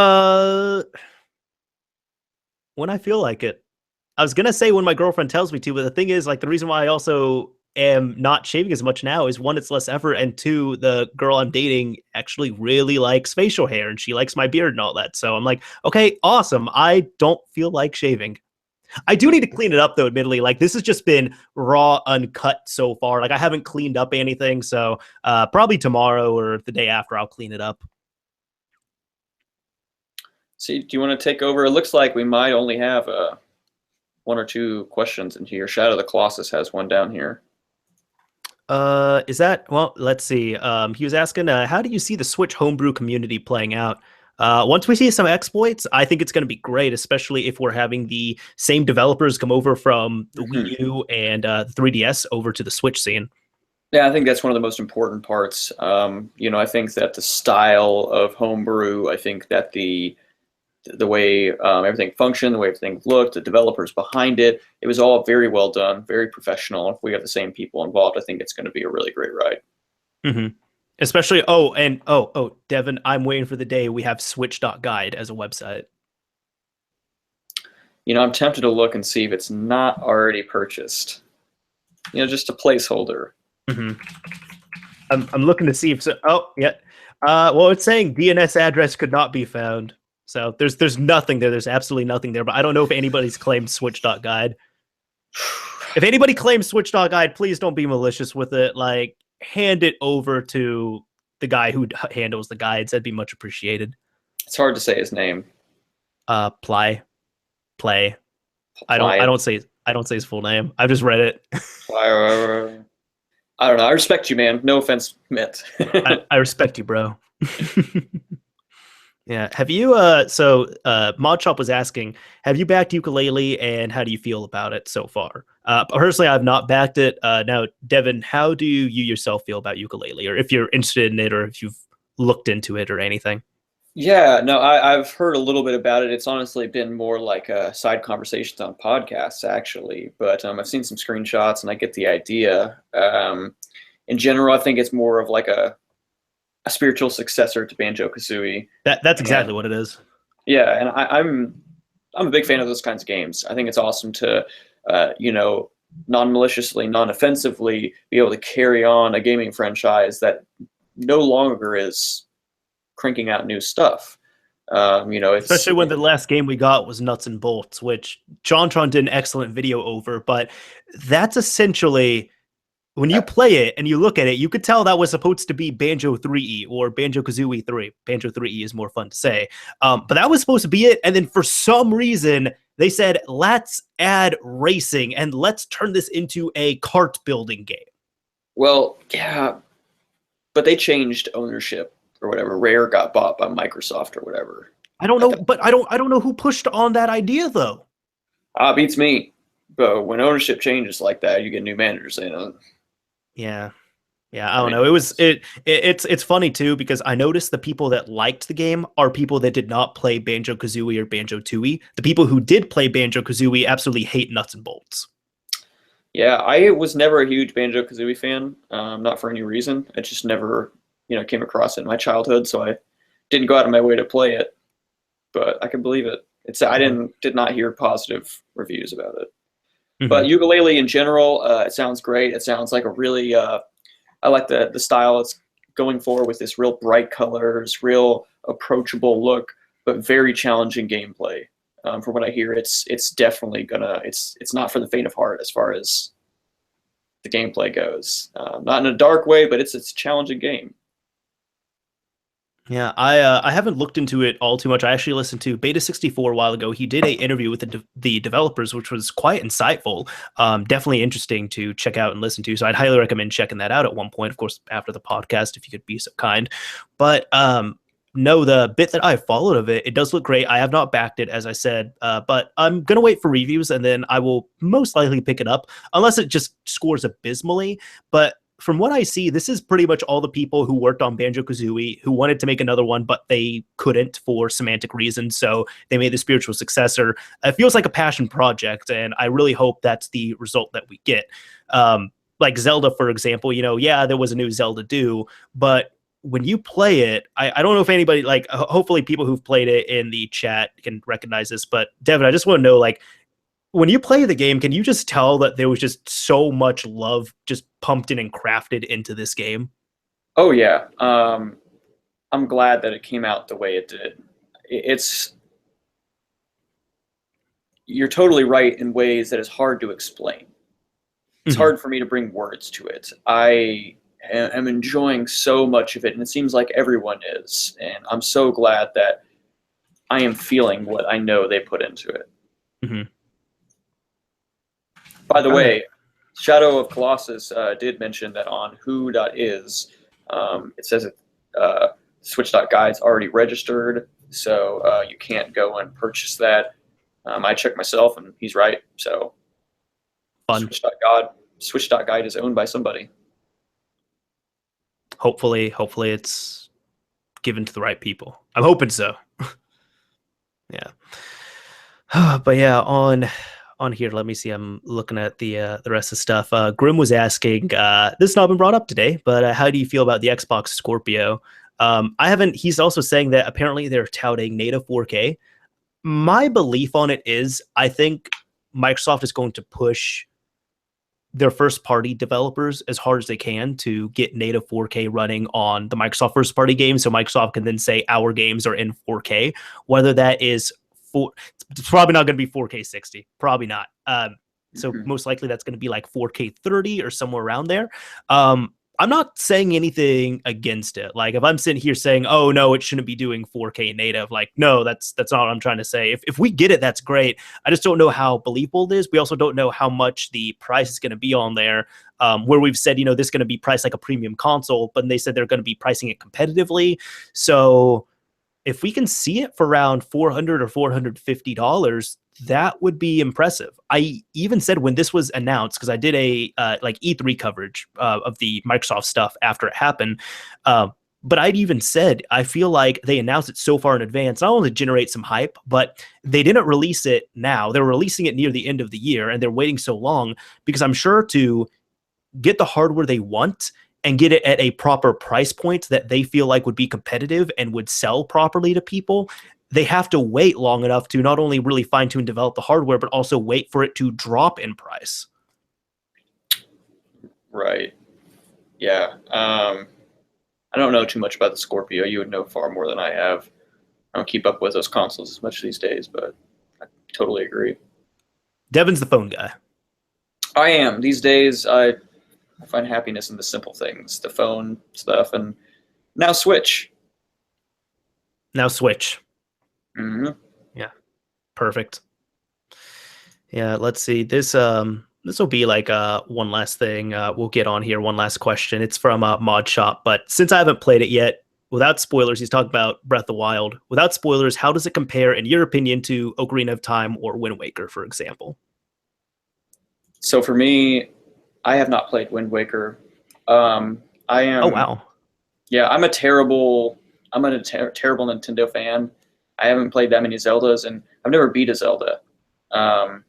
I feel like it. I was gonna say when my girlfriend tells me to, but the thing is, like, the reason why I also am not shaving as much now is, one, it's less effort, and two, the girl I'm dating actually really likes facial hair and she likes my beard and all that. So I'm like, okay, awesome. I don't feel like shaving. I do need to clean it up though, admittedly. Like, this has just been raw, uncut so far. Like, I haven't cleaned up anything, so probably tomorrow or the day after I'll clean it up. See, do you want to take over? It looks like we might only have one or two questions in here. Shadow the Colossus has one down here. Is that, well, let's see. He was asking, how do you see the Switch homebrew community playing out? Once we see some exploits, I think it's going to be great, especially if we're having the same developers come over from the Wii U and the 3DS over to the Switch scene. Yeah, I think that's one of the most important parts. I think that the style of homebrew, I think that the way everything functioned, the way everything looked, the developers behind it, it was all very well done, very professional. If we have the same people involved, I think it's going to be a really great ride. Mm-hmm. Especially, Devin, I'm waiting for the day we have switch.guide as a website. I'm tempted to look and see if it's not already purchased. Just a placeholder. Mm-hmm. I'm looking to see if so. Oh, yeah. Well, it's saying DNS address could not be found. So there's nothing there. There's absolutely nothing there. But I don't know if anybody's claimed switch.guide. If anybody claims switch.guide, please don't be malicious with it. Like, hand it over to the guy who handles the guides. That'd be much appreciated. It's hard to say his name. Play. I don't say his full name. I've just read it. I don't know. I respect you, man. No offense meant. I respect you, bro. Yeah. Have you ModShop was asking, have you backed Yooka-Laylee and how do you feel about it so far? Personally, I've not backed it. Now, Devin, how do you yourself feel about Yooka-Laylee, or if you're interested in it, or if you've looked into it or anything? Yeah, no, I've heard a little bit about it. It's honestly been more like side conversations on podcasts, actually. But I've seen some screenshots and I get the idea. In general, I think it's more of like a spiritual successor to Banjo-Kazooie. That's exactly what it is. Yeah, and I'm a big fan of those kinds of games. I think it's awesome to, non-maliciously, non-offensively be able to carry on a gaming franchise that no longer is cranking out new stuff. Especially when the last game we got was Nuts and Bolts, which JonTron did an excellent video over. But that's essentially, when you play it and you look at it, you could tell that was supposed to be Banjo 3E or Banjo-Kazooie 3. Banjo 3E is more fun to say. But that was supposed to be it. And then for some reason, they said, let's add racing and let's turn this into a kart building game. Well, yeah, but they changed ownership or whatever. Rare got bought by Microsoft or whatever. I don't know, but I don't know who pushed on that idea though. Beats me. But when ownership changes like that, you get new managers in. Yeah, I don't know. It's funny too, because I noticed the people that liked the game are people that did not play Banjo-Kazooie or Banjo-Tooie. The people who did play Banjo-Kazooie absolutely hate Nuts and Bolts. Yeah, I was never a huge Banjo-Kazooie fan, not for any reason. I just never, came across it in my childhood, so I didn't go out of my way to play it. But I can believe it. I did not hear positive reviews about it. Mm-hmm. But Yooka-Laylee in general, it sounds great. It sounds like a really, I like the style it's going for with this real bright colors, real approachable look, but very challenging gameplay. From what I hear, it's definitely it's not for the faint of heart as far as the gameplay goes. Not in a dark way, but it's a challenging game. Yeah, I haven't looked into it all too much. I actually listened to Beta 64 a while ago. He did an interview with the developers, which was quite insightful. Definitely interesting to check out and listen to. So I'd highly recommend checking that out at one point, of course, after the podcast, if you could be so kind. But no, the bit that I followed of it, it does look great. I have not backed it, as I said, but I'm going to wait for reviews, and then I will most likely pick it up, unless it just scores abysmally. But from what I see, this is pretty much all the people who worked on Banjo-Kazooie who wanted to make another one, but they couldn't for semantic reasons, so they made the spiritual successor. It feels like a passion project, and I really hope that's the result that we get. Like Zelda, for example, yeah, there was a new Zelda due, but when you play it, I don't know if anybody, like, hopefully people who've played it in the chat can recognize this, but Devin, I just want to know, like, when you play the game, can you just tell that there was just so much love just pumped in and crafted into this game? Oh, yeah. I'm glad that it came out the way it did. You're totally right in ways that is hard to explain. It's hard for me to bring words to it. I am enjoying so much of it, and it seems like everyone is. And I'm so glad that I am feeling what I know they put into it. Mm-hmm. By the way, Shadow of Colossus did mention that on who.is, it says that Switch.guide's already registered, so you can't go and purchase that. I checked myself, and he's right. So fun. Switch.guide is owned by somebody. Hopefully it's given to the right people. I'm hoping so. Yeah. But yeah, on on here. Let me see. I'm looking at the rest of the stuff. Grim was asking, this has not been brought up today, but how do you feel about the Xbox Scorpio? I haven't. He's also saying that apparently they're touting native 4K. My belief on it is, I think Microsoft is going to push their first party developers as hard as they can to get native 4K running on the Microsoft first party games, so Microsoft can then say our games are in 4K. Whether that is it's probably not going to be 4K 60, probably not. So most likely that's going to be like 4K 30 or somewhere around there. I'm not saying anything against it. Like if I'm sitting here saying, oh no, it shouldn't be doing 4K native, like no, that's not what I'm trying to say. If we get it, that's great. I just don't know how believable it is. We also don't know how much the price is going to be on there. Where we've said, you know, this is going to be priced like a premium console, but they said they're going to be pricing it competitively. So if we can see it for around $400 or $450, that would be impressive. I even said when this was announced, because I did a like E3 coverage of the Microsoft stuff after it happened, but I'd even said I feel like they announced it so far in advance, not only to generate some hype, but they didn't release it now. They're releasing it near the end of the year, and they're waiting so long because I'm sure to get the hardware they want and get it at a proper price point that they feel like would be competitive and would sell properly to people, they have to wait long enough to not only really fine-tune develop the hardware, but also wait for it to drop in price. Right. Yeah. I don't know too much about the Scorpio. You would know far more than I have. I don't keep up with those consoles as much these days, but I totally agree. Devin's the phone guy. I am. These days, I find happiness in the simple things, the phone stuff, and now Switch. Now Switch. Mm-hmm. Yeah, perfect. Yeah, let's see. This will be like one last thing we'll get on here. One last question. It's from Mod Shop, but since I haven't played it yet, without spoilers, he's talking about Breath of the Wild. Without spoilers, how does it compare, in your opinion, to Ocarina of Time or Wind Waker, for example? So for me, I have not played Wind Waker. I am. Oh wow. Yeah, I'm a terrible Nintendo fan. I haven't played that many Zeldas, and I've never beat a Zelda. I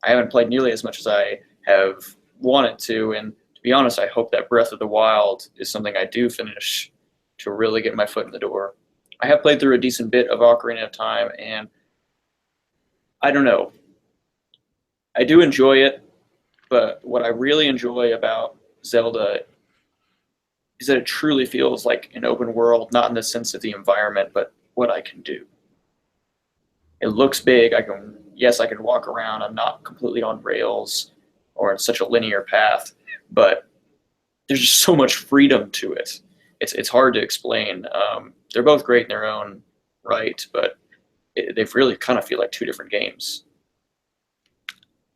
haven't played nearly as much as I have wanted to, and to be honest, I hope that Breath of the Wild is something I do finish to really get my foot in the door. I have played through a decent bit of Ocarina of Time, and I don't know. I do enjoy it, but what I really enjoy about Zelda is that it truly feels like an open world, not in the sense of the environment, but what I can do. It looks big. I can walk around. I'm not completely on rails or in such a linear path, but there's just so much freedom to it. It's hard to explain. They're both great in their own right, but they really kind of feel like two different games.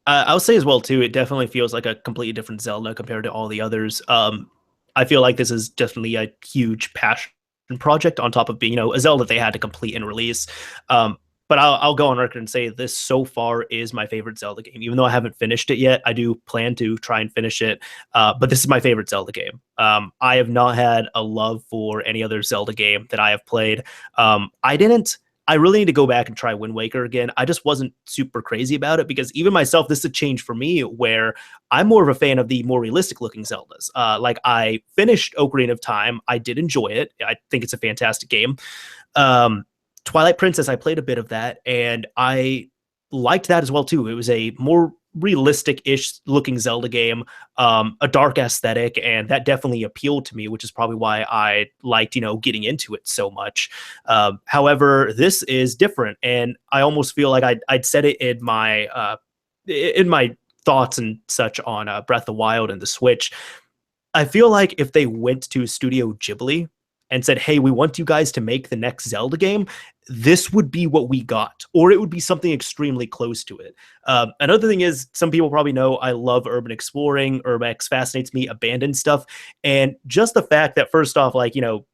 I would say as well too, it definitely feels like a completely different Zelda compared to all the others. I feel like this is definitely a huge passion project on top of being, you know, a Zelda they had to complete and release. But I'll go on record and say this so far is my favorite Zelda game. Even though I haven't finished it yet, I do plan to try and finish it. But this is my favorite Zelda game. I have not had a love for any other Zelda game that I have played. I really need to go back and try Wind Waker again. I just wasn't super crazy about it because even myself, this is a change for me where I'm more of a fan of the more realistic looking Zeldas. Like I finished Ocarina of Time. I did enjoy it. I think it's a fantastic game. Twilight Princess, I played a bit of that and I liked that as well too. It was a more realistic-ish looking Zelda game, a dark aesthetic, and that definitely appealed to me, which is probably why I liked, you know, getting into it so much. However, this is different, and I almost feel like I'd said it in my thoughts and such on Breath of the Wild and the Switch. I feel like if they went to Studio Ghibli and said, hey, we want you guys to make the next Zelda game, this would be what we got, or it would be something extremely close to it. Another thing is, some people probably know I love urban exploring. Urbex fascinates me, abandoned stuff. And just the fact that, first off, like, you know,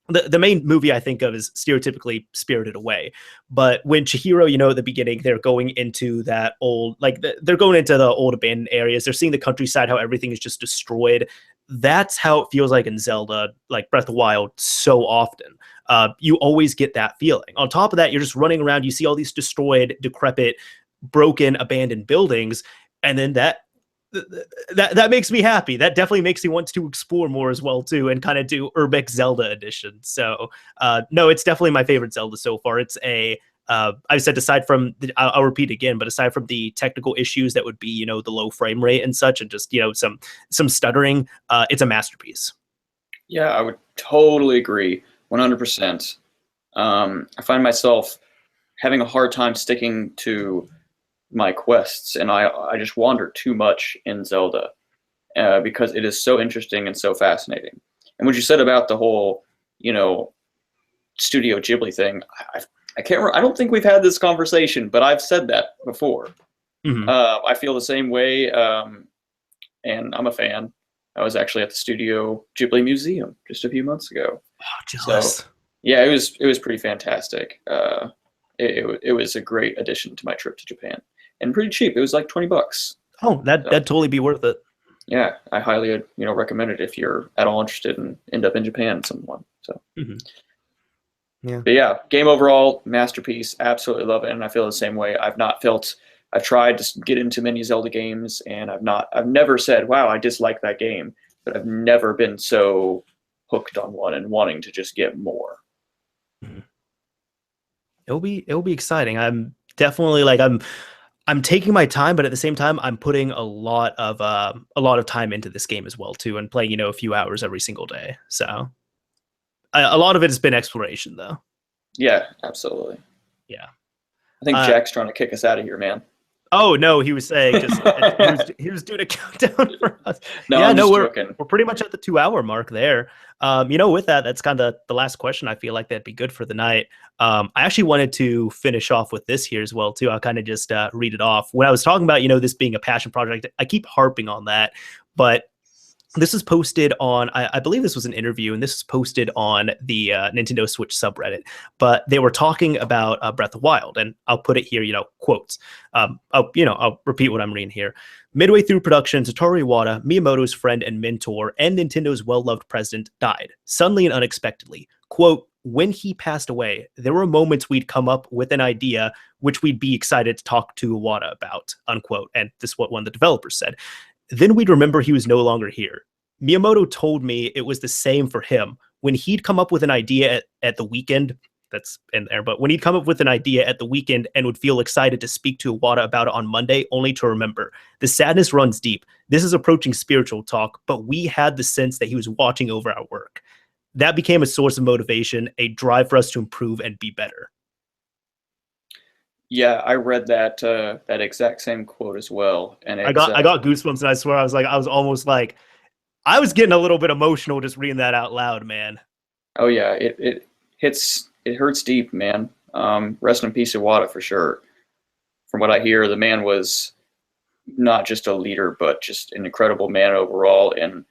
the main movie I think of is stereotypically Spirited Away. But when Chihiro, you know, at the beginning, they're going into that old, like, they're going into the old abandoned areas. They're seeing the countryside, how everything is just destroyed. That's how it feels like in Zelda, like Breath of the Wild, so often. You always get that feeling. On top of that, you're just running around. You see all these destroyed, decrepit broken, abandoned buildings, and then that makes me happy. That definitely makes me want to explore more as well too, and kind of do Urbex Zelda edition. So no, it's definitely my favorite Zelda so far. It's a I said aside from I'll repeat again, but aside from the technical issues that would be the low frame rate and such, and just some stuttering, it's a masterpiece. Yeah, I would totally agree, 100%. I find myself having a hard time sticking to my quests, and I just wander too much in Zelda because it is so interesting and so fascinating. And what you said about the whole, Studio Ghibli thing, I can't. I don't think we've had this conversation, but I've said that before. Mm-hmm. I feel the same way, and I'm a fan. I was actually at the Studio Ghibli Museum just a few months ago. Oh, jealous. So, yeah, it was pretty fantastic. It was a great addition to my trip to Japan, and pretty cheap. It was like $20. Oh, that'd totally be worth it. Yeah, I highly recommend it if you're at all interested and end up in Japan someone. So. Mm-hmm. Yeah. But yeah, game overall, masterpiece. Absolutely love it, and I feel the same way. I've tried to get into many Zelda games, and I've never said, "Wow, I dislike that game," but I've never been so hooked on one and wanting to just get more. Mm-hmm. It'll be exciting. I'm definitely I'm taking my time, but at the same time, I'm putting a lot of time into this game as well too, and playing a few hours every single day. So a lot of it has been exploration, though. Yeah, absolutely. Yeah, I think Jack's trying to kick us out of here, man. Oh no, he was saying just he was doing a countdown for us. No, yeah, I'm no, just joking. We're pretty much at the 2-hour mark there. With that's kind of the last question. I feel like that'd be good for the night. I actually wanted to finish off with this here as well too. I'll kind of just read it off. When I was talking about this being a passion project, I keep harping on that, but this is posted on, I believe this was an interview, and this is posted on the Nintendo Switch subreddit. But they were talking about Breath of Wild, and I'll put it here, quotes. I'll repeat what I'm reading here. Midway through production, Satoru Iwata, Miyamoto's friend and mentor, and Nintendo's well-loved president, died suddenly and unexpectedly. Quote, when he passed away, there were moments we'd come up with an idea which we'd be excited to talk to Iwata about, unquote. And this is what one of the developers said. Then we'd remember he was no longer here. Miyamoto told me it was the same for him. When he'd come up with an idea at the weekend, that's in there, but when he'd come up with an idea at the weekend and would feel excited to speak to Iwata about it on Monday, only to remember, the sadness runs deep. This is approaching spiritual talk, but we had the sense that he was watching over our work. That became a source of motivation, a drive for us to improve and be better. Yeah, I read that that exact same quote as well, and I got goosebumps, and I swear I was almost like I was getting a little bit emotional just reading that out loud, man. Oh yeah, it hurts deep, man. Rest in peace, Iwata, for sure. From what I hear, the man was not just a leader, but just an incredible man overall, and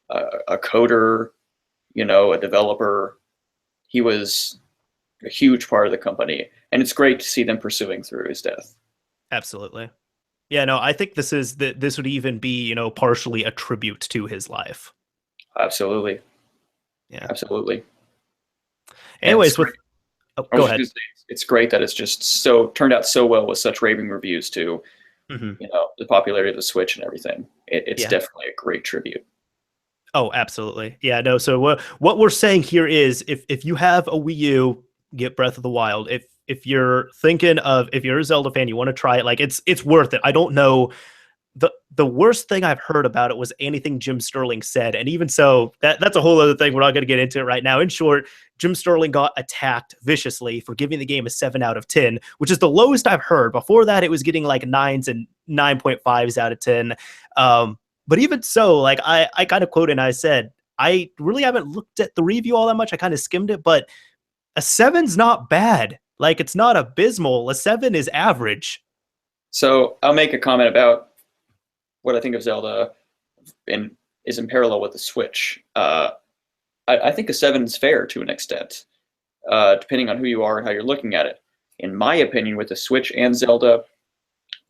a coder, a developer. He was a huge part of the company, and it's great to see them pursuing through his death. Absolutely. Yeah, no, I think this would even be, partially a tribute to his life. Absolutely. Yeah. Absolutely. Anyways, go ahead. It's great that it's just turned out so well with such raving reviews too. Mm-hmm. The popularity of the Switch and everything. It's definitely a great tribute. Oh, absolutely. Yeah, no. So what we're saying here is if you have a Wii U, get Breath of the Wild. If you're thinking of, if you're a Zelda fan, you want to try it, like it's worth it. I don't know. The worst thing I've heard about it was anything Jim Sterling said. And even so, that's a whole other thing. We're not going to get into it right now. In short, Jim Sterling got attacked viciously for giving the game a 7 out of 10, which is the lowest I've heard. Before that, it was getting like 9s and 9.5s out of 10. But even so, like I kind of quoted and I said, I really haven't looked at the review all that much. I kind of skimmed it, but a 7's not bad. Like, it's not abysmal. A 7 is average. So I'll make a comment about what I think of Zelda and is in parallel with the Switch. I think a 7 is fair to an extent, depending on who you are and how you're looking at it. In my opinion, with the Switch and Zelda,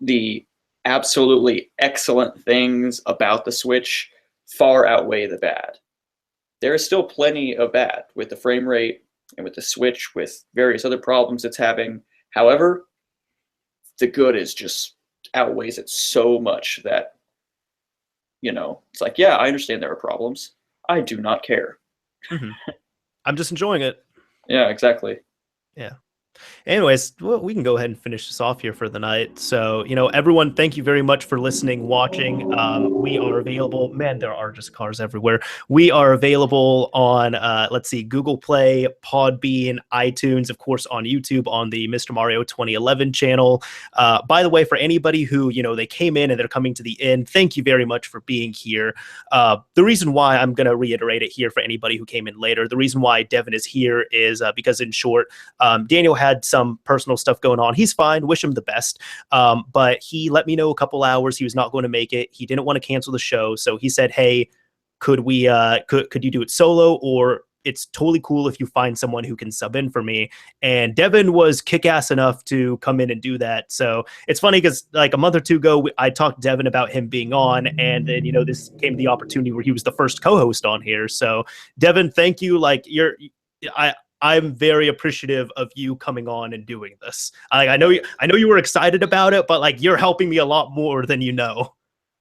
the absolutely excellent things about the Switch far outweigh the bad. There is still plenty of bad with the frame rate and with the Switch, with various other problems it's having. However, the good is just outweighs it so much that, it's like, yeah, I understand there are problems. I do not care. Mm-hmm. I'm just enjoying it. Yeah, exactly. Yeah. Anyways, well, we can go ahead and finish this off here for the night. So, everyone, thank you very much for listening, watching. We are available. Man, there are just cars everywhere. We are available on, let's see, Google Play, Podbean, iTunes, of course, on YouTube on the Mr. Mario 2011 channel. By the way, for anybody who, they came in and they're coming to the end, thank you very much for being here. The reason why I'm going to reiterate it here for anybody who came in later, the reason why Devin is here is because, in short, Daniel had some personal stuff going on. He's fine. Wish him the best. But he let me know a couple hours he was not going to make it. He didn't want to cancel the show. So he said, hey, could we, could you do it solo, or it's totally cool if you find someone who can sub in for me. And Devin was kick-ass enough to come in and do that. So it's funny because like a month or two ago, I talked to Devin about him being on, and then, this came to the opportunity where he was the first co-host on here. So Devin, thank you. Like I'm very appreciative of you coming on and doing this. I know you were excited about it, but like you're helping me a lot more than you know.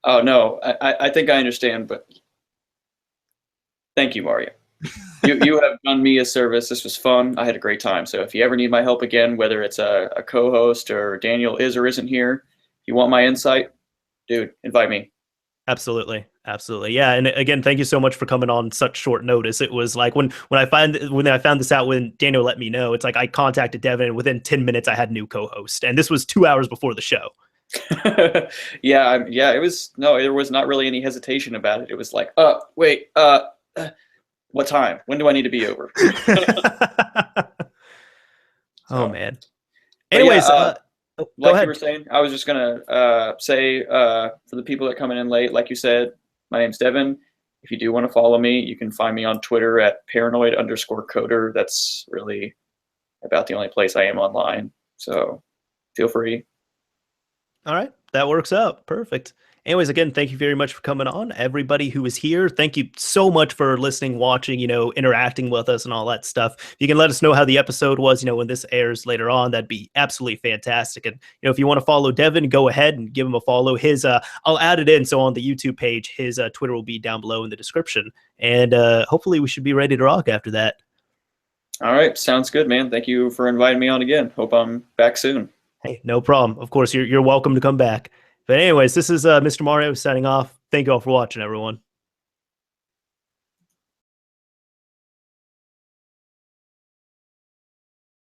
Oh no, I think I understand, but thank you, Mario. You have done me a service. This was fun. I had a great time. So if you ever need my help again, whether it's a co-host or Daniel is or isn't here, if you want my insight, dude, invite me. Absolutely. Yeah. And again, thank you so much for coming on such short notice. It was like when I found this out, when Daniel let me know, it's like I contacted Devin and within 10 minutes I had a new co-host, and this was 2 hours before the show. Yeah. It was, no, there was not really any hesitation about it. It was like, wait, what time? When do I need to be over? Oh man. Anyways, like you were saying, I was just gonna say for the people that are coming in late, like you said, my name's Devin. If you do want to follow me, you can find me on Twitter at paranoid_coder. That's really about the only place I am online. So feel free. All right, that works out. Perfect. Anyways, again, thank you very much for coming on. Everybody who is here, thank you so much for listening, watching, interacting with us and all that stuff. If you can let us know how the episode was, when this airs later on, that'd be absolutely fantastic. And, if you want to follow Devin, go ahead and give him a follow. His, I'll add it in. So on the YouTube page, his Twitter will be down below in the description. And hopefully we should be ready to rock after that. All right. Sounds good, man. Thank you for inviting me on again. Hope I'm back soon. Hey, no problem. Of course, you're welcome to come back. But anyways, this is Mr. Mario signing off. Thank you all for watching, everyone.